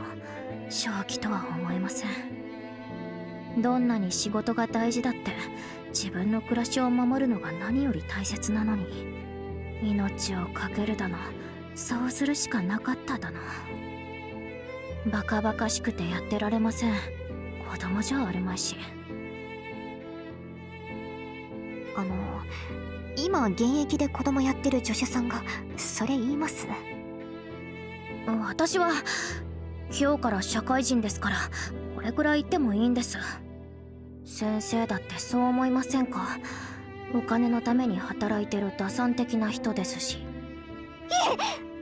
正気とは思えません。どんなに仕事が大事だって自分の暮らしを守るのが何より大切なのに、命を懸けるだの、そうするしかなかっただの。バカバカしくてやってられません。子供じゃあるまいし。今現役で子供やってる助手さんがそれ言います？私は今日から社会人ですから、これくらい言ってもいいんです。先生だってそう思いませんか？お金のために働いてる打算的な人ですし。い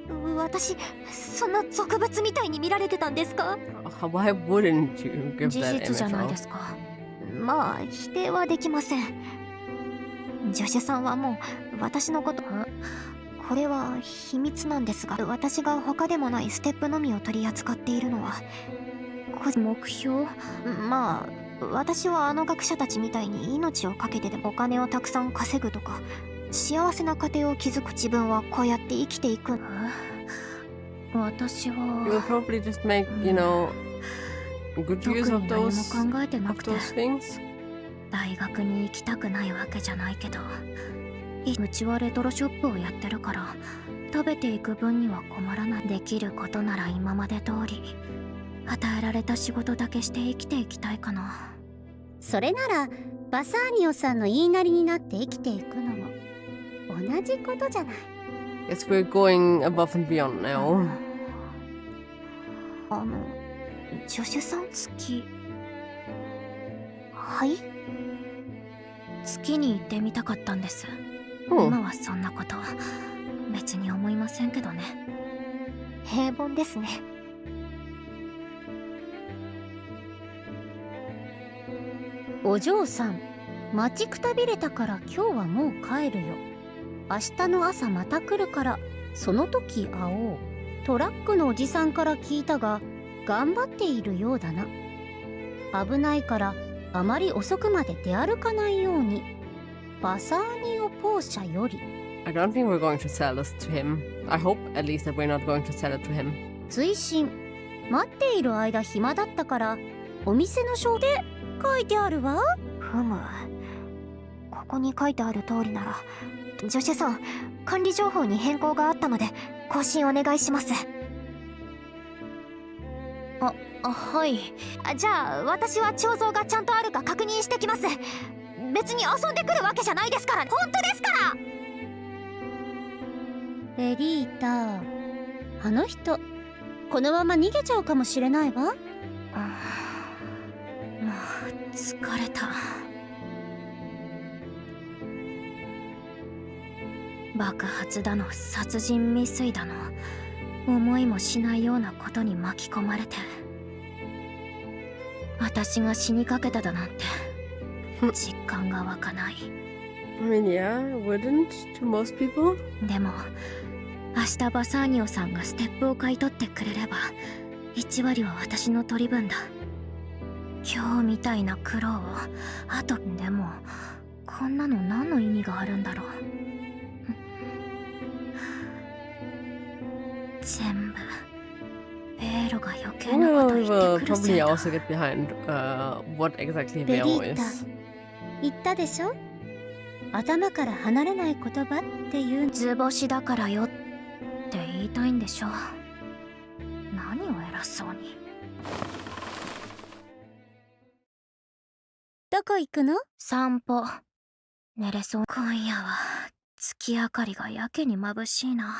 え、私そんな俗物みたいに見られてたんですか？ Why wouldn't you give 事 that 実じゃ image ない off? ですか。まあ否定はできません。助手さんはもう私のこと、これは秘密なんですが、私が他でもないステップのみを取り扱っているのは目標？まあ私はあの学者たちみたいに命を懸けてでもお金をたくさん稼ぐとか幸せな家庭を築く。自分はこうやって生きていく。私は You will probably just make, you know, good use of 特に何も those 考えてなくて、 things. 大学に行きたくないわけじゃないけど、うちはレトロショップをやってるから食べていく分には困らない。できることなら今まで通り与えられた仕事だけして生きていきたいかな。それならバサーニオさんの言いなりになって生きていくのも同じことじゃない。 Yes, we're going above and beyond now. 助手さん？月。はい？月に行ってみたかったんです。うん今はそんなこと別に思いませんけどね。平凡ですね。お嬢さん、待ちくたびれたから今日はもう帰るよ。明日の朝また来るからその時会おう。トラックのおじさんから聞いたが頑張っているようだな。危ないからあまり遅くまで出歩かないように。バサーニオポーシャより。 I don't think we're going to sell this to him. I hope at least that we're not going to sell it to him. 追伸、待っている間暇だったからお店の書で書いてあるわ。ふむ、ここに書いてある通りなら。助手さん、管理情報に変更があったので更新お願いします。はい。じゃあ私は彫像がちゃんとあるか確認してきます。別に遊んでくるわけじゃないですから。本当ですから。ベリータ、あの人このまま逃げちゃうかもしれないわ。もう疲れた。爆発だの殺人未遂だの思いもしないようなことに巻き込まれて、私が死にかけただなんて実感が湧かない。I mean, yeah, wouldn't to most people? でも明日バサーニオさんがステップを買い取ってくれれば1割は私の取り分だ。今日みたいな苦労をあと。でもこんなの何の意味があるんだろう。全部ベーロが余計なこと We 言 will ってくるせい probably だ。 also get behind what exactly ベリ Vero ータ is. 言ったでしょ、頭から離れない言葉っていう。図星だからよって言いたいんでしょ。何を偉そうに。どこ行くの？散歩。寝れそう。今夜は月明かりがやけに眩しいな。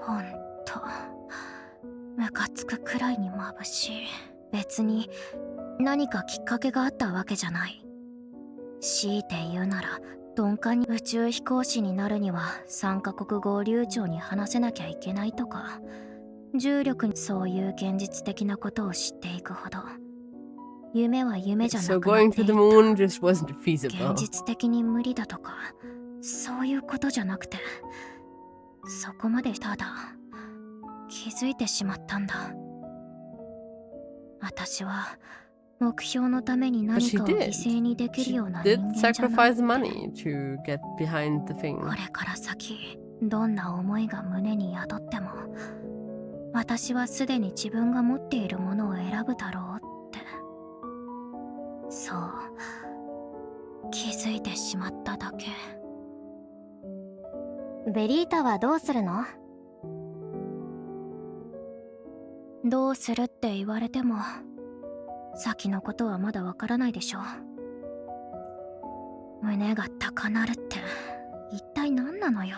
ほんとムカつくくらいに眩しい。別に何かきっかけがあったわけじゃない。強いて言うなら鈍感に宇宙飛行士になるには3カ国語を流暢に話せなきゃいけないとか、重力にそういう現実的なことを知っていくほど夢は夢じゃな So くなっ going て to い the た。 moon just wasn't feasible. 現実的に無理だとかそういうことじゃなくて、そこまでただ気づいてしまったんだ。私は目標のために But 何 she かを犠 did. 牲にできる She ような人 did 間じゃない sacrifice money to get behind the thing. これから先どんな思いが胸に宿っても私はすでに自分が持っているものを選ぶだろうって、そう気づいてしまっただけ。ベリータはどうするの？どうするって言われても先のことはまだわからないでしょ。胸が高鳴るって一体何なのよ。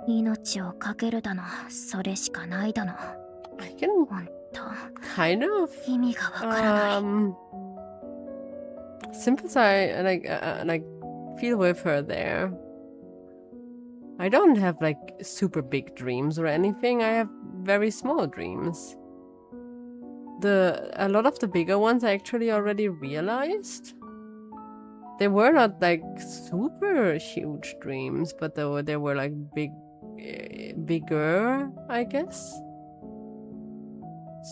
命をかけるだのそれしかないだの。 I can ほんと kind of 意味がわからない。sympathize, like feel with her there. I don't have like super big dreams or anything. I have very small dreams. A lot of the bigger ones I actually already realized. They were not like super huge dreams, but they were like bigger, I guess.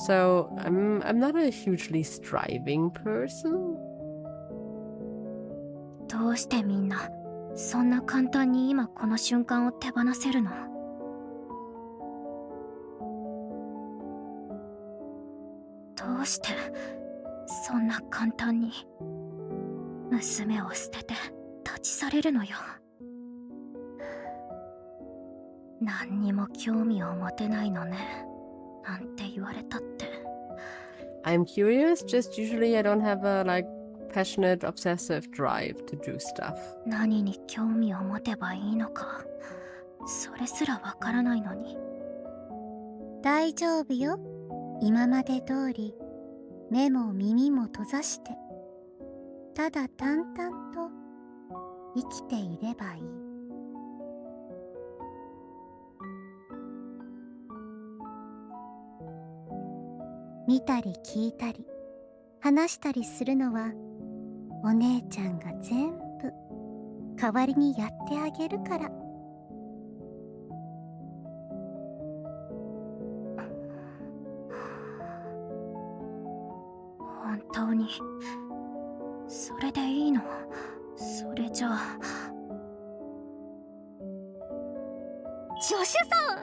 So I'm not a hugely striving person. どうしてみんなそんな簡単に今この瞬間を手放せるの？どうしてそんな簡単に娘を捨てて立ち去れるのよ。何にも興味を持てないのねなんて言われたって。 I'm curious, just usually I don't have a like passionate, obsessive drive to do stuff. 何に興味を持てばいいのかそれすらわからないのに。大丈夫よ、今まで通り目も耳も閉ざしてただ淡々と生きていればいい。見たり聞いたり話したりするのはお姉ちゃんが全部代わりにやってあげるから。本当にそれでいいの？それじゃあ。助手さん！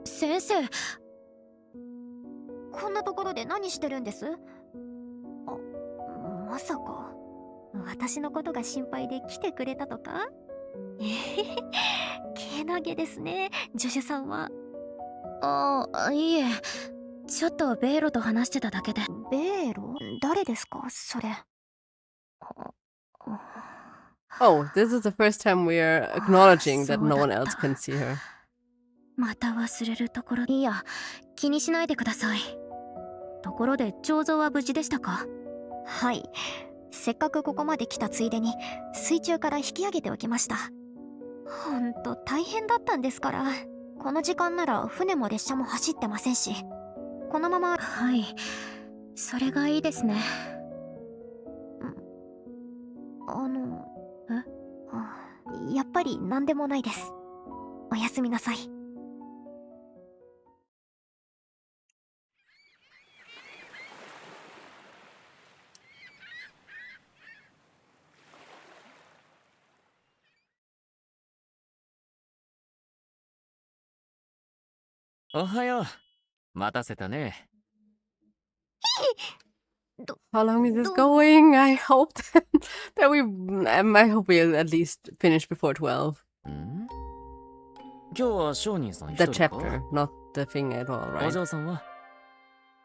先生、こんなところで何してるんです？まさか私のことが心配で来てくれたとか？けなげですね、ジョシュさんは。いえ、ちょっとベイロと話してただけで。ベイロ？誰ですか、それ。Oh, this is the first time we are acknowledging that no one else can see her. また忘れるところ。いや、気にしないでください。ところで、彫像は無事でしたか？はい。せっかくここまで来たついでに、水中から引き上げておきました。ほんと大変だったんですから。この時間なら船も列車も走ってませんし。このまま。はい。それがいいですね。やっぱり何でもないです。おやすみなさい。おはよう。待たせたね。How long is this going? I hope that we I hope we'll at least finish before 12. 今日は商人さん一 The 人か chapter, not the thing at all, お right? 嬢さんは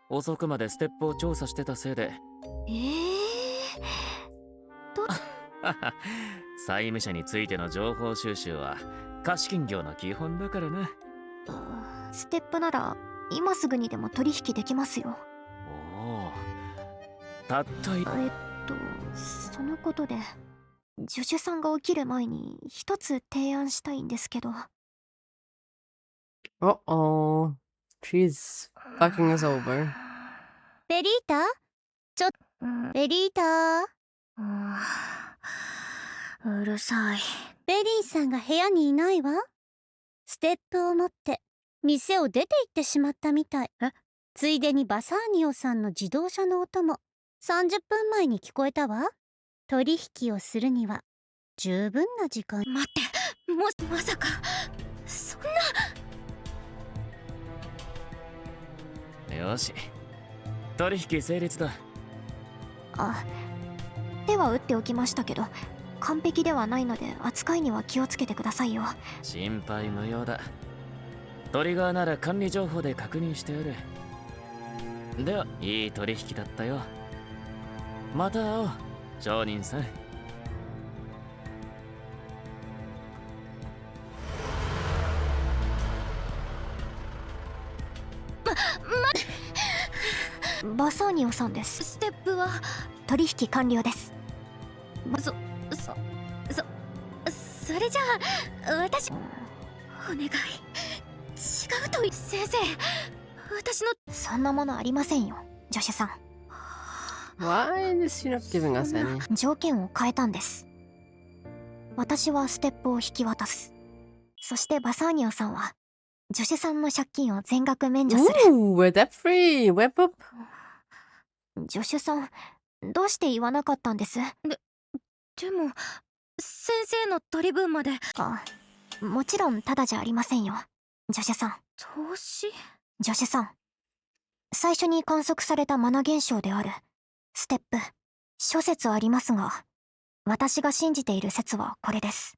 遅くまでステップを調査してたせいで債務者についての情報収集は貸金業の基本だからな。ステップなら今すぐにでも取引できますよ。おお、たったそのことでジョシュさんが起きる前に一つ提案したいんですけど。Uh-oh. She's fucking us over. ベリータ？ベリータ？うるさい。ベリーさんが部屋にいないわ。ステップを持って店を出て行ってしまったみたい。ついでにバサーニオさんの自動車の音も30分前に聞こえたわ。取引をするには十分な時間。待って、まさかそんな。よし、取引成立だ。手は打っておきましたけど完璧ではないので扱いには気をつけてくださいよ。心配無用だ。トリガーなら管理情報で確認してやる。では、いい取引だったよ。また会おう、商人さん。バサーニオさんです。ステップは取引完了です。それじゃあ私お願い。違うと先生、私の。そんなものありませんよ、ジョシュさん。Why is she not giving us any? 条件を変えたんです。私はステップを引き渡す。そしてバサーニオさんはジョシュさんの借金を全額免除する。Ooh, we're debt free. Whip up. ジョシュさん、どうして言わなかったんです？でも先生の取り分まで。もちろんただじゃありませんよ、ジョシュさん。投資？ジョシュさん、最初に観測されたマナ現象であるステップ、諸説ありますが、私が信じている説はこれです。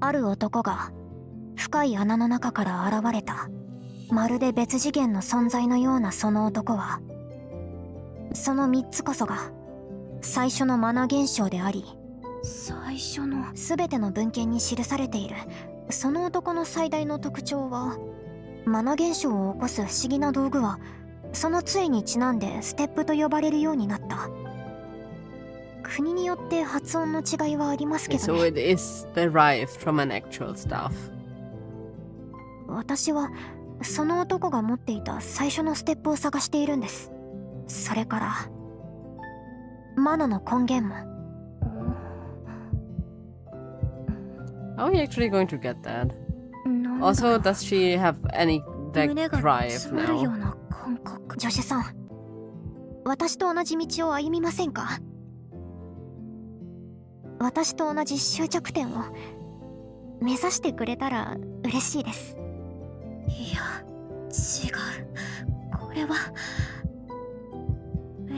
ある男が深い穴の中から現れた、まるで別次元の存在のようなその男は、その3つこそが最初のマナ現象であり、最初の全ての文献に記されているその男の最大の特徴は、マナ現象を起こす不思議な道具はその杖にちなんでステップと呼ばれるようになった。国によって発音の違いはありますけどね。So it is derived from an actual staff. 私はその男が持っていた最初のステップを探しているんです。それからマナの根源も。How are you actually going to get that? Also, does she have any like drive now? ジョシュさん、私と同じ道を歩みませんか？私と同じ終着点を目指してくれたら嬉しいです。いや、違う。これは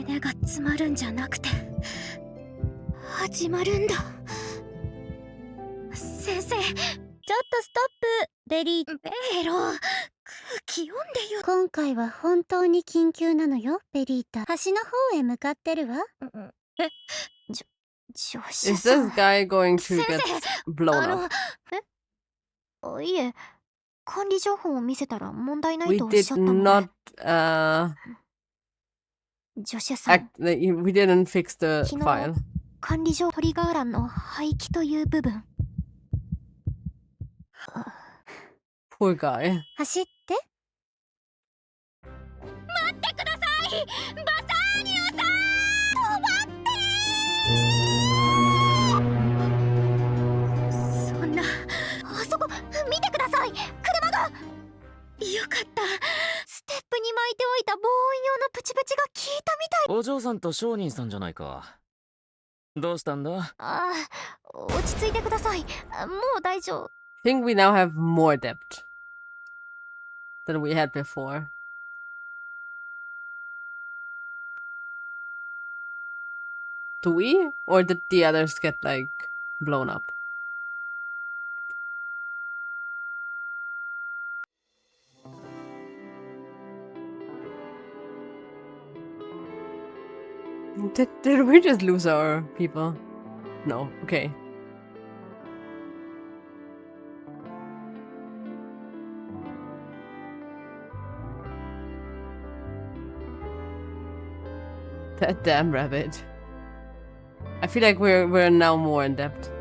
胸が詰まるんじゃなくて始まるんだ。先生、ちょっとストップ、ベリー。ベロ、空気読んでよ。今回は本当に緊急なのよ、ベリータ。橋の方へ向かってるわ。え、助手 Is さん。 this guy going to get blown up? いえ、管理情報を見せたら問題ない We とおっし did ゃったの not で。助手さん、 we didn't fix the 昨日 file. 管理上トリガー欄の廃棄という部分。Poor guy. 走って。待ってください、バサーニオさん。止まって。そんな、あそこ見てください、車が。よかった。ステップに巻いておいた防音用のプチプチが効いたみたい。お嬢さんと商人さんじゃないか。どうしたんだ？ああ、落ち着いてください。もう大丈夫。I think we now have more depth than we had before. Do we? Or did the others get, like, blown up? Did we just lose our people? No, okay. That damn rabbit. I feel like we're now more in depth.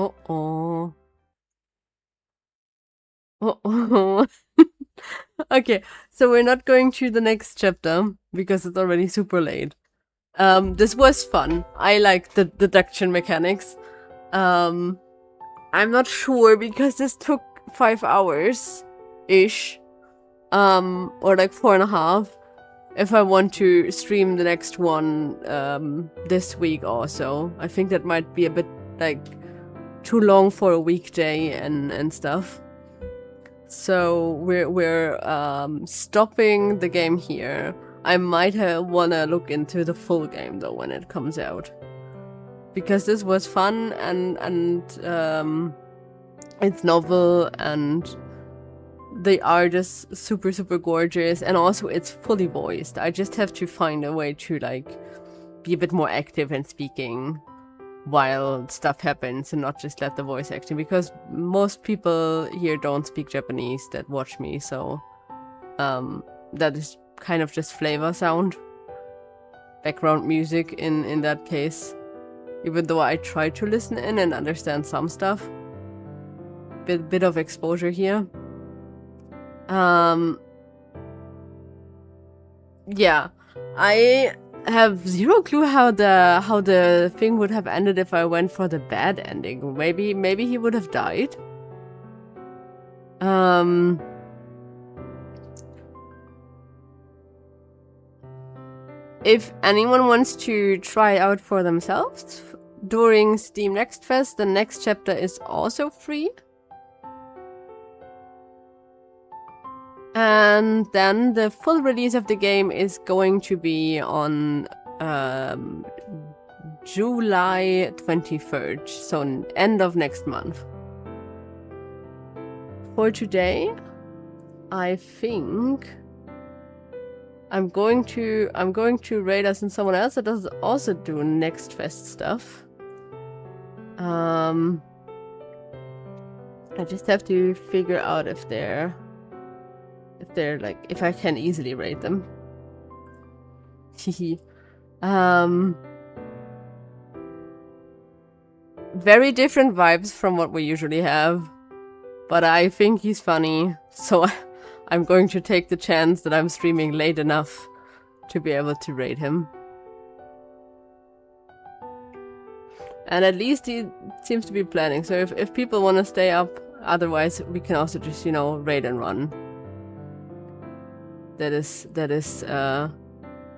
Uh-oh. Uh-oh. Okay, so we're not going to the next chapter because it's already super late. This was fun. I like the deduction mechanics. I'm not sure because this took 5 hours-ish. Or like 4.5. If I want to stream the next one this week also. I think that might be a bit like too long for a weekday and stuff. So we're stopping the game here. I might wanna look into the full game though when it comes out, because this was fun and it's novel and the art is super gorgeous, and also it's fully voiced. I just have to find a way to like be a bit more active in speaking while stuff happens and not just let the voice acting, because most people here don't speak Japanese that watch me, so that is kind of just flavor sound, background music in that case, even though I try to listen in and understand some stuff. Bit of exposure here. Yeah, I have zero clue how the thing would have ended if I went for the bad ending. Maybe he would have died. If anyone wants to try out for themselves during Steam Next Fest, the next chapter is also free. And then the full release of the game is going to be on July 23rd, so end of next month. For today, I think I'm going to raid us and someone else that does also do Next Fest stuff. I just have to figure out if they're like, if I can easily raid them. Very different vibes from what we usually have, but I think he's funny, so I'm going to take the chance that I'm streaming late enough to be able to raid him. And at least he seems to be planning, so if people want to stay up, otherwise we can also just, you know, raid and run. that is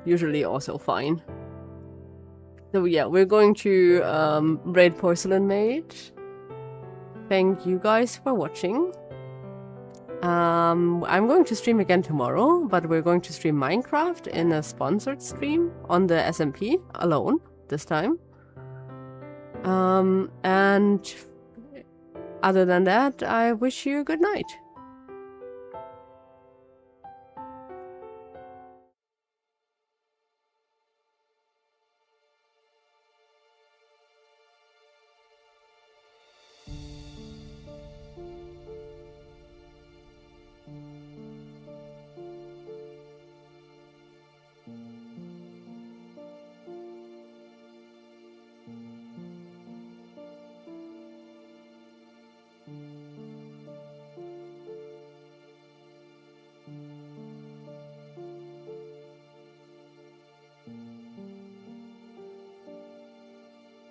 usually also fine. So yeah, we're going to raid Porcelain Maid. Thank you guys for watching. I'm going to stream again tomorrow, but we're going to stream Minecraft in a sponsored stream on the SMP alone this time. And other than that, I wish you good night.